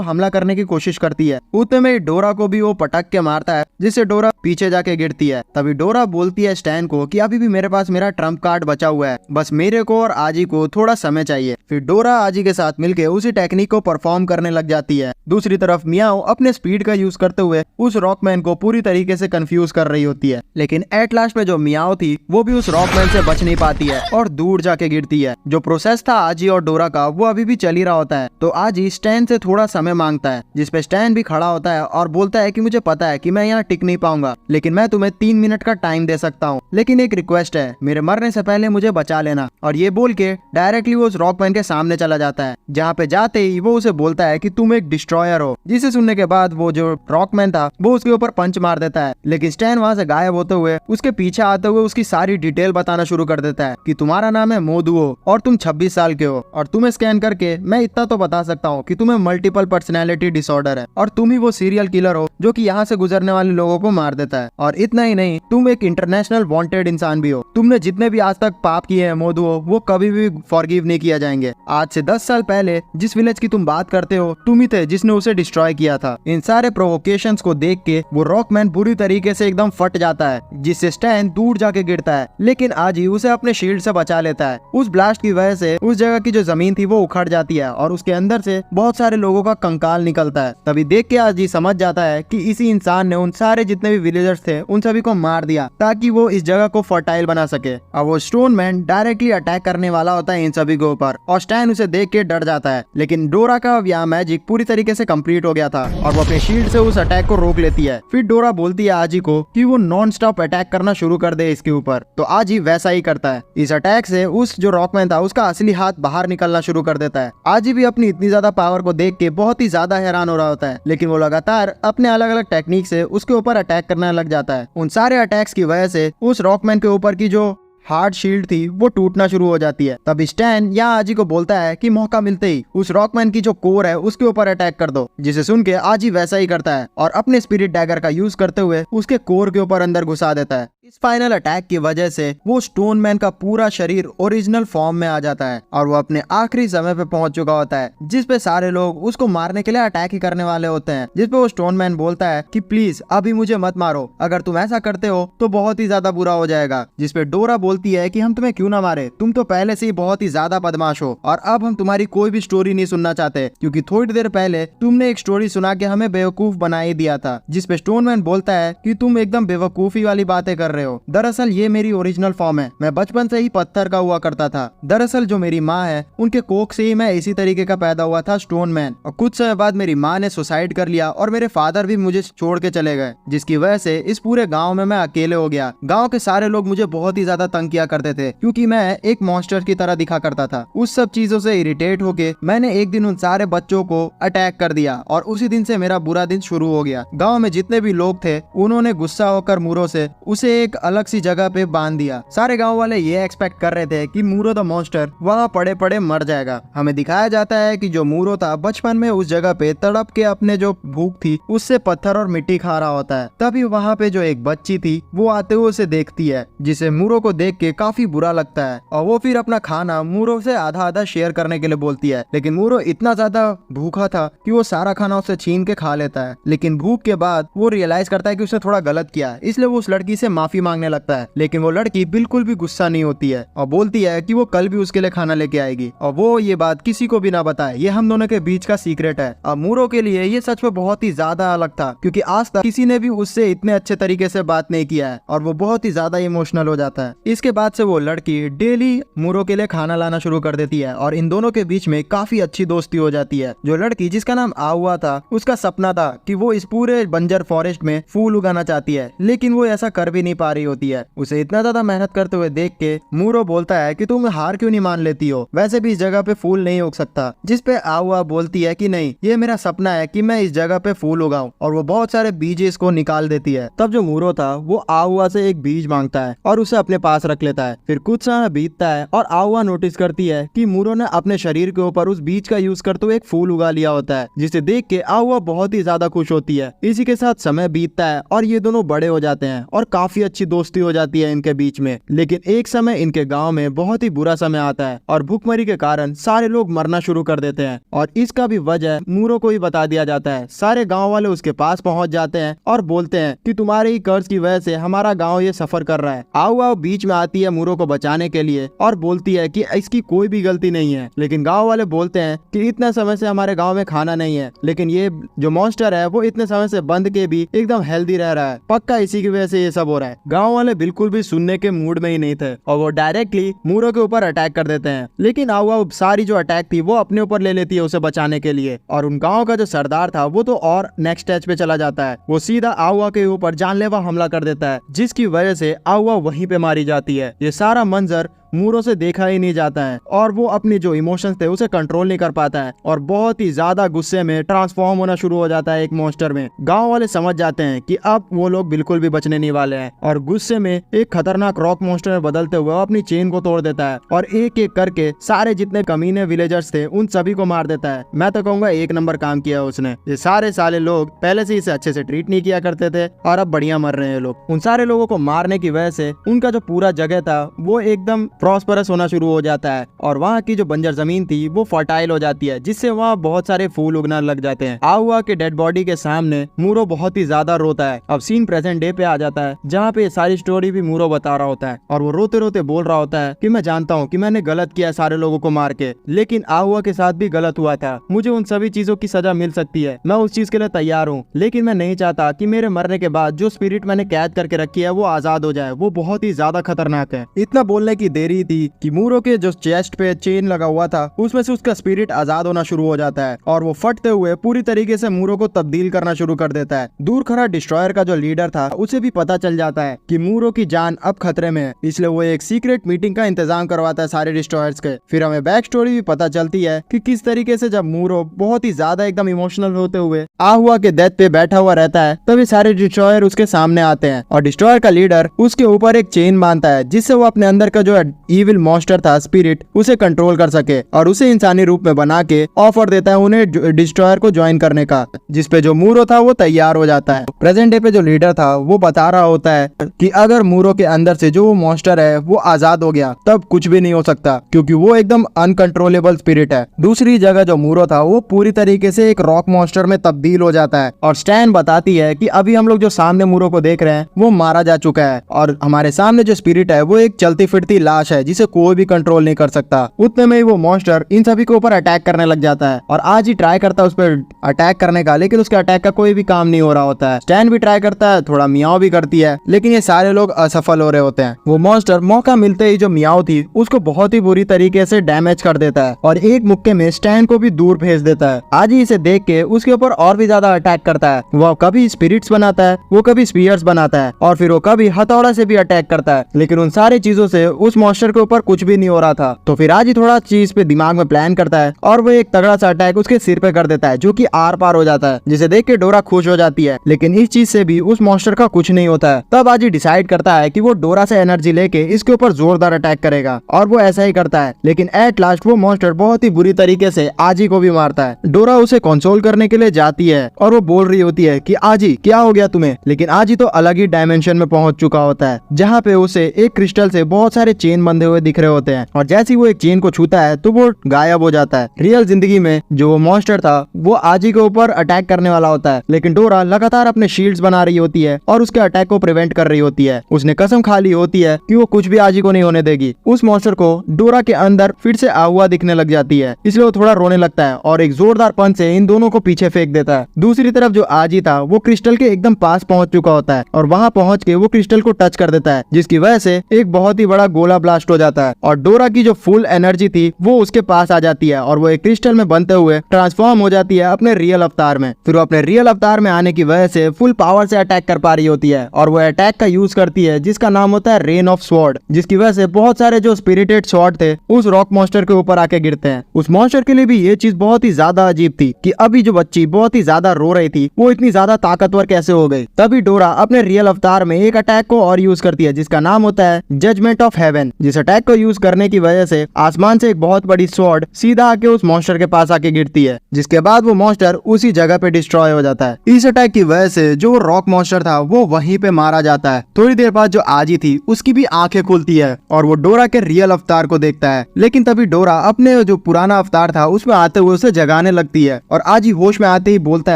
हमला करने की कोशिश करती है। उतने में डोरा को भी वो पटक के मारता है, जिससे डोरा पीछे जाके गिरती है। तभी डोरा बोलती है स्टैन को क्योंकि अभी भी मेरे पास मेरा ट्रम्प कार्ड बचा हुआ है, बस मेरे को और आजी को थोड़ा समय चाहिए। फिर डोरा आजी के साथ मिलकर उसी टेक्निक को परफॉर्म करने लग जाती है। दूसरी तरफ मियाओ अपने स्पीड का यूज करते हुए उस रॉकमैन को पूरी तरीके से कंफ्यूज कर रही होती है, लेकिन एट लास्ट में जो मियाओ थी वो भी उस रॉकमैन से बच नहीं पाती है और दूर जाके गिरती है। जो प्रोसेस था आजी और डोरा का वो अभी भी चल ही रहा होता है, तो आजी स्टैन से थोड़ा समय मांगता है, जिसपे स्टैन भी खड़ा होता है और बोलता है कि मुझे पता है कि मैं यहाँ टिक नहीं पाऊंगा, लेकिन मैं तुम्हें 3 मिनट का टाइम दे सकता हूँ, लेकिन एक रिक्वेस्ट है, मेरे मरने से पहले मुझे बचा लेना। और ये बोल के डायरेक्टली वो उस रॉकमैन के सामने चला जाता है, जहाँ पे जाते ही वो उसे बोलता है कि तुम एक डिस्ट्रॉयर हो। जिसे सुनने के बाद वो जो रॉकमैन था वो उसके ऊपर पंच मार देता है, लेकिन स्टैन वहाँ से गायब होते हुए उसके पीछे आते हुए उसकी सारी डिटेल बताना शुरू कर देता है कि तुम्हारा नाम है मोदुओ और तुम 26 साल के हो, और तुम्हें स्कैन करके मैं इतना तो बता सकता हूँ कि तुम्हें मल्टीपल पर्सनैलिटी डिसऑर्डर है और तुम ही वो सीरियल किलर हो जो कि यहाँ से गुजरने वाले लोगों को मार देता है। और इतना ही नहीं, तुम एक इंटरनेशनल वांटेड इंसान भी हो। तुमने जितने भी आज तक पाप किए हैं मोदुओ, वो कभी भी फॉरगिव नहीं किया जाएंगे। आज से 10 साल पहले जिस विलेज की तुम बात करते हो, तुम ही थे जिसने उसे डिस्ट्रॉय किया था। इन सारे प्रोवोकेशंस को देख के वो रॉकमैन बुरी तरीके से एकदम फट जाता है, जिससे स्टैन दूर जाके गिरता है, लेकिन आज ही उसे अपने शील्ड से बचा लेता है। उस ब्लास्ट की वजह से उस जगह की जो जमीन थी वो उखड़ जाती है और उसके अंदर से बहुत सारे लोगों का कंकाल निकलता है। तभी देख के आज ही समझ जाता है कि इसी इंसान ने उन सारे जितने भी विलेजर्स थे उन सभी को मार दिया ताकि वो इस जगह को फर्टाइल बना सके। अब वो स्टोन मैन डायरेक्टली अटैक करने वाला होता है इन सभी के ऊपर और स्टैन उसे देख के डर जाता है, लेकिन डोरा का यहाँ मैजिक पूरी तरीके से कंप्लीट हो गया था और वो अपने शील्ड से उस अटैक को रोक लेती है। फिर डोरा बोलती है आजी को कि वो नॉन स्टॉप अटैक करना शुरू कर दे इसके ऊपर, तो आजी वैसा ही करता है। इस अटैक से उस जो रॉकमैन था उसका असली हाथ बाहर निकलना शुरू कर देता है। आजी भी अपनी इतनी ज्यादा पावर को देख के बहुत ही ज्यादा हैरान हो रहा होता है, लेकिन वो लगातार अपने अलग अलग टेक्निक से उसके ऊपर अटैक करने लग जाता है। उन सारे अटैक्स की वजह से उस रॉकमैन के ऊपर की जो हार्ड शील्ड थी वो टूटना शुरू हो जाती है। तब स्टैन यहाँ आजी को बोलता है कि मौका मिलते ही उस रॉकमैन की जो कोर है उसके ऊपर अटैक कर दो, जिसे सुन के आजी वैसा ही करता है और अपने स्पिरिट डैगर का यूज करते हुए उसके कोर के ऊपर अंदर घुसा देता है। इस फाइनल अटैक की वजह से वो स्टोन मैन का पूरा शरीर ओरिजिनल फॉर्म में आ जाता है और वो अपने आखिरी समय पे पहुंच चुका होता है, जिसपे सारे लोग उसको मारने के लिए अटैक ही करने वाले होते हैं। जिसपे वो स्टोन मैन बोलता है कि प्लीज अभी मुझे मत मारो, अगर तुम ऐसा करते हो तो बहुत ही ज्यादा बुरा हो जाएगा। जिसपे डोरा बोलती है कि हम तुम्हें क्यों ना मारे, तुम तो पहले से ही बहुत ही ज्यादा बदमाश हो और अब हम तुम्हारी कोई भी स्टोरी नहीं सुनना चाहते, क्योंकि थोड़ी देर पहले तुमने एक स्टोरी सुना के हमें बेवकूफ बना ही दिया था। जिसपे स्टोन मैन बोलता है कि तुम एकदम बेवकूफी वाली बातें कर रहे हो, दरअसल ये मेरी ओरिजिनल फॉर्म है, मैं बचपन से ही पत्थर का हुआ करता था। दरअसल जो मेरी माँ है उनके कोख से ही मैं इसी तरीके का पैदा हुआ था स्टोन मैन, और कुछ समय बाद मेरी माँ ने सुसाइड कर लिया और मेरे फादर भी मुझे छोड़ के चले गए, जिसकी वजह से इस पूरे गाँव में मैं अकेले हो गया। गाँव के सारे लोग मुझे बहुत ही ज्यादा तंग किया करते थे क्योंकि मैं एक मॉन्स्टर की तरह दिखा करता था। उस सब चीजों से इरिटेट होके मैंने एक दिन उन सारे बच्चों को अटैक कर दिया और उसी दिन से मेरा बुरा दिन शुरू हो गया। गाँव में जितने भी लोग थे उन्होंने गुस्सा होकर मूरो से उसे एक अलग सी जगह पे बांध दिया। सारे गांव वाले ये एक्सपेक्ट कर रहे थे कि मूरो द मॉन्स्टर वहाँ पड़े पड़े मर जाएगा। हमें दिखाया जाता है कि जो मूरो था बचपन में उस जगह पे तड़प के अपने जो भूख थी उससे पत्थर और मिट्टी खा रहा होता है। तभी वहाँ पे जो एक बच्ची थी वो आते हुए उसे देखती है, जिसे मूरो को देख के काफी बुरा लगता है और वो फिर अपना खाना मूरो से आधा आधा शेयर करने के लिए बोलती है। लेकिन मूरो इतना ज्यादा भूखा था कि वो सारा खाना उससे छीन के खा लेता है, लेकिन भूख के बाद वो रियलाइज करता है कि उसने थोड़ा गलत किया, इसलिए वो उस लड़की से माफी मांगने लगता है। लेकिन वो लड़की बिल्कुल भी गुस्सा नहीं होती है और बोलती है कि वो कल भी उसके लिए खाना लेके आएगी और वो ये बात किसी को भी ना बताए, ये हम दोनों के बीच का सीक्रेट है। अब मूरो के लिए ये सच में बहुत ही ज्यादा अलग था क्योंकि आज तक किसी ने भी उससे इतने अच्छे तरीके से बात नहीं किया है और वो बहुत ही ज्यादा इमोशनल हो जाता है। इसके बाद से वो लड़की डेली मूरो के लिए खाना लाना शुरू कर देती है और इन दोनों के बीच में काफी अच्छी दोस्ती हो जाती है। जो लड़की जिसका नाम आहुआ था उसका सपना था कि वो इस पूरे बंजर फॉरेस्ट में फूल उगाना चाहती है, लेकिन वो ऐसा कर भी नहीं पा रही होती है। उसे इतना ज्यादा मेहनत करते हुए देख के मूरो बोलता है कि तुम हार क्यों नहीं मान लेती हो, वैसे भी इस जगह पे फूल नहीं उग सकता। जिसपे आहुआ बोलती है कि नहीं, ये मेरा सपना है कि मैं इस जगह पे फूल उगाऊं, और वो बहुत सारे बीजेस को निकाल देती है। तब जो मूरो था वो आहुआ से एक बीज मांगता है और उसे अपने पास रख लेता है। फिर कुछ समय बीतता है और आहुआ नोटिस करती है कि मूरो ने अपने शरीर के ऊपर उस बीज का यूज करते हुए एक फूल उगा लिया होता है, जिसे देख के आहुआ बहुत ही ज्यादा खुश होती है। इसी के साथ समय बीतता है और ये दोनों बड़े हो जाते हैं और काफी अच्छी दोस्ती हो जाती है इनके बीच में। लेकिन एक समय इनके गांव में बहुत ही बुरा समय आता है और भूखमरी के कारण सारे लोग मरना शुरू कर देते हैं और इसका भी वजह मूरो को ही बता दिया जाता है। सारे गांव वाले उसके पास पहुंच जाते हैं और बोलते हैं कि तुम्हारे ही कर्ज की वजह से हमारा गांव ये सफर कर रहा है। आओ आओ बीच में आती है मूरो को बचाने के लिए और बोलती है कि इसकी कोई भी गलती नहीं है। लेकिन गांव वाले बोलते हैं कि इतने समय से हमारे गांव में खाना नहीं है, लेकिन ये जो मॉन्स्टर है वो इतने समय से बंद के भी एकदम हेल्दी रह रहा है, पक्का इसी की वजह से ये सब हो रहा है। गांव वाले बिल्कुल भी सुनने के मूड में ही नहीं थे और वो डायरेक्टली मूरो के ऊपर अटैक कर देते हैं। लेकिन आओ आओ सारी जो अटैक थी वो अपने ऊपर ले लेती है उसे बचाने के लिए और उन गांव का जो सरदार था वो तो और नेक्स्ट स्टेज पे चला जाता है। वो सीधा आउआ के ऊपर जानलेवा हमला कर देता है जिसकी वजह से आउआ वहीं पे मारी जाती है। ये सारा मंजर मूरो से देखा ही नहीं जाता है और वो अपनी जो इमोशंस थे उसे कंट्रोल नहीं कर पाता है और बहुत ही ज्यादा गुस्से में ट्रांसफॉर्म होना शुरू हो जाता है एक मॉन्स्टर में। गांव वाले समझ जाते हैं कि अब वो लोग बिल्कुल भी बचने नहीं वाले हैं और गुस्से में एक खतरनाक रॉक मॉन्स्टर में बदलते हुए अपनी चेन को तोड़ देता है और एक एक करके सारे जितने कमीने विलेजर्स थे उन सभी को मार देता है। मैं तो कहूंगा एक नंबर काम किया उसने। ये सारे साले लोग पहले से इसे अच्छे से ट्रीट नहीं किया करते थे और अब बढ़िया मर रहे हैं लोग। उन सारे लोगों को मारने की वजह से उनका जो पूरा जगह था वो एकदम प्रॉस्परस होना शुरू हो जाता है और वहाँ की जो बंजर जमीन थी वो फर्टाइल हो जाती है जिससे वहाँ बहुत सारे फूल उगना लग जाते हैं। आउआ के डेड बॉडी के सामने मूरो बहुत ही ज्यादा रोता है। अब सीन प्रेजेंट डे पे आ जाता है जहाँ पे सारी स्टोरी भी मूरो बता रहा होता है और वो रोते रोते बोल रहा होता है कि मैं जानता हूँ कि मैंने गलत किया सारे लोगों को मार के, लेकिन आउआ के साथ भी गलत हुआ था। मुझे उन सभी चीजों की सजा मिल सकती है, मैं उस चीज के लिए तैयार हूँ, लेकिन मैं नहीं चाहता कि मेरे मरने के बाद जो स्पिरिट मैंने कैद करके रखी है वो आजाद हो जाए। वो बहुत ही ज्यादा खतरनाक है। इतना बोलने की देरी थी कि मूरो के जो चेस्ट पे चेन लगा हुआ था उसमें से उसका स्पिरिट आजाद होना शुरू हो जाता है और वो फटते हुए पूरी तरीके से मूरो को तब्दील करना शुरू कर देता है। दूर खड़ा डिस्ट्रॉयर का जो लीडर था उसे भी पता चल जाता है कि मूरो की जान अब खतरे में है, इसलिए वो एक सीक्रेट मीटिंग का इंतजाम करवाता है सारे डिस्ट्रॉयर्स के। फिर हमें बैक स्टोरी भी पता चलती है कि किस तरीके से जब मूरो बहुत ही ज्यादा एकदम इमोशनल होते हुए आहुआ के डेथ पे बैठा हुआ रहता है तभी सारे डिस्ट्रॉयर उसके सामने आते हैं और डिस्ट्रॉयर का लीडर उसके ऊपर एक चेन बांधता है जिससे वो अपने अंदर का जो इविल मॉन्स्टर था स्पिरिट उसे कंट्रोल कर सके और उसे इंसानी रूप में बना के ऑफर देता है उन्हें डिस्ट्रॉयर को ज्वाइन करने का, जिसपे जो मूरो था वो तैयार हो जाता है। प्रेजेंट डे पे जो लीडर था वो बता रहा होता है कि अगर मूरो के अंदर से जो वो मॉन्स्टर है वो आजाद हो गया तब कुछ भी नहीं हो सकता क्योंकि वो एकदम अनकंट्रोलेबल स्पिरिट है। दूसरी जगह जो मूरो था वो पूरी तरीके से एक रॉक मॉन्स्टर में तब्दील हो जाता है और स्टैन बताती है कि अभी हम लोग जो सामने मूरो को देख रहे हैं वो मारा जा चुका है और हमारे सामने जो स्पिरिट है वो एक चलती फिरती लाश है जिसे कोई भी कंट्रोल नहीं कर सकता। उतने में ही वो मॉन्स्टर इन सभी के ऊपर अटैक करने लग जाता है और आज ही ट्राई करता है उस पर अटैक करने का, लेकिन उसके अटैक का कोई भी काम नहीं हो रहा होता है। स्टैन भी ट्राई करता है, थोड़ा मियाओ भी करती है, लेकिन ये सारे लोग असफल हो रहे होते हैं। वो मॉन्स्टर मौका मिलते ही जो मियाओ थी उसको बहुत ही बुरी तरीके से डैमेज कर देता है और एक मुक्के में स्टैन को भी दूर भेज देता है। आज ही इसे देख के उसके ऊपर और भी ज्यादा अटैक करता है। वो कभी स्पिरिट्स बनाता है, वो कभी स्पीयर्स बनाता है और फिर वो कभी हथौड़ा से भी अटैक करता है, लेकिन उन सारी चीजों से उस मॉन्स्टर के ऊपर कुछ भी नहीं हो रहा था। तो फिर आज ही थोड़ा चीज पे दिमाग में प्लान करता है और वो एक तगड़ा सा अटैक उसके सिर पे कर देता है जो कि आर पार हो जाता है, जिसे देख के डोरा खुश हो जाती है। लेकिन इस चीज से भी उस मॉन्स्टर का कुछ नहीं होता है। तब आज ही डिसाइड करता है कि वो डोरा से एनर्जी लेके इसके ऊपर जोरदार अटैक करेगा और वो ऐसा ही करता है। लेकिन एट लास्ट वो मॉन्स्टर बहुत ही बुरी तरीके से आजी को भी मारता है। डोरा उसे कंसोल करने के लिए जाती है और वो बोल रही होती है कि आजी क्या हो गया तुम्हें, लेकिन आजी तो अलग ही डायमेंशन में पहुंच चुका होता है जहाँ पे उसे एक क्रिस्टल से बहुत सारे चेन बंधे हुए दिख रहे होते हैं और जैसे ही वो एक चेन को छूता है तो वो गायब हो जाता है। रियल जिंदगी में जो वो मॉन्स्टर था वो आजी के ऊपर अटैक करने वाला होता है, लेकिन डोरा लगातार अपने शील्ड्स बना रही होती है और उसके अटैक को प्रिवेंट कर रही होती है। उसने कसम खा ली होती है कि वो कुछ भी आजी को नहीं होने देगी। उस मॉन्स्टर को डोरा के अंदर फिर से आहुआ दिखने लग जाती है, इसलिए वो थोड़ा रोने लगता है और एक जोरदार पंच से इन दोनों को पीछे फेंक देता है। दूसरी तरफ जो आजी था वो क्रिस्टल के एकदम पास पहुंच चुका होता है और वहां पहुंच के वो क्रिस्टल को टच कर देता है, जिसकी वजह से एक बहुत ही बड़ा गोला ब्लास्ट हो जाता है और डोरा की जो फुल एनर्जी थी वो उसके पास आ जाती है और वो एक क्रिस्टल में बनते हुए ट्रांसफॉर्म हो जाती है अपने रियल अवतार में। फिर वो अपने रियल अवतार में आने की वजह से फुल पावर से अटैक कर पा रही होती है और वो अटैक का यूज करती है जिसका नाम होता है रेन ऑफ स्वॉर्ड, जिसकी वजह से बहुत सारे जो स्पिरिटेड स्वॉर्ड थे उस रॉक मॉन्स्टर के ऊपर आके गिरते हैं। उस मॉन्स्टर के लिए भी ये चीज बहुत ही ज्यादा अजीब थी कि अभी जो बच्ची बहुत ही ज्यादा रो रही थी वो इतनी ज्यादा ताकतवर कैसे हो गई। तभी डोरा अपने रियल अवतार में एक अटैक को और यूज करती है जिसका नाम होता है जजमेंट ऑफ हेवन, इस अटैक को यूज करने की वजह से आसमान से एक बहुत बड़ी स्वॉर्ड सीधा आके उस मॉन्स्टर के पास आके गिरती है, जिसके बाद वो मॉन्स्टर उसी जगह पे डिस्ट्रॉय हो जाता है। इस अटैक की वजह से जो रॉक मॉन्स्टर था वो वहीं पे मारा जाता है। थोड़ी देर बाद जो आजी थी उसकी भी आंखें खुलती है और वो डोरा के रियल अवतार को देखता है, लेकिन तभी डोरा अपने जो पुराना अवतार था उसमें आते हुए उसे जगाने लगती है और आजी होश में आते ही बोलता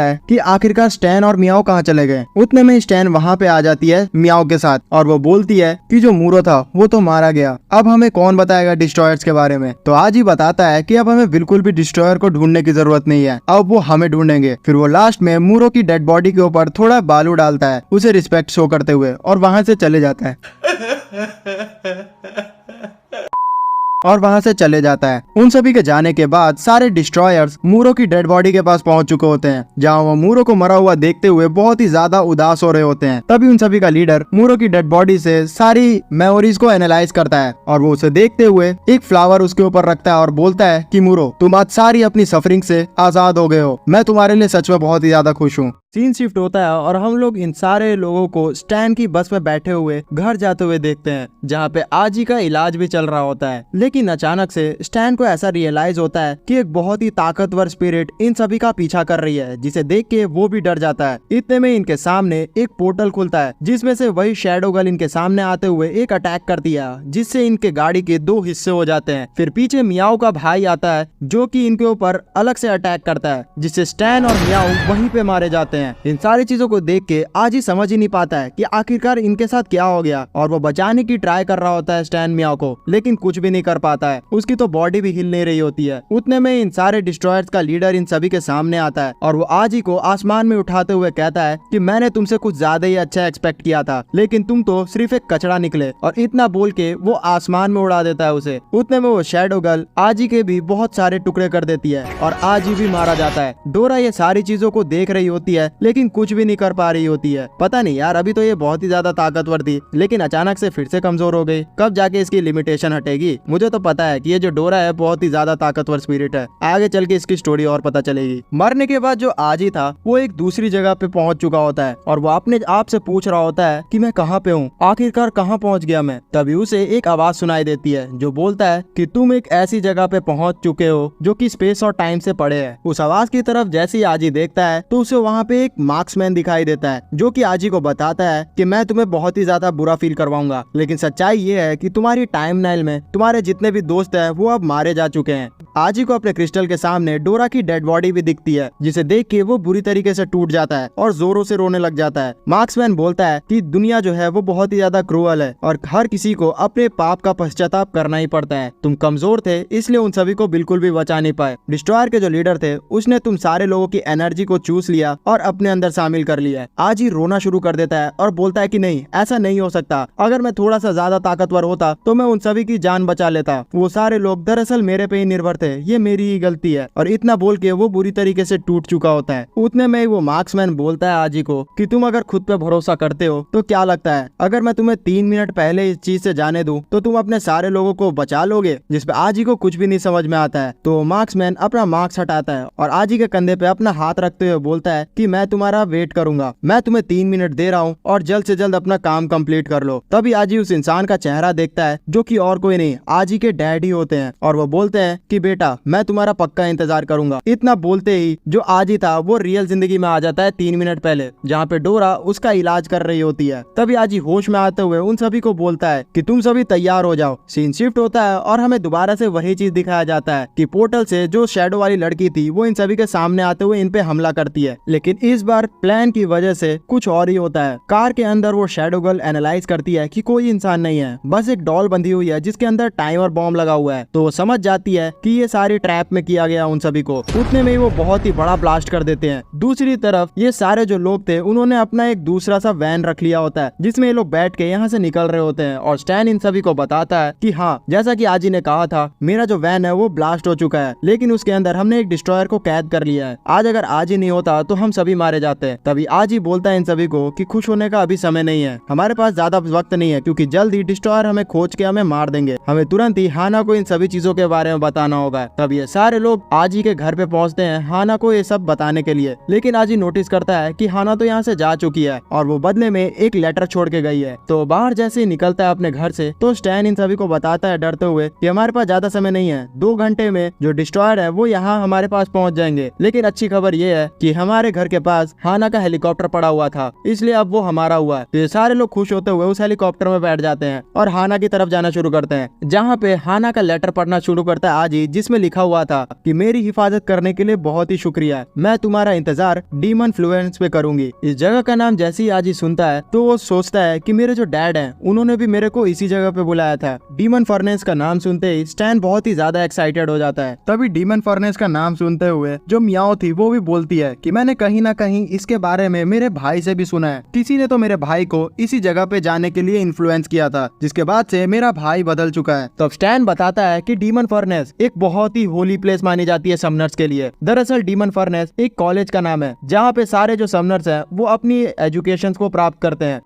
है कि आखिरकार स्टैन और मियाओ कहाँ चले गए। उतने में स्टैन वहाँ पे आ जाती है मियाओ के साथ और वो बोलती है कि जो मूरो था वो तो मारा गया, अब हमें कौन बताएगा डिस्ट्रॉयर्स के बारे में। तो आजी बताता है कि अब हमें बिल्कुल भी डिस्ट्रॉयर को ढूंढने की जरूरत नहीं है, अब वो हमें ढूंढेंगे। फिर वो लास्ट में मूरो की डेड बॉडी के ऊपर थोड़ा बालू डालता है उसे रिस्पेक्ट शो करते हुए और वहां से चले जाता है। उन सभी के जाने के बाद सारे डिस्ट्रॉयर्स मूरो की डेड बॉडी के पास पहुंच चुके होते हैं, जहां वो मूरो को मरा हुआ देखते हुए बहुत ही ज्यादा उदास हो रहे होते हैं। तभी उन सभी का लीडर मूरो की डेड बॉडी से सारी मेमोरीज को एनालाइज करता है और वो उसे देखते हुए एक फ्लावर उसके ऊपर रखता है और बोलता है कि मूरो, तुम आज सारी अपनी सफरिंग से आजाद हो गए हो, मैं तुम्हारे लिए सच में बहुत ही ज्यादा खुश हूँ। सीन शिफ्ट होता है और हम लोग इन सारे लोगों को स्टैन की बस में बैठे हुए घर जाते हुए देखते हैं, जहाँ पे आजी का इलाज भी चल रहा होता है। लेकिन अचानक से स्टैन को ऐसा रियलाइज होता है कि एक बहुत ही ताकतवर स्पिरिट इन सभी का पीछा कर रही है, जिसे देख के वो भी डर जाता है। इतने में इनके सामने एक पोर्टल खुलता है, जिसमें से वही शैडो गर्ल इनके सामने आते हुए एक अटैक करती है, जिससे इनके गाड़ी के 2 हिस्से हो जाते हैं। फिर पीछे मियाओ का भाई आता है जो कि इनके ऊपर अलग से अटैक करता है, जिससे स्टैन और मियाओ वहीं पे मारे जाते हैं। इन सारी चीजों को देख के आजी समझ ही नहीं पाता है कि आखिरकार इनके साथ क्या हो गया, और वो बचाने की ट्राई कर रहा होता है स्टैन मियाओ को, लेकिन कुछ भी नहीं कर पाता है। उसकी तो बॉडी भी हिल नहीं रही होती है। उतने में इन सारे डिस्ट्रॉयर्स का लीडर इन सभी के सामने आता है और वो आजी को आसमान में उठाते हुए कहता है कि मैंने तुमसे कुछ ज्यादा ही अच्छा एक्सपेक्ट किया था, लेकिन तुम तो सिर्फ एक कचरा निकले। और इतना बोल के वो आसमान में उड़ा देता है उसे। उतने में वो शैडो गर्ल आजी के भी बहुत सारे टुकड़े कर देती है और आजी भी मारा जाता है। डोरा ये सारी चीजों को देख रही होती है, लेकिन कुछ भी नहीं कर पा रही होती है। पता नहीं यार, अभी तो ये बहुत ही ज्यादा ताकतवर थी, लेकिन अचानक से फिर से कमजोर हो गई। कब जाके इसकी लिमिटेशन हटेगी? मुझे तो पता है कि ये जो डोरा है बहुत ही ज्यादा ताकतवर स्पिरिट है, आगे चल के इसकी स्टोरी और पता चलेगी। मरने के बाद जो आजी था वो एक दूसरी जगह पे पहुंच चुका होता है और वो अपने आप से पूछ रहा होता है कि मैं कहाँ पे हूँ, आखिरकार कहाँ पहुँच गया मैं। तभी उसे एक आवाज सुनाई देती है जो बोलता है कि तुम एक ऐसी जगह पे पहुंच चुके हो जो कि स्पेस और टाइम से पड़े है। उस आवाज की तरफ जैसे ही आजी देखता है तो उसे वहाँ पे एक मार्क्समैन दिखाई देता है, जो कि आजी को बताता है कि मैं तुम्हें बहुत ही ज्यादा बुरा फील करवाऊंगा, लेकिन सच्चाई ये है कि तुम्हारी टाइमलाइन में तुम्हारे जितने भी दोस्त हैं वो अब मारे जा चुके हैं। आजी को अपने क्रिस्टल के सामने डोरा की डेड बॉडी भी दिखती है, जिसे देख के वो बुरी तरीके से टूट जाता है और जोरों से रोने लग जाता है। मार्क्समैन बोलता है कि दुनिया जो है वो बहुत ही ज्यादा क्रूअल है और हर किसी को अपने पाप का पश्चाताप करना ही पड़ता है। तुम कमजोर थे इसलिए उन सभी को बिल्कुल भी बचा नहीं पाए। डिस्ट्रॉयर के जो लीडर थे उसने तुम सारे लोगों की एनर्जी को चूस लिया और अपने अंदर शामिल कर लिया। आजी रोना शुरू कर देता है और बोलता है कि नहीं, ऐसा नहीं हो सकता, अगर मैं थोड़ा सा ज्यादा ताकतवर होता तो मैं उन सभी की जान बचा लेता। वो सारे लोग दरअसल मेरे पे ही निर्भर थे, ये मेरी ही गलती है। और इतना बोल के वो बुरी तरीके से टूट चुका होता है। उतने में वो मार्क्समैन बोलता है आजी को कि तुम अगर खुद पे भरोसा करते हो तो क्या लगता है अगर मैं तुम्हें 3 मिनट पहले इस चीज से जाने दूं तो तुम अपने सारे लोगों को बचा लोगे? जिसपे आजी को कुछ भी नहीं समझ में आता है। तो मार्क्समैन अपना मार्क्स हटाता है और आजी के कंधे पे अपना हाथ रखते हुए बोलता है कि मैं तुम्हारा वेट करूंगा, मैं तुम्हें 3 मिनट दे रहा हूँ और जल्द से जल्द अपना काम कंप्लीट कर लो। तभी आजी उस इंसान का चेहरा देखता है जो कि और कोई नहीं आजी के डैड ही होते हैं और वो बोलते हैं कि बेटा मैं तुम्हारा पक्का इंतजार करूंगा। इतना बोलते ही जो आजी था वो रियल जिंदगी में आ जाता है 3 मिनट पहले, जहाँ पे डोरा उसका इलाज कर रही होती है। तभी आजी होश में आते हुए उन सभी को बोलता है कि तुम सभी तैयार हो जाओ। सीन शिफ्ट होता है और हमें दोबारा से वही चीज दिखाया जाता है कि पोर्टल से जो शैडो वाली लड़की थी वो इन सभी के सामने आते हुए इन पे हमला करती है, लेकिन इस बार प्लान की वजह से कुछ और ही होता है। कार के अंदर वो शैडो गर्ल एनालाइज करती है कि कोई इंसान नहीं है, बस एक डॉल बंधी हुई है जिसके अंदर टाइमर बॉम्ब लगा हुआ है। तो वो समझ जाती है कि ये सारी ट्रैप में किया गया उन सभी को। उतने में वो बहुत ही बड़ा ब्लास्ट कर देते हैं। दूसरी तरफ ये सारे जो लोग थे उन्होंने अपना एक दूसरा सा वैन रख लिया होता है जिसमें ये लोग बैठ के यहाँ से निकल रहे होते हैं और स्टैन इन सभी को बताता है कि हाँ, जैसा कि आजी ने कहा था मेरा जो वैन है वो ब्लास्ट हो चुका है, लेकिन उसके अंदर हमने एक डिस्ट्रॉयर को कैद कर लिया है। आज अगर आजी नहीं होता तो हम सभी मारे जाते। तभी आजी बोलता है इन सभी को कि खुश होने का अभी समय नहीं है, हमारे पास ज्यादा वक्त नहीं है क्योंकि जल्द ही डिस्ट्रॉयर हमें खोज के हमें मार देंगे, हमें तुरंत तुरंत ही हाना को इन सभी चीजों के बारे में बताना होगा। तब ये सारे लोग आजी के घर पे पहुंचते हैं हाना को ये सब बताने के लिए। लेकिन आजी नोटिस करता है कि हाना तो यहाँ से जा चुकी है और वो बदले में एक लेटर छोड़ के गई है। तो बाहर जैसे ही निकलता है अपने घर से तो स्टैन इन सभी को बताता है डरते हुए कि हमारे पास ज्यादा समय नहीं है, 2 घंटे में जो डिस्ट्रॉयर है वो यहाँ हमारे पास पहुँच जाएंगे। लेकिन अच्छी खबर ये है कि हमारे घर के पास हाना का हेलीकॉप्टर पड़ा हुआ था, इसलिए अब वो हमारा हुआ है। तो ये सारे लोग खुश होते हुए उस हेलीकॉप्टर में बैठ जाते हैं और हाना की तरफ जाना शुरू करते हैं, जहाँ पे हाना का लेटर पढ़ना शुरू करता है आजी, जिसमें लिखा हुआ था कि मेरी हिफाजत करने के लिए बहुत ही शुक्रिया, मैं तुम्हारा इंतजार डीमन फ्लुएंस पे करूंगी। इस जगह का नाम जैसे ही आजी सुनता है तो वो सोचता है कि मेरे जो डैड हैं उन्होंने भी मेरे को इसी जगह पे बुलाया था। डीमन फर्नेस का नाम सुनते ही स्टैन बहुत ही ज्यादा एक्साइटेड हो जाता है। तभी डीमन फर्नेस का नाम सुनते हुए जो मियाओ थी वो भी बोलती है कि मैंने कहीं ना कहीं इसके बारे में मेरे भाई से भी सुना है, किसी ने तो मेरे भाई को इसी जगह पे जाने के लिए इन्फ्लुएंस किया था, जिसके बाद से मेरा भाई बदल चुका है। तो स्टैन बताता है कि डीमन फर्नेस एक बहुत ही होली प्लेस मानी जाती है समनर्स के लिए। दरअसल डीमन फर्नेस एक कॉलेज का नाम है जहाँ पे सारे जो समनर्स हैं वो अपनी एजुकेशन को प्राप्त करते हैं।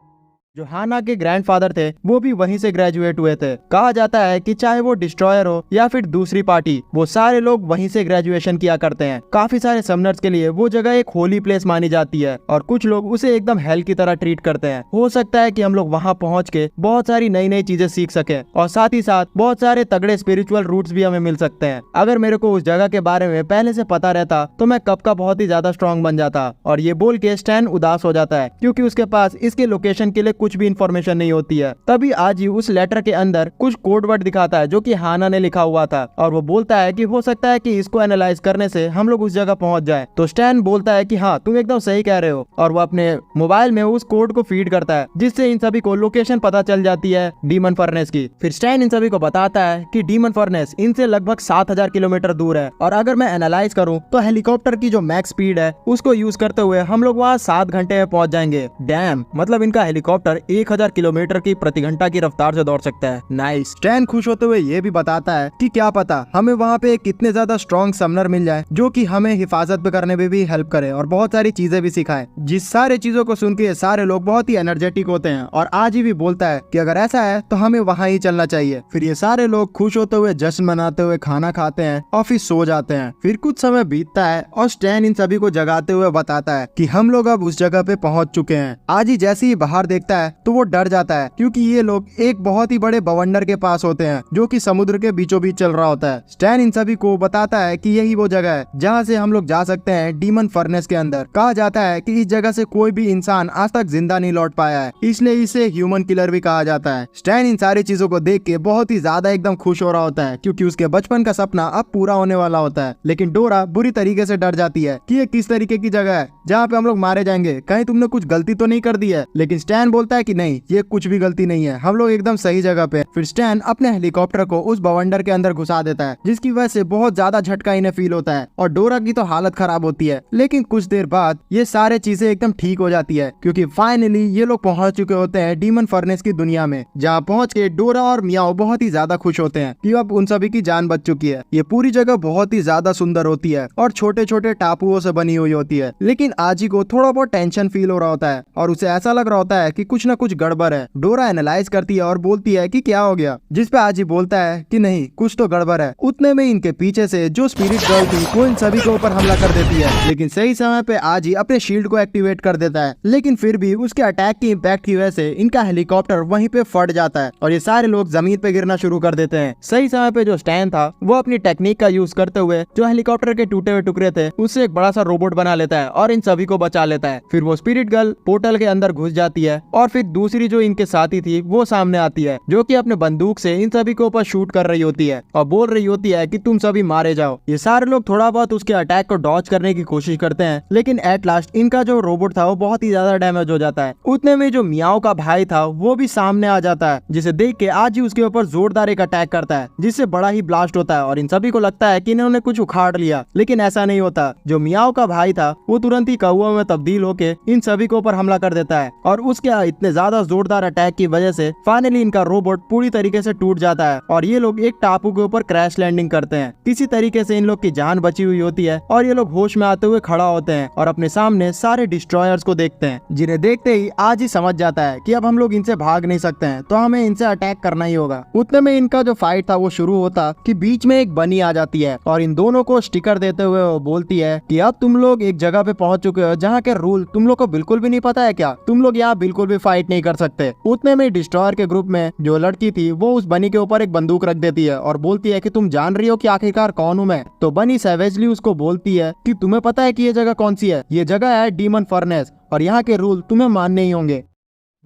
जो हाना के ग्रैंडफादर थे वो भी वहीं से ग्रेजुएट हुए थे। कहा जाता है कि चाहे वो डिस्ट्रॉयर हो या फिर दूसरी पार्टी, वो सारे लोग वहीं से ग्रेजुएशन किया करते हैं। काफी सारे समनर्स के लिए वो जगह एक होली प्लेस मानी जाती है और कुछ लोग उसे एकदम हेल की तरह ट्रीट करते हैं। हो सकता है कि हम लोग वहाँ पहुँच के बहुत सारी नई नई चीजें सीख सके और साथ ही साथ बहुत सारे तगड़े स्पिरिचुअल रूट्स भी हमें मिल सकते हैं। अगर मेरे को उस जगह के बारे में पहले से पता रहता तो मैं कब का बहुत ही ज्यादा स्ट्रॉन्ग बन जाता। और ये बोल के स्टैन उदास हो जाता है क्योंकि उसके पास इसके लोकेशन के लिए कुछ भी इंफॉर्मेशन नहीं होती है। तभी आजी उस लेटर के अंदर कुछ कोड वर्ड दिखाता है जो कि हाना ने लिखा हुआ था और वो बोलता है कि हो सकता है कि इसको एनालाइज करने से हम लोग उस जगह पहुंच जाए। तो स्टैन बोलता है कि हाँ तुम एकदम सही कह रहे हो और वो अपने मोबाइल में उस कोड को फीड करता है, जिससे इन सभी को लोकेशन पता चल जाती है डीमन फर्नेस की। फिर स्टैन इन सभी को बताता है कि डीमन फर्नेस इनसे लगभग 7000 किलोमीटर दूर है और अगर मैं एनालाइज करूँ तो हेलीकॉप्टर की जो मैक्स स्पीड है उसको यूज करते हुए हम लोग वहाँ 7 घंटे में पहुंच जाएंगे। डैम, मतलब इनका हेलीकॉप्टर 1000 किलोमीटर की प्रति घंटा की रफ्तार से दौड़ सकता है। नाइस। स्टैन खुश होते हुए ये भी बताता है कि क्या पता हमें वहाँ पे कितने ज्यादा स्ट्रॉन्ग समनर मिल जाए जो कि हमें हिफाजत पे करने में भी हेल्प करे और बहुत सारी चीजें भी सिखाए। जिस सारे चीजों को सुन के सारे लोग बहुत ही एनर्जेटिक होते हैं और आज ही भी बोलता है कि अगर ऐसा है तो हमें वहाँ ही चलना चाहिए। फिर ये सारे लोग खुश होते हुए जश्न मनाते हुए खाना खाते हैं और फिर सो जाते हैं। फिर कुछ समय बीतता है और स्टैन इन सभी को जगाते हुए बताता है कि हम लोग अब उस जगह पे पहुंच चुके हैं। आज ही जैसे ही बाहर देखता है तो वो डर जाता है क्योंकि ये लोग एक बहुत ही बड़े बवंडर के पास होते हैं जो कि समुद्र के बीचों बीच चल रहा होता है। स्टैन इन सभी को बताता है कि यही वो जगह है जहाँ से हम लोग जा सकते हैं डीमन फर्नेस के अंदर। कहा जाता है कि इस जगह से कोई भी इंसान आज तक जिंदा नहीं लौट पाया है, इसलिए इसे ह्यूमन किलर भी कहा जाता है। स्टैन इन सारी चीजों को देख के बहुत ही ज्यादा एकदम खुश हो रहा होता है क्योंकि उसके बचपन का सपना अब पूरा होने वाला होता है। लेकिन डोरा बुरी तरीके से डर जाती है कि ये किस तरीके की जगह है जहाँ पे हम लोग मारे जाएंगे, कहीं तुमने कुछ गलती तो नहीं कर दी है। लेकिन स्टैन बोलता है कि नहीं, ये कुछ भी गलती नहीं है, हम लोग एकदम सही जगह पे। फिर स्टैन अपने हेलीकॉप्टर को उस बवंडर के अंदर घुसा देता है जिसकी वजह से बहुत ज्यादा झटका इन्हें फील होता है और डोरा की तो हालत खराब होती है। लेकिन कुछ देर बाद ये सारे चीजें एकदम ठीक हो जाती है क्योंकि फाइनली ये लोग पहुंच चुके होते हैं डीमन फर्नेस की दुनिया में, जहाँ पहुंच के डोरा और मियाओ बहुत ही ज्यादा खुश होते हैं कि अब उन सभी की जान बच चुकी है। ये पूरी जगह बहुत ही ज्यादा सुंदर होती है और छोटे छोटे टापुओं से बनी हुई होती है। लेकिन आजी को थोड़ा बहुत टेंशन फील हो रहा होता है और उसे ऐसा लग रहा होता है कि कुछ न कुछ गड़बड़ है। डोरा एनालाइज करती है और बोलती है कि क्या हो गया, जिस पे आजी बोलता है कि नहीं, कुछ तो गड़बड़ है। उतने में इनके पीछे से जो स्पिरिट गर्ल थी वो इन सभी के ऊपर हमला कर देती है। लेकिन सही समय पे आजी अपने शील्ड को एक्टिवेट कर देता है, लेकिन फिर भी उसके अटैक की इम्पैक्ट की वजह से इनका हेलीकॉप्टर वहीं पे फट जाता है और ये सारे लोग जमीन पे गिरना शुरू कर देते हैं। सही समय पे जो स्टैन था वो अपनी टेक्निक का यूज करते हुए जो हेलीकॉप्टर के टूटे हुए टुकड़े थे उससे एक बड़ा सा रोबोट बना लेता है और इन सभी को बचा लेता है। फिर वो स्पिरिट गर्ल पोर्टल के अंदर घुस जाती है और फिर दूसरी जो इनके साथी थी वो सामने आती है जो कि अपने बंदूक से इन सभी के ऊपर शूट कर रही होती है और बोल रही होती है कि तुम सभी मारे जाओ। ये सारे लोग थोड़ा बहुत उसके अटैक को डॉज करने की कोशिश करते हैं, लेकिन एट लास्ट इनका जो रोबोट था वो बहुत ही ज्यादा डैमेज हो जाता है। उतने में जो मियाओ का भाई था वो भी सामने आ जाता है, जिसे देख के आज ही उसके ऊपर जोरदार एक अटैक करता है जिससे बड़ा ही ब्लास्ट होता है और इन सभी को लगता है कि इन्होंने कुछ उखाड़ लिया, लेकिन ऐसा नहीं होता। जो मियाओ का भाई था वो तुरंत ही कौवा में तब्दील होके इन सभी के ऊपर हमला कर देता है और उसके इतने ज्यादा जोरदार अटैक की वजह से फाइनली इनका रोबोट पूरी तरीके से टूट जाता है और ये लोग एक टापू के ऊपर क्रैश लैंडिंग करते हैं। किसी तरीके से इन लोग की जान बची हुई होती है और ये लोग होश में आते हुए खड़ा होते हैं और अपने सामने सारे डिस्ट्रॉयर्स को देखते हैं, जिन्हें देखते ही आज ही समझ जाता है कि अब हम लोग इनसे भाग नहीं सकते हैं, तो हमें इनसे अटैक करना ही होगा। उतने में इनका जो फाइट था वो शुरू होता कि बीच में एक बनी आ जाती है और इन दोनों को स्टिकर देते हुए वो बोलती है कि अब तुम लोग एक जगह पे पहुंच चुके हो जहाँ के रूल तुम लोग को बिल्कुल भी नहीं पता है क्या, तुम लोग यहाँ बिल्कुल भी फाइट नहीं कर सकते। उतने में डिस्ट्रॉयर के ग्रुप में जो लड़की थी वो उस बनी के ऊपर एक बंदूक रख देती है और बोलती है कि तुम जान रही हो कि आखिरकार कौन हूँ मैं। तो बनी सैवेजली उसको बोलती है कि तुम्हें पता है कि ये जगह कौन सी है, ये जगह है डीमन फर्नेस और यहाँ के रूल तुम्हें मानने ही होंगे।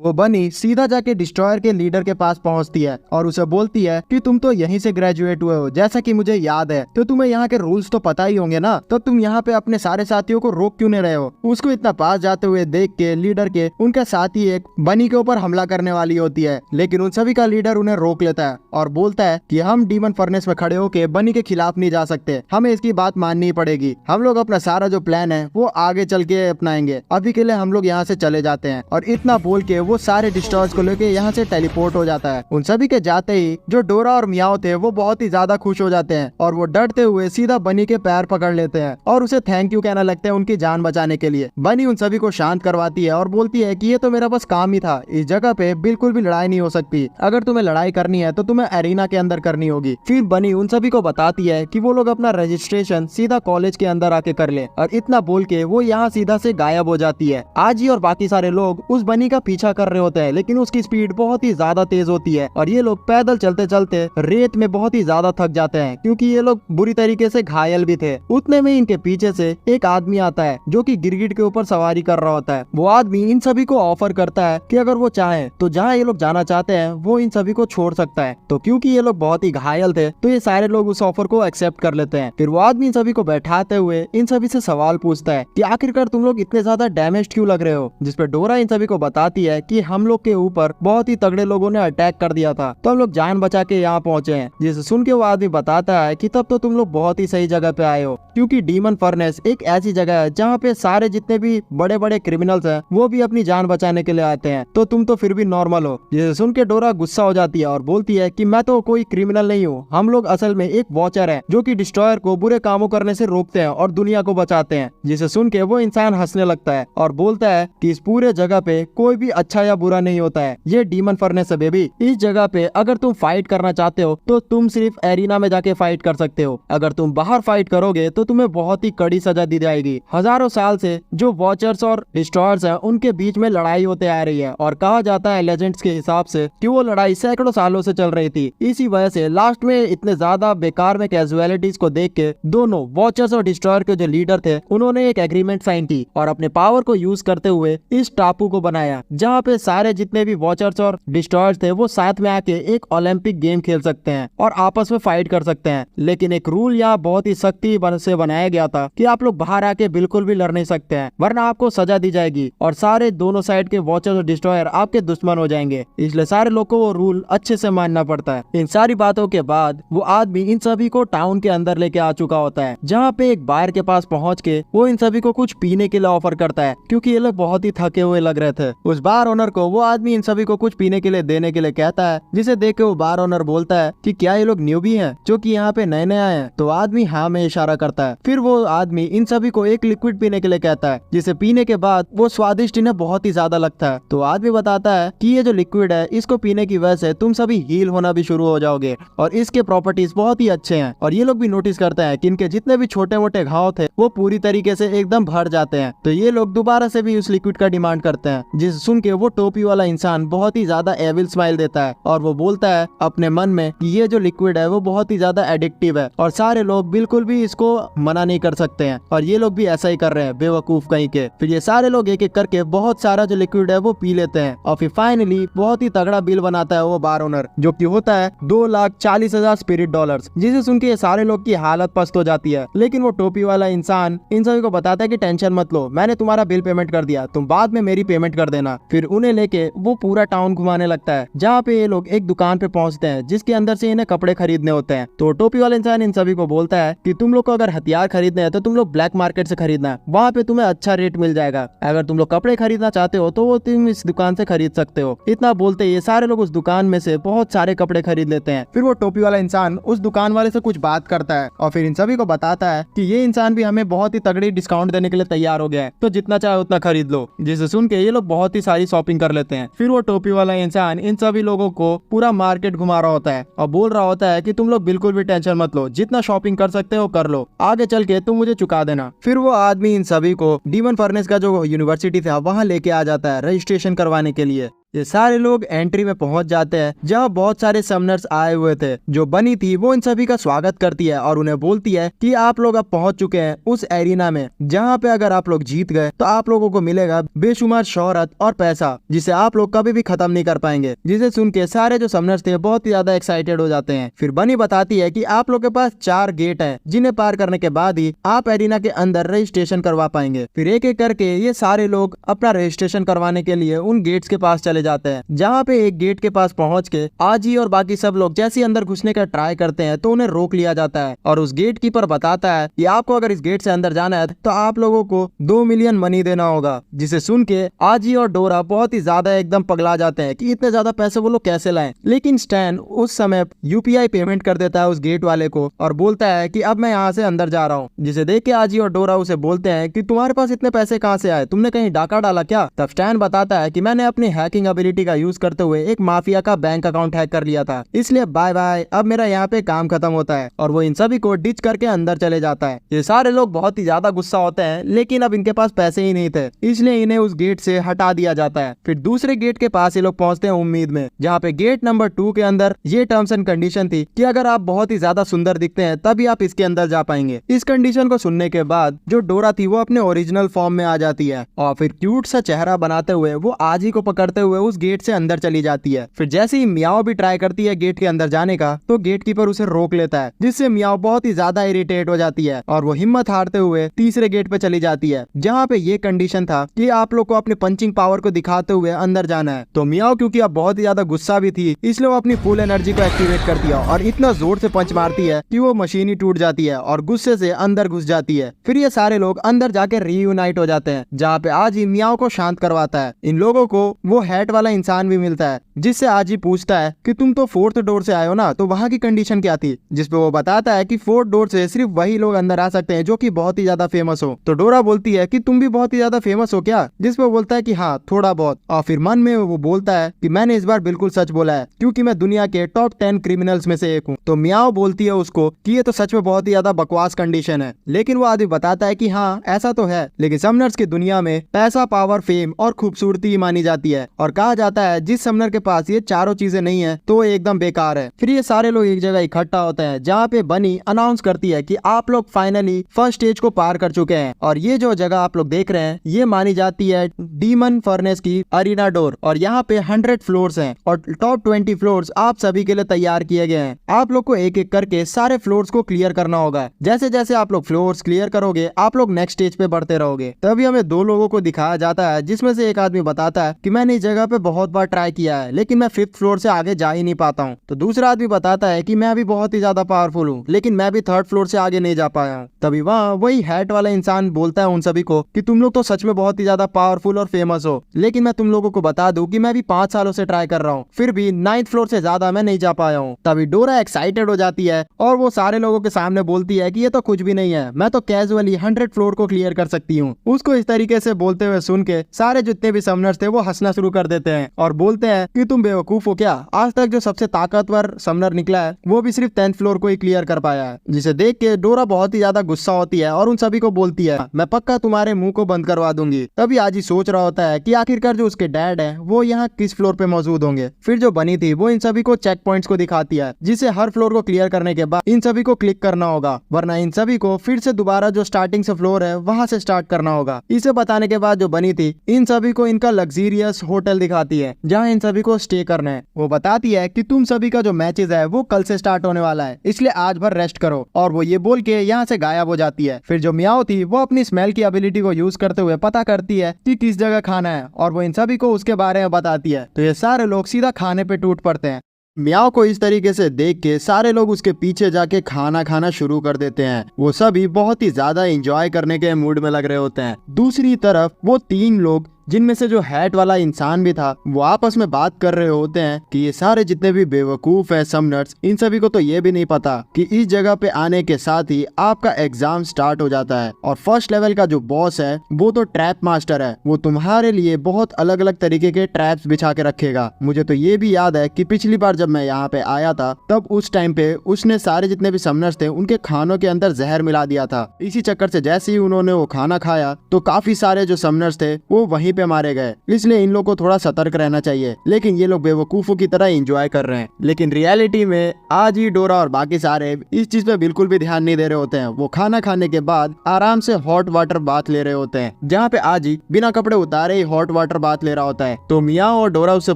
वो बनी सीधा जाके डिस्ट्रॉयर के लीडर के पास पहुंचती है और उसे बोलती है कि तुम तो यहीं से ग्रेजुएट हुए हो, जैसा कि मुझे याद है, तो तुम्हें यहाँ के रूल्स तो पता ही होंगे ना, तो तुम यहाँ पे अपने सारे साथियों को रोक क्यों नहीं रहे हो। उसको इतना पास जाते हुए देख के लीडर के उनके साथी एक बनी के ऊपर हमला करने वाली होती है, लेकिन उन सभी का लीडर उन्हें रोक लेता है और बोलता है कि हम डीमन फर्नेस में खड़े होके बनी के खिलाफ नहीं जा सकते, हमें इसकी बात माननी पड़ेगी। हम लोग अपना सारा जो प्लान है वो आगे चल के अपनाएंगे, अभी के लिए हम लोग यहाँ से चले जाते हैं। और इतना बोल के वो सारे डिस्ट्रॉयर्स को लेके यहाँ से टेलीपोर्ट हो जाता है। उन सभी के जाते ही जो डोरा और मियाओ थे वो बहुत ही ज्यादा खुश हो जाते हैं और वो डरते हुए सीधा बनी के पैर पकड़ लेते हैं और उसे थैंक यू कहना लगते हैं उनकी जान बचाने के लिए। बनी उन सभी को शांत करवाती है और बोलती है कि ये तो मेरा बस काम ही था, इस जगह पे बिल्कुल भी लड़ाई नहीं हो सकती, अगर तुम्हें लड़ाई करनी है तो तुम्हें एरिना के अंदर करनी होगी। फिर बनी उन सभी को बताती है कि वो लोग अपना रजिस्ट्रेशन सीधा कॉलेज के अंदर आके कर ले और इतना बोल के वो यहाँ सीधा से गायब हो जाती है। आज ही और बाकी सारे लोग उस बनी का पीछा कर रहे होते हैं, लेकिन उसकी स्पीड बहुत ही ज्यादा तेज होती है और ये लोग पैदल चलते चलते रेत में बहुत ही ज्यादा थक जाते हैं क्योंकि ये लोग बुरी तरीके से घायल भी थे। उतने में इनके पीछे से एक आदमी आता है जो कि गिरगिट के ऊपर सवारी कर रहा होता है। वो आदमी इन सभी को ऑफर करता है कि अगर वो चाहे तो जहाँ ये लोग जाना चाहते हैं वो इन सभी को छोड़ सकता है। तो क्योंकि ये लोग बहुत ही घायल थे तो ये सारे लोग उस ऑफर को एक्सेप्ट कर लेते हैं। फिर वो आदमी इन सभी को बैठाते हुए इन सभी से सवाल पूछता है कि आखिरकार तुम लोग इतने ज्यादा डैमेज्ड क्यों लग रहे हो, जिसपे डोरा इन सभी को बताती है कि हम लोग के ऊपर बहुत ही तगड़े लोगों ने अटैक कर दिया था तो हम लोग जान बचा के यहाँ पहुंचे हैं। जिसे सुन के वो आदमी बताता है कि तब तो तुम लोग बहुत ही सही जगह पे आए हो, क्योंकि डीमन फर्नेस एक ऐसी जगह है जहाँ पे सारे जितने भी बड़े बड़े क्रिमिनल्स हैं वो भी अपनी जान बचाने के लिए आते हैं, तो तुम तो फिर भी नॉर्मल हो। जिसे सुन के डोरा गुस्सा हो जाती है और बोलती है कि मैं तो कोई क्रिमिनल नहीं हूँ, हम लोग असल में एक वॉचर है जो कि डिस्ट्रॉयर को बुरे कामों करने से रोकते हैं और दुनिया को बचाते हैं। जिसे सुन के वो इंसान हंसने लगता है और बोलता है कि इस पूरे जगह पे कोई भी अच्छा या बुरा नहीं होता है, ये डीमन फर्नेस है बेबी। इस जगह पे अगर तुम फाइट करना चाहते हो तो तुम सिर्फ एरिना में जाके फाइट कर सकते हो, अगर तुम बाहर फाइट करोगे तो तुम्हें बहुत ही कड़ी सजा दी जाएगी। हजारों साल से जो वॉचर्स और डिस्ट्रॉयर्स हैं उनके बीच में लड़ाई होते आ रही है और कहा जाता है लेजेंड्स के हिसाब से कि वो लड़ाई सैकड़ों सालों से चल रही थी। इसी वजह से लास्ट में इतने ज्यादा बेकार में कैजुअलिटीज को देख के दोनों वॉचर्स और डिस्ट्रॉयर के जो लीडर थे उन्होंने एक एग्रीमेंट साइन की और अपने पावर को यूज करते हुए इस टापू को बनाया जहाँ पे सारे जितने भी वॉचर्स और डिस्ट्रॉयर्स थे वो साथ में आके एक ओलंपिक गेम खेल सकते हैं और आपस में फाइट कर सकते हैं। लेकिन एक रूल यहाँ बहुत ही सख्ती से बनाया गया था कि आप लोग बाहर आके बिल्कुल भी लड़ नहीं सकते हैं, वरना आपको सजा दी जाएगी और सारे दोनों साइड के वॉचर्स और डिस्ट्रॉयर आपके दुश्मन हो जाएंगे। इसलिए सारे लोग को वो रूल अच्छे से मानना पड़ता है। इन सारी बातों के बाद वो आदमी इन सभी को टाउन के अंदर लेके आ चुका होता है, जहाँ पे एक बार के पास पहुँच के वो इन सभी को कुछ पीने के लिए ऑफर करता है क्योंकि ये लोग बहुत ही थके हुए लग रहे थे। उस बार ओनर को वो आदमी इन सभी को कुछ पीने के लिए देने के लिए कहता है, जिसे देख के वो बार ओनर बोलता है कि क्या ये लोग न्यूबी हैं जो कि यहाँ पे नए नए आए हैं। तो आदमी हाँ में इशारा करता है। फिर वो आदमी इन सभी को एक लिक्विड पीने के लिए कहता है, जिसे पीने के बाद वो स्वादिष्ट इन्हें बहुत ही ज्यादा लगता है। तो आदमी बताता है कि ये जो लिक्विड है इसको पीने की वजह से तुम सभी हील होना भी शुरू हो जाओगे और इसके प्रॉपर्टीज बहुत ही अच्छे हैं। और ये लोग भी नोटिस करते हैं कि इनके जितने भी छोटे मोटे घाव थे वो पूरी तरीके से एकदम भर जाते हैं। तो ये लोग दोबारा से भी उस लिक्विड का डिमांड करते हैं, जिसे सुन के वो टोपी वाला इंसान बहुत ही ज्यादा एविल स्माइल देता है और वो बोलता है अपने मन में कि ये जो लिक्विड है वो बहुत ही ज्यादा एडिक्टिव है और सारे लोग बिल्कुल भी इसको मना नहीं कर सकते हैं। और ये लोग भी ऐसा ही कर रहे हैं, बेवकूफ कहीं के। फिर ये सारे लोग एक एक करके बहुत सारा जो लिक्विड है वो पी लेते हैं और फिर फाइनली बहुत ही तगड़ा बिल बनाता है वो बार ओनर, जो कि होता है 2,40,000 स्पिरिट डॉलर्स। जिसे सुन के ये सारे लोग की हालत पस्त हो जाती है। लेकिन वो टोपी वाला इंसान इन सभी को बताता है कि टेंशन मत लो, मैंने तुम्हारा बिल पेमेंट कर दिया, तुम बाद में मेरी पेमेंट कर देना। फिर उन्हें लेके वो पूरा टाउन घुमाने लगता है, जहाँ पे ये लोग एक दुकान पे पहुंचते हैं जिसके अंदर से इन्हें कपड़े खरीदने होते हैं। तो टोपी वाला इंसान इन सभी को बोलता है कि तुम लोग को अगर हथियार खरीदने हैं तो तुम लोग ब्लैक मार्केट से खरीदना है, वहाँ पे तुम्हें अच्छा रेट मिल जाएगा। अगर तुम लोग कपड़े खरीदना चाहते हो तो वो तुम इस दुकान से खरीद सकते हो। इतना बोलते ये सारे लोग उस दुकान में से बहुत सारे कपड़े खरीद लेते हैं। फिर वो टोपी वाला इंसान उस दुकान वाले से कुछ बात करता है और फिर इन सभी को बताता है कि ये इंसान भी हमें बहुत ही तगड़ी डिस्काउंट देने के लिए तैयार हो गया है, तो जितना चाहे उतना खरीद लो। जिसे सुन के ये लोग बहुत ही सारी शॉपिंग कर लेते हैं। फिर वो टोपी वाला इंसान इन सभी लोगों को पूरा मार्केट घुमा रहा होता है और बोल रहा होता है कि तुम लोग बिल्कुल भी टेंशन मत लो, जितना शॉपिंग कर सकते हो कर लो, आगे चल के तुम मुझे चुका देना। फिर वो आदमी इन सभी को डीमन फर्नेस का जो यूनिवर्सिटी था वहाँ लेके आ जाता है रजिस्ट्रेशन करवाने के लिए। ये सारे लोग एंट्री में पहुंच जाते हैं, जहां बहुत सारे समनर्स आए हुए थे। जो बनी थी वो इन सभी का स्वागत करती है और उन्हें बोलती है कि आप लोग अब पहुंच चुके हैं उस एरिना में जहां पे अगर आप लोग जीत गए तो आप लोगों को मिलेगा बेशुमार शोहरत और पैसा, जिसे आप लोग कभी भी खत्म नहीं कर पाएंगे। जिसे सुन के सारे जो समनर्स थे बहुत ही ज्यादा एक्साइटेड हो जाते हैं। फिर बनी बताती है कि आप लोग के पास 4 गेट है, जिन्हें पार करने के बाद ही आप एरिना के अंदर रजिस्ट्रेशन करवा पाएंगे। फिर एक एक करके ये सारे लोग अपना रजिस्ट्रेशन करवाने के लिए उन गेट्स के पास चले जाते हैं, जहाँ पे एक गेट के पास पहुंच के आजी और बाकी सब लोग जैसे अंदर घुसने का ट्राई करते हैं तो उन्हें रोक लिया जाता है और उस गेट कीपर बताता है कि आपको अगर इस गेट से अंदर जाना है तो आप लोगों को 2 मिलियन मनी देना होगा। जिसे सुन के आजी और डोरा बहुत ही ज्यादा एकदम पगला जाते हैं कि इतने ज्यादा पैसे वो लोग कैसे लाएं। लेकिन स्टैन उस समय यूपीआई पेमेंट कर देता है उस गेट वाले को और बोलता है कि अब मैं यहाँ से अंदर जा रहा हूँ। जिसे देख के आजी और डोरा उसे बोलते हैं कि तुम्हारे पास इतने पैसे कहाँ से आए, तुमने कहीं डाका डाला क्या? तब स्टैन बताता है कि मैंने अपनी हैकिंग एबिलिटी का यूज करते हुए एक माफिया का बैंक अकाउंट हैक कर लिया था, इसलिए बाय बाय, अब मेरा यहाँ पे काम खत्म होता है। और वो इन सभी को डिच करके अंदर चले जाता है। ये सारे लोग बहुत ही ज्यादा गुस्सा होते हैं, लेकिन अब इनके पास पैसे ही नहीं थे, इसलिए इन्हें उस गेट से हटा दिया जाता है। फिर दूसरे गेट के पास ये लोग पहुंचते हैं उम्मीद में, जहाँ पे गेट नंबर 2 के अंदर ये टर्म्स एंड कंडीशन थी कि अगर आप बहुत ही ज्यादा सुंदर दिखते हैं तभी आप इसके अंदर जा पाएंगे। इस कंडीशन को सुनने के बाद जो डोरा थी वो अपने ओरिजिनल फॉर्म में आ जाती है और फिर क्यूट सा चेहरा बनाते हुए वो आजी को पकड़ते हुए उस गेट से अंदर चली जाती है। फिर जैसे ही मियाओ भी ट्राई करती है गेट के अंदर जाने का, तो गेट कीपर उसे रोक लेता है, जिससे मियाओ बहुत ही ज्यादा इरिटेट हो जाती है और वो हिम्मत हारते हुए तीसरे गेट पे चली जाती है, जहाँ पे ये कंडीशन था कि आप लोग को अपने पंचिंग पावर को दिखाते हुए अंदर जाना है। तो मियाओ क्योंकि अब बहुत ही ज्यादा गुस्सा भी थी, इसलिए वो अपनी फुल एनर्जी को एक्टिवेट करती है और इतना जोर से पंच मारती है कि वो मशीन ही टूट जाती है और गुस्से से अंदर घुस जाती है। फिर ये सारे लोग अंदर जाके रीयूनाइट हो जाते हैं, जहाँ पे आज ही मियाओ को शांत करवाता है। इन लोगों को वो हैट वाला इंसान भी मिलता है, जिससे आज ही पूछता है कि तुम तो 4th डोर से आए हो ना, तो वहाँ की कंडीशन क्या थी? जिसपे वो बताता है कि 4th डोर से सिर्फ वही लोग अंदर आ सकते हैं जो कि बहुत ही ज्यादा फेमस हो। तो डोरा बोलती है कि तुम भी बहुत ही ज्यादा फेमस हो क्या? जिसपे वो बोलता है कि हाँ थोड़ा बहुत। और फिर मन में वो बोलता है कि मैंने इस बार बिल्कुल सच बोला है, क्योंकि मैं दुनिया के टॉप 10 क्रिमिनल्स में से एक हूँ। तो मियाओ बोलती है उसको कि ये तो सच में बहुत ही ज्यादा बकवास कंडीशन है, लेकिन वो आदमी बताता है कि हाँ ऐसा तो है, लेकिन समनर्स की दुनिया में पैसा, पावर, फेम और खूबसूरती ही मानी जाती है और कहा जाता है जिस समनर के पास ये चारों चीजें नहीं है तो वो एकदम बेकार है। फिर ये सारे लोग एक जगह इकट्ठा होते हैं, जहाँ पे बनी अनाउंस करती है कि आप लोग फाइनली फर्स्ट स्टेज को पार कर चुके हैं और ये जो जगह आप लोग देख रहे हैं ये मानी जाती है डीमन फर्नेस की अरीना डोर और यहाँ पे 100 फ्लोर्स हैं और टॉप 20 फ्लोर्स आप सभी के लिए तैयार किए गए हैं। आप लोग को एक एक करके सारे फ्लोर्स को क्लियर करना होगा। जैसे जैसे आप लोग फ्लोर्स क्लियर करोगे आप लोग नेक्स्ट स्टेज पे बढ़ते रहोगे। तभी हमें 2 लोगों को दिखाया जाता है, जिसमें से एक आदमी बताता है कि मैंने इस जगह पे बहुत बार ट्राई किया है, लेकिन मैं 5th फ्लोर से आगे जा ही नहीं पाता हूँ। तो दूसरा आदमी बताता है कि मैं भी बहुत ही ज्यादा पावरफुल हूँ, लेकिन मैं भी 3rd फ्लोर से आगे नहीं जा पाया हूँ। तभी वहाँ वही हैट वाला इंसान बोलता है उन सभी को कि तुम लोग तो सच में बहुत ही ज्यादा पावरफुल और फेमस हो, लेकिन मैं तुम लोगों को बता दूं कि मैं भी 5 सालों से ट्राई कर रहा हूँ, फिर भी 9th फ्लोर से ज्यादा मैं नहीं जा पाया हूँ। तभी डोरा एक्साइटेड हो जाती है और वो सारे लोगों के सामने बोलती है कि ये तो कुछ भी नहीं है, मैं तो कैजुअली 100 फ्लोर को क्लियर कर सकती हूँ। उसको इस तरीके से बोलते हुए सुन के सारे जितने भी समनर्स थे वो हंसना शुरू कर देते हैं और बोलते हैं कि तुम बेवकूफ हो क्या, आज तक जो सबसे ताकतवर समनर निकला है वो भी सिर्फ 10th फ्लोर को ही क्लियर कर पाया है। जिसे देख के डोरा बहुत ही ज्यादा गुस्सा होती है और उन सभी को बोलती है मैं पक्का तुम्हारे मुंह को बंद करवा दूंगी। तभी आज ही सोच रहा होता है कि आखिरकार जो उसके डैड है वो यहाँ किस फ्लोर पे मौजूद होंगे। फिर जो बनी थी वो इन सभी को चेक पॉइंट्स को दिखाती है, जिसे हर फ्लोर को क्लियर करने के बाद इन सभी को क्लिक करना होगा, वरना इन सभी को फिर से दोबारा जो स्टार्टिंग से फ्लोर है वहां से स्टार्ट करना होगा। इसे बताने के बाद जो बनी थी इन सभी को इनका लग्जरियस होटल दिखाती है जहाँ इन सभी को स्टे करना है। वो बताती है कि तुम सभी का जो मैचेस है वो कल से स्टार्ट होने वाला है, इसलिए आज भर रेस्ट करो। और वो ये बोल के यहाँ से गायब हो जाती है। फिर जो मियाओ थी वो अपनी स्मेल की एबिलिटी को यूज करते हुए पता करती है कि किस जगह खाना है और वो इन सभी को उसके बारे में बताती है। तो ये सारे लोग सीधा खाने पे टूट पड़ते हैं। मियाओ को इस तरीके से देख के सारे लोग उसके पीछे जाके खाना खाना शुरू कर देते हैं। वो सभी बहुत ही ज्यादा एंजॉय करने के मूड में लग रहे होते हैं। दूसरी तरफ वो तीन लोग जिनमें से जो हैट वाला इंसान भी था वो आपस में बात कर रहे होते हैं कि ये सारे जितने भी बेवकूफ है समनर्स, इन सभी को तो ये भी नहीं पता कि इस जगह पे आने के साथ ही आपका एग्जाम स्टार्ट हो जाता है और फर्स्ट लेवल का जो बॉस है वो तो ट्रैप मास्टर है। वो तुम्हारे लिए बहुत अलग अलग तरीके के ट्रैप्स बिछा के रखेगा। मुझे तो ये भी याद है कि पिछली बार जब मैं यहाँ पे आया था तब उस टाइम पे उसने सारे जितने भी समनर्स थे उनके खानों के अंदर जहर मिला दिया था। इसी चक्कर से जैसे ही उन्होंने वो खाना खाया तो काफी सारे जो समनर्स थे वो वहीं पे मारे गए। इसलिए इन लोगों को थोड़ा सतर्क रहना चाहिए, लेकिन ये लोग बेवकूफों की तरह एंजॉय कर रहे हैं। लेकिन रियलिटी में आज ही डोरा और बाकी सारे इस चीज पे बिल्कुल भी ध्यान नहीं दे रहे होते हैं। वो खाना खाने के बाद आराम से हॉट वाटर बाथ ले रहे होते हैं, जहाँ पे आज ही बिना कपड़े उतारे ही हॉट वाटर बाथ ले रहा होता है। तो मियाओ और डोरा उससे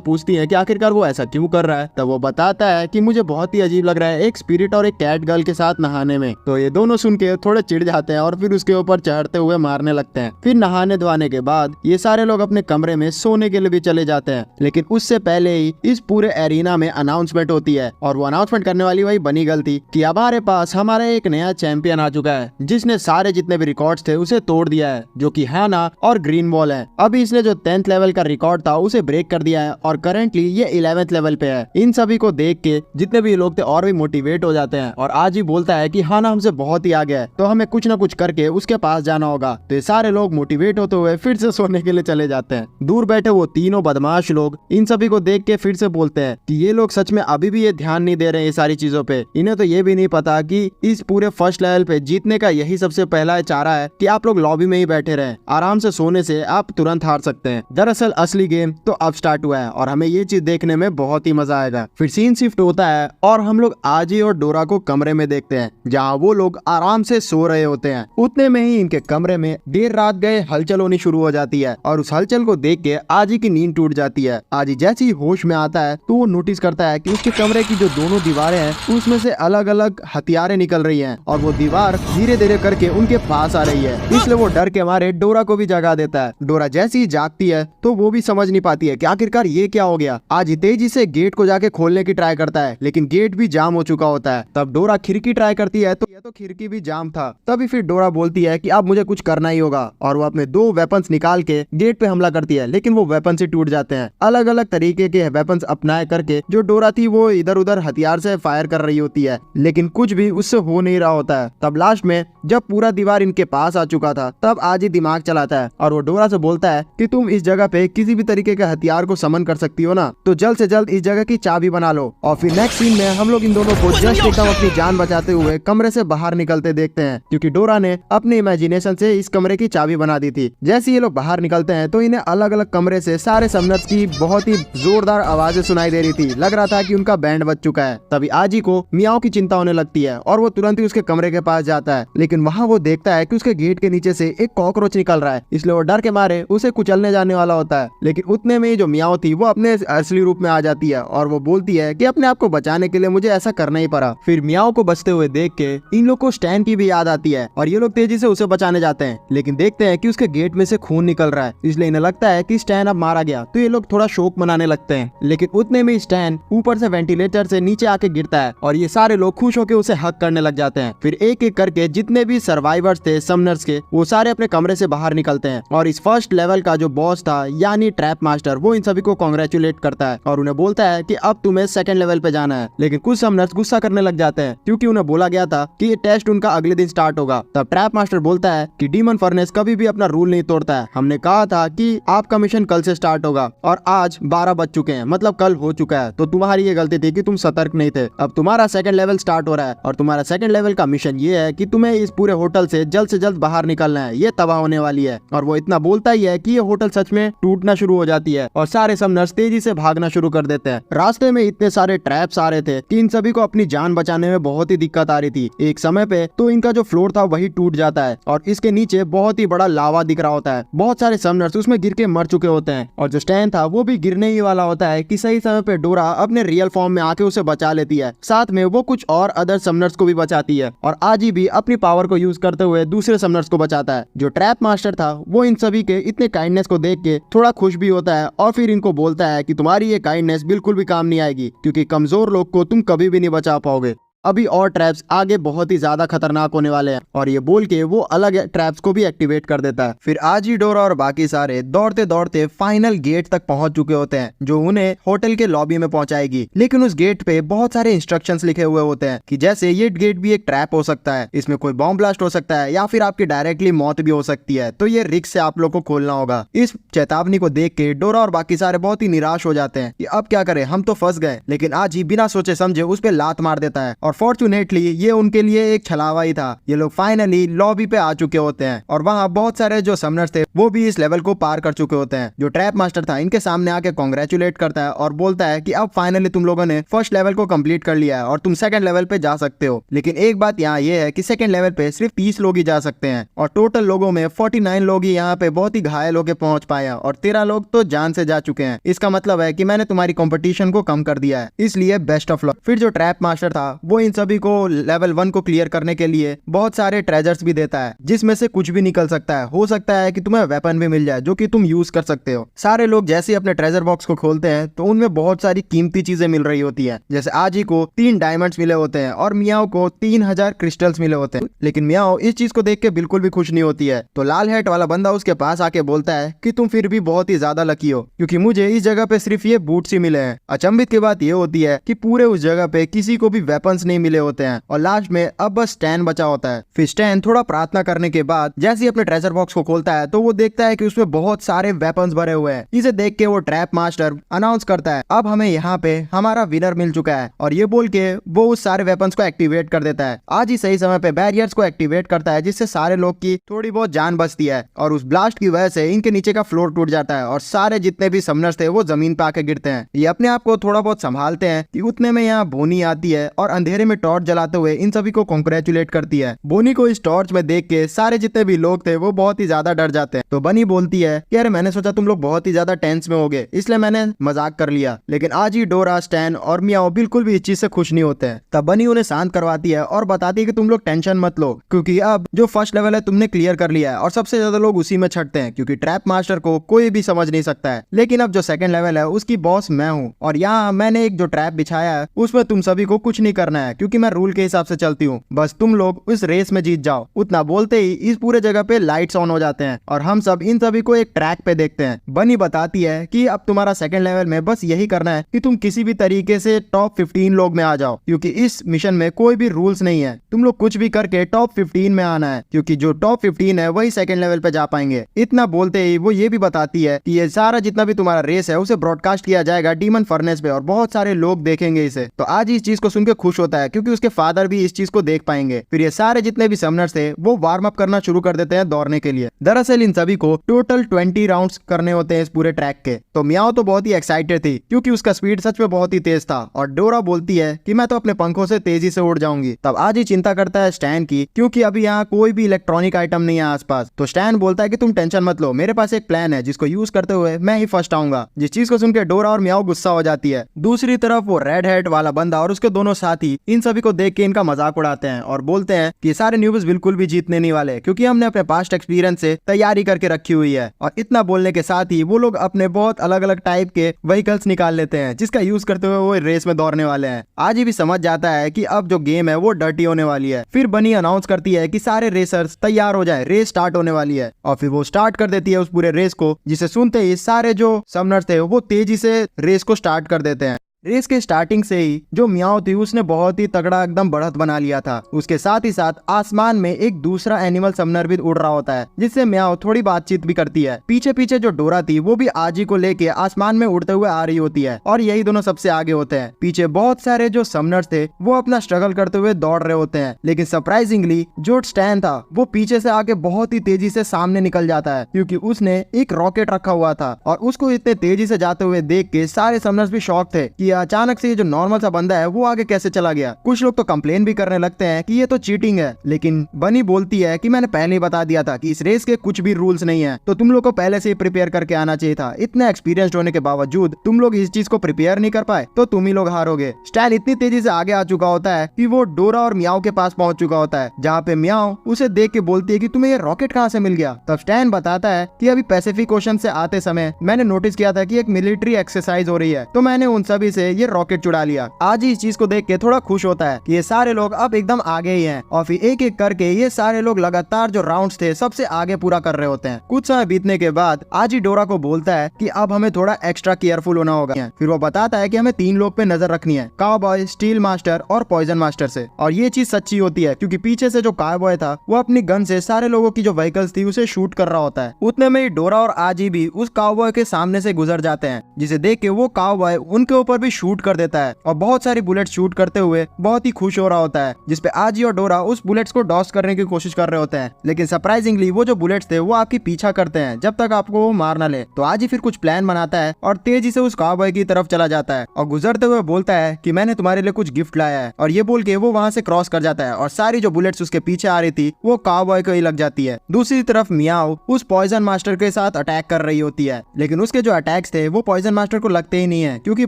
पूछती है कि आखिरकार वो ऐसा क्यों कर रहा है। तब वो बताता है कि मुझे बहुत ही अजीब लग रहा है एक स्पिरिट और एक कैट गर्ल के साथ नहाने में। तो ये दोनों सुन के थोड़े चिढ़ जाते हैं और फिर उसके ऊपर चढ़ते हुए मारने लगते हैं। फिर नहाने धोने के बाद ये सारे लोग अपने कमरे में सोने के लिए भी चले जाते हैं। लेकिन उससे पहले ही इस पूरे एरिना में अनाउंसमेंट होती है और वो अनाउंसमेंट करने वाली वही बनी गर्ल थी कि अब हमारे पास हमारा एक नया चैंपियन आ चुका है जिसने सारे जितने भी रिकॉर्ड्स थे उसे तोड़ दिया है, जो कि हाना और ग्रीन वॉल है। अभी इसने जो 10th लेवल का रिकॉर्ड था उसे ब्रेक कर दिया है और करंटली ये 11th लेवल पे है। इन सभी को देख के जितने भी लोग थे और भी मोटिवेट हो जाते हैं और आज ही बोलता है कि हाना हमसे बहुत ही आगे है, तो हमें कुछ ना कुछ करके उसके पास जाना होगा। तो ये सारे लोग मोटिवेट होते हुए फिर से सोने के लिए चले जाते हैं। दूर बैठे वो तीनों बदमाश लोग इन सभी को देख के फिर से बोलते हैं कि ये लोग सच में अभी भी ये ध्यान नहीं दे रहे ये सारी चीजों पे। इन्हें तो ये भी नहीं पता कि इस पूरे फर्स्ट लेवल पे जीतने का यही सबसे पहला चारा है कि आप लोग लॉबी में ही बैठे रहे, आराम से सोने से आप तुरंत हार सकते हैं। दरअसल असली गेम तो अब स्टार्ट हुआ है और हमें ये चीज देखने में बहुत ही मजा आएगा। फिर सीन शिफ्ट होता है और हम लोग आजी और डोरा को कमरे में देखते हैं जहाँ वो लोग आराम से सो रहे होते हैं। उतने में ही इनके कमरे में देर रात गए हलचल होनी शुरू हो जाती है और उस हलचल को देख के आजी की नींद टूट जाती है। आजी जैसे ही होश में आता है तो वो नोटिस करता है कि उसके कमरे की जो दोनों दीवारें हैं उसमें से अलग अलग हथियारें निकल रही हैं और वो दीवार धीरे धीरे करके उनके पास आ रही है। इसलिए वो डर के मारे डोरा को भी जगा देता है। डोरा जैसे ही जागती है तो वो भी समझ नहीं पाती है कि आखिरकार ये क्या हो गया। आजी तेजी से गेट को जाके खोलने की ट्राई करता है लेकिन गेट भी जाम हो चुका होता है। तब डोरा खिड़की ट्राई करती है तो ये तो खिड़की भी जाम था। तभी फिर डोरा बोलती है कि अब मुझे कुछ करना ही होगा और वो अपने 2 वेपन्स निकाल के गेट पे हमला करती है, लेकिन वो वेपन से टूट जाते हैं। अलग अलग तरीके के वेपन्स अपनाए करके जो डोरा थी वो इधर उधर हथियार से फायर कर रही होती है, लेकिन कुछ भी उससे हो नहीं रहा होता है। तब लास्ट में जब पूरा दीवार इनके पास आ चुका था तब आज ही दिमाग चलाता है और वो डोरा से बोलता है कि तुम इस जगह पे किसी भी तरीके के हथियार को समन कर सकती हो ना, तो जल्द से जल्द इस जगह की चाबी बना लो। और फिर नेक्स्ट सीन में हम लोग इन दोनों को जस्ट एकदम अपनी जान बचाते हुए कमरे से बाहर निकलते देखते हैं, क्योंकि डोरा ने अपने इमेजिनेशन से इस कमरे की चाबी बना दी थी। जैसे ये लोग बाहर निकलते हैं तो इन्हें अलग अलग कमरे से सारे समनर्स की बहुत ही जोरदार आवाजें सुनाई दे रही थी। लग रहा था कि उनका बैंड बज चुका है। तभी आजी को मियाओ की चिंता होने लगती है और वो तुरंत ही उसके कमरे के पास जाता है, लेकिन वहाँ वो देखता है कि उसके गेट के नीचे से एक कॉकरोच निकल रहा है। इसलिए वो डर के मारे उसे कुचलने जाने वाला होता है, लेकिन उतने में ही जो मियाओ थी वो अपने असली रूप में आ जाती है और वो बोलती है कि अपने आप को बचाने के लिए मुझे ऐसा करना ही पड़ा। फिर मियाओ को बचते हुए देख के इन लोग को स्टैन की भी याद आती है और ये लोग तेजी से उसे बचाने जाते हैं, लेकिन देखते हैं कि उसके गेट में से खून निकल रहा है। इसलिए इन्हें लगता है कि स्टैन अब मारा गया, तो ये लोग थोड़ा शोक मनाने लगते हैं। लेकिन उतने में स्टैन ऊपर से वेंटिलेटर से नीचे आके गिरता है और ये सारे लोग खुश होकर उसे हक करने लग जाते हैं। फिर एक एक करके जितने भी सर्वाइवर्स थे समनर्स के वो सारे अपने कमरे से बाहर निकलते हैं और इस फर्स्ट लेवल का जो बॉस था यानी ट्रैप मास्टर वो इन सभी को कांग्रेचुलेट करता है और उन्हें बोलता है कि अब तुम्हें सेकंड लेवल पे जाना है। लेकिन कुछ समनर्स गुस्सा करने लग जाते हैं क्योंकि उन्हें बोला गया था कि ये टेस्ट उनका अगले दिन स्टार्ट होगा। तब ट्रैप मास्टर बोलता है कि डीमन फर्नेस कभी भी अपना रूल नहीं तोड़ता है। हमने कहा था कि आपका मिशन कल से स्टार्ट होगा और आज 12 बज चुके हैं, मतलब कल हो चुका है, तो तुम्हारी ये गलती थी कि तुम सतर्क नहीं थे। अब तुम्हारा सेकंड लेवल स्टार्ट हो रहा है और तुम्हारा सेकंड लेवल का मिशन ये है कि तुम्हें इस पूरे होटल से जल्द बाहर निकलना है, ये तबाह होने वाली है। और वो इतना बोलता ही है कि ये होटल सच में टूटना शुरू हो जाती है और सारे समनर्स तेजी से भागना शुरू कर देते हैं। रास्ते में इतने सारे ट्रैप्स आ रहे थे कि इन सभी को अपनी जान बचाने में बहुत ही दिक्कत आ रही थी। एक समय पे तो इनका जो फ्लोर था वही टूट जाता है और इसके नीचे बहुत ही बड़ा लावा दिख रहा होता है। बहुत सारे समनर्स समनर्स उसमें गिर के मर चुके होते हैं और जो स्टैन था वो भी गिरने ही वाला होता है कि सही समय पे डोरा अपने रियल फॉर्म में आके उसे बचा लेती है। साथ में वो कुछ और अदर समनर्स को भी बचाती है और आजी भी अपनी पावर को यूज करते हुए दूसरे समनर्स को बचाता है। जो ट्रैप मास्टर था वो इन सभी के इतने काइंडनेस को देख के थोड़ा खुश भी होता है और फिर इनको बोलता है कि तुम्हारी ये काइंडनेस बिल्कुल भी काम नहीं आएगी, क्योंकि कमजोर लोग को तुम कभी भी नहीं बचा पाओगे। अभी और ट्रैप्स आगे बहुत ही ज्यादा खतरनाक होने वाले हैं। और ये बोल के वो अलग ट्रैप्स को भी एक्टिवेट कर देता है। फिर आजी, डोरा और बाकी सारे दौड़ते दौड़ते फाइनल गेट तक पहुंच चुके होते हैं जो उन्हें होटल के लॉबी में पहुंचाएगी। लेकिन उस गेट पे बहुत सारे इंस्ट्रक्शंस लिखे हुए होते हैं कि जैसे ये गेट भी एक ट्रैप हो सकता है, इसमें कोई बॉम्ब ब्लास्ट हो सकता है या फिर आपकी डायरेक्टली मौत भी हो सकती है, तो ये रिस्क से आप लोग को खोलना होगा। इस चेतावनी को देख के डोरा और बाकी सारे बहुत ही निराश हो जाते हैं कि अब क्या करें, हम तो फंस गए। लेकिन आजी बिना सोचे समझे उस पर लात मार देता है और फॉर्चुनेटली ये उनके लिए एक छलावा ही था। ये लोग फाइनली लॉबी पे आ चुके होते हैं और वहाँ बहुत सारे जो समनर्स थे वो भी इस लेवल को पार कर चुके होते हैं। जो ट्रैप मास्टर था इनके सामने आके कांग्रेचुलेट करता है और बोलता है कि अब फाइनली तुम लोगों ने फर्स्ट लेवल को कंप्लीट कर लिया है और तुम सेकंड लेवल पे जा सकते हो। लेकिन एक बात यहाँ ये है कि सेकंड लेवल पे सिर्फ 30 लोग ही जा सकते हैं और टोटल लोगों में 49 लोग ही यहाँ पे बहुत ही घायल होकर पहुंच पाए हैं और 13 लोग तो जान से जा चुके हैं। इसका मतलब है कि मैंने तुम्हारी कॉम्पिटिशन को कम कर दिया है, इसलिए बेस्ट ऑफ लक। फिर जो ट्रैप मास्टर था वो इन सभी को लेवल 1 को क्लियर करने के लिए बहुत सारे ट्रेजर्स भी देता है जिसमें से कुछ भी निकल सकता है। हो सकता है कि तुम्हें वेपन भी मिल जाए जो कि तुम यूज कर सकते हो। सारे लोग जैसे ही अपने ट्रेजर बॉक्स को खोलते हैं तो उनमें बहुत सारी कीमती चीजें मिल रही होती है। जैसे आजी को 3 डायमंड्स मिले होते हैं और मियाओ को 3000 क्रिस्टल्स मिले होते हैं। लेकिन मियाओ इस चीज को देख के बिल्कुल भी खुश नहीं होती है। तो लाल हैट वाला बंदा उसके पास आके बोलता है कि तुम फिर भी बहुत ही ज्यादा लकी हो, क्योंकि मुझे इस जगह पे सिर्फ ये बूट्स ही मिले हैं। अचंभित की बात ये होती है कि पूरे उस जगह पे किसी को भी वेपन्स नहीं मिले होते हैं और लास्ट में अब बस स्टैन बचा होता है। फिर स्टैन थोड़ा प्रार्थना करने के बाद जैसे ही अपने ट्रेजर बॉक्स को खोलता है तो वो देखता है कि उसमें बहुत सारे वेपन्स भरे हुए हैं। इसे देख के वो ट्रैप मास्टर अनाउंस करता है अब हमें यहाँ पे हमारा विनर मिल चुका है, और ये बोल के वो उस सारे वेपन्स को एक्टिवेट कर देता है। आज ही सही समय पे बैरियर्स को एक्टिवेट करता है जिससे सारे लोग की थोड़ी बहुत जान बचती है और उस ब्लास्ट की वजह से इनके नीचे का फ्लोर टूट जाता है और सारे जितने भी समनर्स थे वो जमीन पे आके गिरते हैं। ये अपने आप को थोड़ा बहुत संभालते हैं कि उतने में यहाँ बोनी आती है और अंधेरे में टॉर्च जलाते हुए इन सभी को कांग्रेचुलेट करती है। बोनी को इस टॉर्च में देख के सारे जितने भी लोग थे वो बहुत ही ज्यादा डर जाते हैं। तो बनी बोलती है कि अरे मैंने सोचा तुम लोग बहुत ही ज्यादा टेंस में होगे इसलिए मैंने मजाक कर लिया। लेकिन आज ही डोरा, स्टैन और मियाओ बिल्कुल भी इस चीज से खुश नहीं होते हैं। तब बनी उन्हें शांत करवाती है और बताती है कि तुम लोग टेंशन मत लो, क्योंकि अब जो फर्स्ट लेवल है तुमने क्लियर कर लिया है और सबसे ज्यादा लोग उसी में छटते हैं क्योंकि ट्रैप मास्टर को कोई भी समझ नहीं सकता है। लेकिन अब जो सेकंड लेवल है उसकी बॉस मैं हूँ और यहाँ मैंने एक जो ट्रैप बिछाया है उसमें तुम सभी को कुछ नहीं करना है क्योंकि मैं रूल के हिसाब से चलती हूँ। बस तुम लोग इस रेस में जीत जाओ। उतना बोलते ही इस पूरे जगह पे लाइट्स ऑन हो जाते हैं और हम सब इन सभी को एक ट्रैक पे देखते हैं। बनी बताती है कि अब तुम्हारा सेकंड लेवल में बस यही करना है कि तुम किसी भी तरीके से टॉप 15 लोग में आ जाओ, क्योंकि इस मिशन में कोई भी रूल्स नहीं है। तुम लोग कुछ भी करके टॉप 15 में आना है, क्योंकि जो टॉप 15 है वही सेकंड लेवल पे जा पाएंगे। इतना बोलते ही वो ये भी बताती है कि ये सारा जितना भी तुम्हारा रेस है उसे ब्रॉडकास्ट किया जाएगा डीमन फर्नेस पे और बहुत सारे लोग देखेंगे इसे। तो आज इस चीज को सुनकर खुश होता है क्योंकि उसके फादर भी इस चीज को देख पाएंगे। फिर ये सारे जितने भी समनर्स थे वो वार्म अप करना शुरू कर देते हैं दौड़ने के लिए। दरअसल इन सभी को टोटल 20 राउंड्स करने होते हैं इस पूरे ट्रैक के। तो मियाओ तो बहुत ही एक्साइटेड थी क्योंकि उसका स्पीड सच में बहुत ही तेज था और डोरा बोलती है कि मैं तो अपने पंखों से तेजी से उड़ जाऊंगी। तब आज ही चिंता करता है स्टैन की, क्योंकि अभी यहाँ कोई भी इलेक्ट्रॉनिक आइटम नहीं है आसपास। तो स्टैन बोलता है कि तुम टेंशन मत लो, मेरे पास एक प्लान है जिसको यूज करते हुए मैं ही फर्स्ट आऊंगा। जिस चीज को सुनकर डोरा और मियाओ गुस्सा हो जाती है। दूसरी तरफ वो रेड हेड वाला बंदा और उसके दोनों साथी इन सभी को देख के इनका मजाक उड़ाते हैं और बोलते हैं कि सारे न्यूज़ बिल्कुल भी जीतने नहीं वाले, क्योंकि हमने अपने पास्ट एक्सपीरियंस से तैयारी करके रखी हुई है। और इतना बोलने के साथ ही वो लोग अपने बहुत अलग अलग टाइप के व्हीकल्स निकाल लेते हैं जिसका यूज करते हुए वो रेस में दौड़ने वाले हैं। आज ही भी समझ जाता है कि अब जो गेम है वो डर्टी होने वाली है। फिर बनी अनाउंस करती है कि सारे रेसर्स तैयार हो जाए, रेस स्टार्ट होने वाली है। और फिर वो स्टार्ट कर देती है उस पूरे रेस को, जिसे सुनते ही सारे जो समनर्स थे वो तेजी से रेस को स्टार्ट कर देते हैं। रेस के स्टार्टिंग से ही जो मियाओ थी उसने बहुत ही तगड़ा एकदम बढ़त बना लिया था। उसके साथ ही साथ आसमान में एक दूसरा एनिमल समनर भी उड़ रहा होता है जिससे मियाओ थोड़ी बातचीत भी करती है। पीछे पीछे जो डोरा थी वो भी आजी को लेके आसमान में उड़ते हुए आ रही होती है और यही दोनों सबसे आगे होते हैं। पीछे बहुत सारे जो समनर्स थे वो अपना स्ट्रगल करते हुए दौड़ रहे होते हैं, लेकिन सरप्राइजिंगली जो स्टैन था वो पीछे से आके बहुत ही तेजी से सामने निकल जाता है, क्योंकि उसने एक रॉकेट रखा हुआ था और उसको इतने तेजी से जाते हुए देख के सारे समनर्स भी शॉक थे कि ये अचानक से ये जो नॉर्मल सा बंदा है वो आगे कैसे चला गया। कुछ लोग तो कंप्लेन भी करने लगते हैं कि ये तो चीटिंग है, लेकिन बनी बोलती है कि मैंने पहले ही बता दिया था कि इस रेस के कुछ भी रूल्स नहीं है, तो तुम लोग को पहले से ही प्रिपेयर करके आना चाहिए था। इतना एक्सपीरियंस्ड होने के बावजूद तुम लोग इस चीज को प्रिपेयर नहीं कर पाए तो तुम ही लोग हारोगे। स्टैन इतनी तेजी से आगे आ चुका होता है कि वो डोरा और मियाओ के पास पहुंच चुका होता है, जहाँ पे मियाओ उसे देख के बोलती है कि तुम्हें ये रॉकेट कहाँ से मिल गया। तब स्टैन बताता है कि अभी पैसिफिक ओशन से आते समय मैंने नोटिस किया था कि एक मिलिट्री एक्सरसाइज हो रही है, तो मैंने उन सभी से ये रॉकेट चुरा लिया। आज ही इस चीज को देख के थोड़ा खुश होता है कि ये सारे लोग अब एकदम आगे ही हैं, और फिर एक एक करके ये सारे लोग लगातार जो राउंड्स थे सबसे आगे पूरा कर रहे होते हैं। कुछ समय बीतने के बाद आज ही डोरा को बोलता है कि अब हमें थोड़ा एक्स्ट्रा केयरफुल होना होगा। फिर वो बताता है कि हमें 3 लोग पे नजर रखनी है, काउबॉय, स्टील मास्टर और पॉइजन मास्टर से। और ये चीज सच्ची होती है क्योंकि पीछे से जो काउबॉय था वो अपनी गन से सारे लोगों की जो व्हीकल्स थी उसे शूट कर रहा होता है। उतने में ही डोरा और आजी भी उस काउबॉय के सामने से गुजर जाते हैं, जिसे देख के वो काउबॉय उनके ऊपर भी शूट कर देता है और बहुत सारी बुलेट शूट करते हुए बहुत ही खुश हो रहा होता है, जिसपे आजी और डोरा उस बुलेट्स को डॉस करने की कोशिश कर रहे होते हैं। लेकिन सरप्राइजिंगली वो जो बुलेट्स थे वो आपकी पीछा करते हैं जब तक आपको वो मार ना ले। तो आजी फिर कुछ प्लान बनाता है और तेजी से उस काउबॉय की तरफ चला जाता है और गुजरते हुए बोलता है कि मैंने तुम्हारे लिए कुछ गिफ्ट लाया है, और ये बोल के वो वहाँ से क्रॉस कर जाता है और सारी जो बुलेट्स उसके पीछे आ रही थी वो काउबॉय को ही लग जाती है। दूसरी तरफ मियाओ उस पॉइजन मास्टर के साथ अटैक कर रही होती है, लेकिन उसके जो अटैक्स थे वो पॉइजन मास्टर को लगते ही नहीं है क्योंकि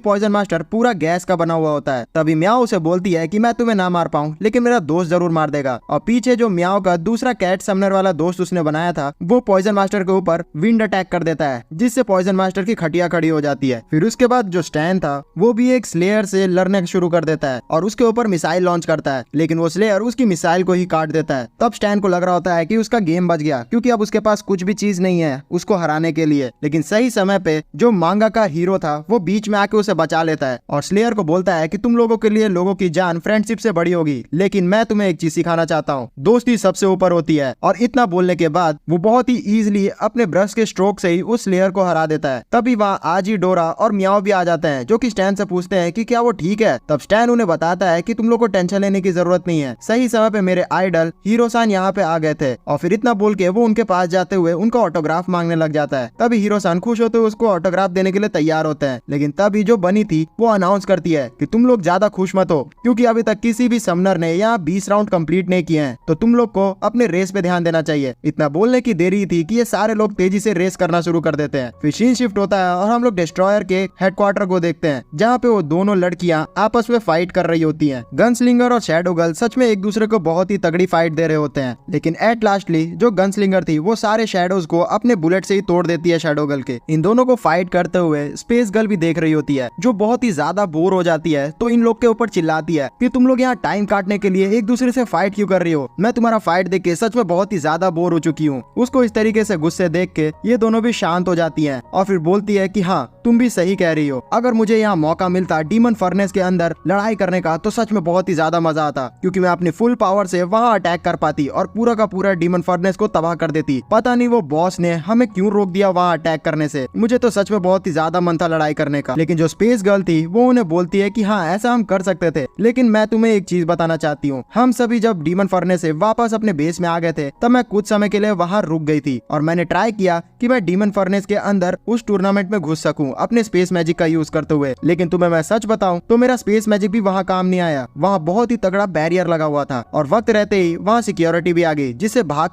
पॉइजन मास्टर पूरा गैस का बना हुआ होता है। तभी मियाओ उसे बोलती है कि मैं तुम्हें ना मार पाऊं लेकिन मेरा दोस्त जरूर मार देगा, और पीछे जो मियाओ का दूसरा कैट समनर वाला दोस्त उसने बनाया था वो पॉइजन मास्टर के ऊपर विंड अटैक कर देता है, जिससे पॉइजन मास्टर की खटिया खड़ी हो जाती है। फिर उसके बाद जो स्टैन था वो भी एक स्लेयर से लड़ने शुरू कर देता है और उसके ऊपर मिसाइल लॉन्च करता है, लेकिन वो स्लेयर उसकी मिसाइल को ही काट देता है। तब स्टैन को लग रहा होता है कि उसका गेम बच गया क्योंकि अब उसके पास कुछ भी चीज नहीं है उसको हराने के लिए। लेकिन सही समय पे जो मांगा का हीरो था वो बीच में आके उसे बचा लेता है और स्लेयर को बोलता है कि तुम लोगों के लिए लोगों की जान फ्रेंडशिप से बड़ी होगी, लेकिन मैं तुम्हें एक चीज सिखाना चाहता हूँ, दोस्ती सबसे ऊपर होती है। और इतना बोलने के बाद वो बहुत ही इजीली अपने ब्रश के स्ट्रोक से ही उस स्लेयर को हरा देता है। तभी वहाँ आजी, डोरा और मियाओ भी आ जाते हैं जो कि स्टैन से पूछते हैं कि क्या वो ठीक है। तब स्टैन उन्हें बताता है कि तुम लोग को टेंशन लेने की जरूरत नहीं है, सही समय पे मेरे आइडल हीरो-सान यहाँ पे आ गए थे। और फिर इतना बोल के वो उनके पास जाते हुए उनका ऑटोग्राफ मांगने लग जाता है। तभी हीरो-सान खुश होते हुए उसको ऑटोग्राफ देने के लिए तैयार होते हैं, लेकिन तभी जो बनी थी वो अनाउंस करती है कि तुम लोग ज्यादा खुश मत हो क्योंकि अभी तक किसी भी समनर ने यहाँ 20 राउंड कंप्लीट नहीं किए हैं, तो तुम लोग को अपने रेस पे ध्यान देना चाहिए। इतना बोलने की देरी थी कि ये सारे लोग तेजी से रेस करना शुरू कर देते हैं। फिर सीन शिफ्ट होता है और हम लोग डिस्ट्रॉयर के हेडक्वार्टर को देखते हैं जहाँ पे वो दोनों लड़कियां आपस में फाइट कर रही होती हैं। गनस्लिंगर और शैडो गर्ल सच में एक दूसरे को बहुत ही तगड़ी फाइट दे रहे होते हैं, लेकिन एट लास्टली जो गनस्लिंगर थी वो सारे शैडोज को अपने बुलेट से ही तोड़ देती है शैडो गर्ल के। इन दोनों को फाइट करते हुए स्पेस गर्ल भी देख रही होती है जो बहुत ही ज्यादा बोर हो जाती है, तो इन लोग के ऊपर चिल्लाती है कि तुम लोग यहाँ टाइम काटने के लिए एक दूसरे से फाइट क्यों कर रही हो, मैं तुम्हारा फाइट देख के सच में बहुत ही ज्यादा बोर हो चुकी हूँ। उसको इस तरीके से गुस्से देख के ये दोनों भी शांत हो जाती हैं और फिर बोलती है कि हाँ तुम भी सही कह रही हो, अगर मुझे यहाँ मौका मिलता डीमन फर्नेस के अंदर लड़ाई करने का तो सच में बहुत ही ज्यादा मजा आता, क्योंकि मैं अपनी फुल पावर से वहाँ अटैक कर पाती और पूरा का पूरा डीमन फर्नेस को तबाह कर देती। पता नहीं वो बॉस ने हमें क्यों रोक दिया वहाँ अटैक करने से, मुझे तो सच में बहुत ही ज्यादा मन था लड़ाई करने का। लेकिन जो स्पेस गर्ल थी वो उन्हें बोलती है कि हाँ ऐसा हम कर सकते थे, लेकिन मैं तुम्हें एक चीज बताना चाहती हूँ, हम सभी जब डीमन फर्नेस से वापस अपने बेस में आ गए थे तब मैं कुछ समय के लिए वहाँ रुक गई थी और मैंने ट्राई किया कि मैं डीमन फर्नेस के अंदर उस टूर्नामेंट में घुस सकूं अपने स्पेस मैजिक का यूज करते हुए, लेकिन तुम्हें मैं सच बताऊं तो मेरा स्पेस मैजिक भी वहाँ काम नहीं आया। वहाँ बहुत ही तगड़ा बैरियर लगा हुआ था और वक्त रहते ही वहाँ सिक्योरिटी भी आ गई, जिससे भाग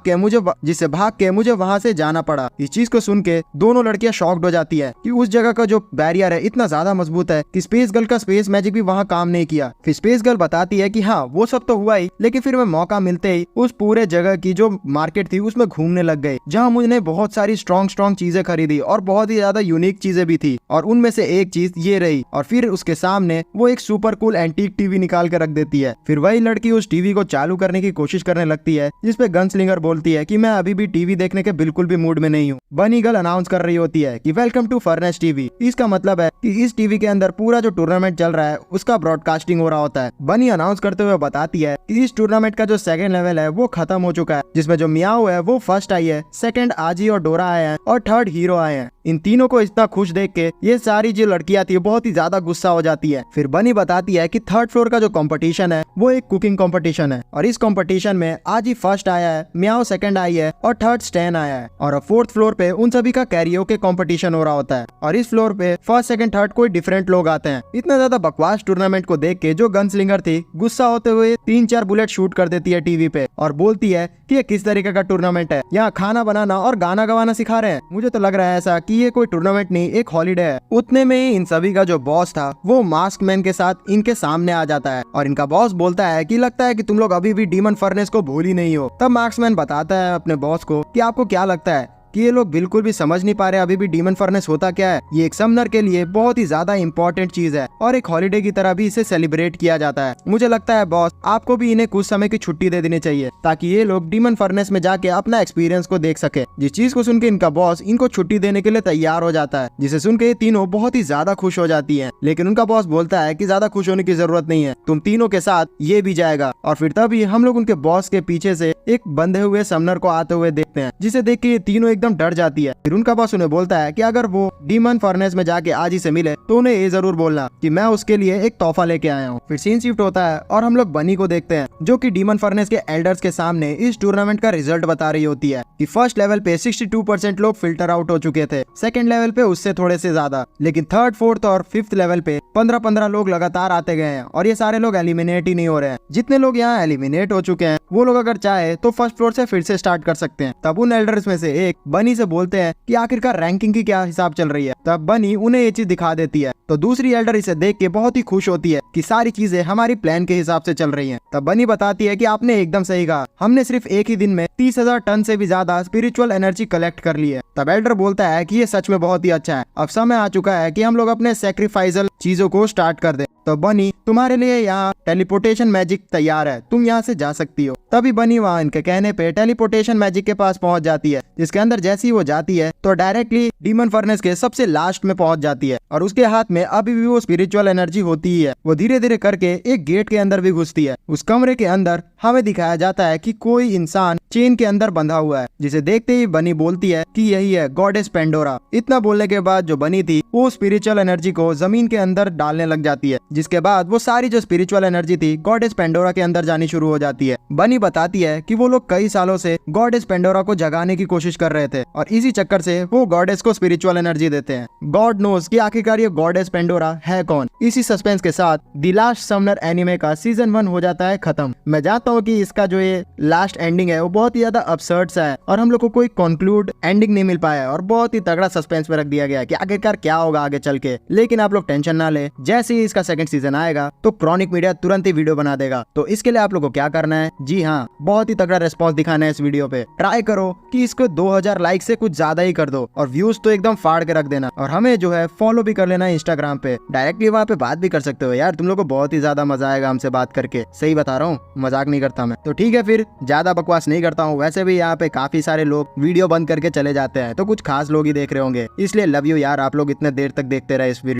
के मुझे वहाँ से जाना पड़ा। इस चीज को सुन के दोनों लड़कियां शॉक्ड हो जाती है कि उस जगह का जो बैरियर है इतना ज्यादा मजबूत है कि स्पेस गर्ल का स्पेस मैजिक भी वहाँ काम नहीं किया। फिर स्पेस गर्ल बताती है कि हाँ वो सब तो हुआ ही, लेकिन फिर मैं मौका मिलते ही उस पूरे जगह की जो मार्केट थी उसमें घूमने लग गए, जहाँ मुझे बहुत सारी स्ट्रॉन्ग चीजें खरीदी और बहुत ही ज्यादा यूनिक चीजें भी थी, और उनमें से एक चीज ये रही। और फिर उसके सामने वो एक सुपर कूल एंटीक टीवी निकाल के रख देती है। फिर वही लड़की उस टीवी को चालू करने की कोशिश करने लगती है, जिसपे गनस्लिंगर बोलती है कि मैं अभी भी टीवी देखने के बिल्कुल भी मूड में नहीं हूँ। बनी गर्ल अनाउंस कर रही होती है कि वेलकम टू फर्नेस टीवी। इसका मतलब है कि इस टीवी के अंदर पूरा जो टूर्नामेंट चल रहा है उसका ब्रॉडकास्टिंग हो रहा होता है। बनी अनाउंस करते हुए बताती है कि इस टूर्नामेंट का जो सेकंड लेवल है वो खत्म हो चुका है, जिसमें जो मियाओ है वो फर्स्ट आई है, सेकंड आजी और डोरा आए हैं और थर्ड हीरो आए हैं। इन तीनों को इतना खुश देख के ये सारी जो लड़कियां थी बहुत ही ज्यादा गुस्सा हो जाती है। फिर बनी बताती है कि थर्ड फ्लोर का जो कंपटीशन है वो एक कुकिंग कंपटीशन है और इस कंपटीशन में आजी फर्स्ट आया है, मियाओ सेकंड आई है और थर्ड स्टैन आया है, और फोर्थ फ्लोर पे उन सभी का कैरियोके कंपटीशन हो रहा होता है। और इस फ्लोर पे फर्स्ट सेकंड थर्ड कोई डिफरेंट लोग लोग आते हैं। इतना ज्यादा बकवास टूर्नामेंट को देख के जो गनस्लिंगर थी गुस्सा होते हुए 3-4 बुलेट शूट कर देती है टीवी पे और बोलती है कि ये किस तरीके का टूर्नामेंट है, यहाँ खाना बनाना और गाना गवाना सिखा रहे हैं। मुझे तो लग रहा है ऐसा कि ये कोई टूर्नामेंट नहीं, एक हॉलीडे है। उतने में ही इन सभी का जो बॉस था वो मास्क मैन के साथ इनके सामने आ जाता है और इनका बॉस बोलता है कि लगता है कि तुम लोग अभी भी डीमन फर्नेस को भूल ही नहीं हो। तब मार्क्समैन बताता है अपने बॉस को कि आपको क्या लगता है कि ये लोग बिल्कुल भी समझ नहीं पा रहे अभी भी डीमन फर्नेस होता क्या है। ये एक समनर के लिए बहुत ही ज्यादा इंपॉर्टेंट चीज है और एक हॉलीडे की तरह भी इसे सेलिब्रेट किया जाता है। मुझे लगता है बॉस आपको भी इन्हें कुछ समय की छुट्टी दे देनी चाहिए ताकि ये लोग डीमन फर्नेस में जाके अपना एक्सपीरियंस को देख सके। जिस चीज को सुन के इनका बॉस इनको छुट्टी देने के लिए तैयार हो जाता है, जिसे सुन के ये तीनों बहुत ही ज्यादा खुश हो जाती है। लेकिन उनका बॉस बोलता है कि ज्यादा खुश होने की जरूरत नहीं है, तुम तीनों के साथ ये भी जाएगा। और फिर तभी हम लोग उनके बॉस के पीछे से एक बंधे हुए समनर को आते हुए देखते हैं, जिसे देख के ये तीनों एकदम डर जाती है। फिर उनका बॉस उन्हें बोलता है कि अगर वो डीमन फर्नेस में जाके आज ही से मिले तो उन्हें ये जरूर बोलना कि मैं उसके लिए एक तोहफा लेके आया हूँ। फिर सीन शिफ्ट होता है और हम लोग बनी को देखते हैं जो कि डीमन फर्नेस के एल्डर्स के सामने इस टूर्नामेंट का रिजल्ट बता रही होती है कि फर्स्ट लेवल पे 62% लोग फिल्टर आउट हो चुके थे, सेकंड लेवल पे उससे थोड़े से ज्यादा, लेकिन थर्ड, फोर्थ और फिफ्थ लेवल पे 15-15 लोग लगातार आते गए हैं और ये सारे लोग एलिमिनेट ही नहीं हो रहे हैं। जितने लोग यहाँ एलिमिनेट हो चुके हैं वो लोग अगर चाहे तो फर्स्ट फ्लोर से फिर से स्टार्ट कर सकते हैं। तब उन एल्डर्स में से एक बनी से बोलते हैं कि आखिरकार रैंकिंग की क्या हिसाब चल रही है। तब बनी उन्हें ये चीज दिखा देती है तो दूसरी एल्डर इसे देख के बहुत ही खुश होती है कि सारी चीजें हमारी प्लान के हिसाब से चल रही हैं। तब बनी बताती है कि आपने एकदम सही कहा, हमने सिर्फ एक ही दिन में 30,000 टन से भी ज्यादा स्पिरिचुअल एनर्जी कलेक्ट कर ली है। तब एल्डर बोलता है कि ये सच में बहुत ही अच्छा है, अब समय आ चुका है कि हम लोग अपने सैक्रिफाइसल चीजों को स्टार्ट कर दे। तो बनी तुम्हारे लिए यहाँ टेलीपोर्टेशन मैजिक तैयार है, तुम यहाँ से जा सकती हो। तभी बनी वहाँ इनके कहने पे टेलीपोर्टेशन मैजिक के पास पहुंच जाती है, जिसके अंदर जैसे ही वो जाती है तो डायरेक्टली डीमन फर्नेस के सबसे लास्ट में पहुंच जाती है और उसके हाथ में अभी भी वो स्पिरिचुअल एनर्जी होती ही है। वो धीरे धीरे करके एक गेट के अंदर भी घुसती है। उस कमरे के अंदर हमें दिखाया जाता है कि कोई इंसान चेन के अंदर बंधा हुआ है, जिसे देखते ही बनी बोलती है कि यही है गॉडेस पेंडोरा। इतना बोलने के बाद जो बनी थी वो स्पिरिचुअल एनर्जी को जमीन के अंदर डालने लग जाती है, जिसके बाद वो सारी जो स्पिरिचुअल एनर्जी थी गॉडेस पेंडोरा के अंदर जानी शुरू हो जाती है। बनी बताती है कि वो लोग कई सालों से गॉडेस पेंडोरा को जगाने की कोशिश कर रहे थे और इसी चक्कर से वो गॉडेस को स्पिरिचुअल एनर्जी देते हैं। गॉड नोस कि आखिरकार ये गॉडेस पेंडोरा है कौन। इसी सस्पेंस के साथ द लास्ट समनर एनिमे का सीजन 1 हो जाता है खत्म। मैं जानता हूँ कि इसका जो ये लास्ट एंडिंग है वो बहुत ही ज्यादा absurd सा है और हम लोग को कोई कंक्लूड एंडिंग नहीं मिल पाया और बहुत ही तगड़ा सस्पेंस में रख दिया गया कि आखिरकार क्या होगा आगे चल के। लेकिन आप लोग टेंशन ना ले, जैसे ही इसका सेकंड सीजन आएगा तो क्रॉनिक मीडिया तुरंत ही वीडियो बना देगा। तो इसके लिए आप लोग को क्या करना है, जी हाँ, बहुत ही तगड़ा रेस्पॉन्स दिखाना है इस वीडियो पे। ट्राई करो कि इसको 2000 लाइक से कुछ ज्यादा ही कर दो और व्यूज तो एकदम फाड़ के रख देना और हमें जो है फॉलो भी कर लेना इंस्टाग्राम पे। डायरेक्टली वहाँ पे बात भी कर सकते हो यार, तुम लोग को बहुत ही ज्यादा मजा आएगा हमसे बात करके। सही बता रहा हूँ, मजाक नहीं करता मैं। तो ठीक है, फिर ज्यादा बकवास नहीं करता हूँ। वैसे भी यहाँ पे काफी सारे लोग वीडियो बंद करके चले जाते हैं तो कुछ खास लोग ही देख रहे होंगे, इसलिए लव यू यार, आप लोग इतने देर तक देखते रहे इस वीडियो।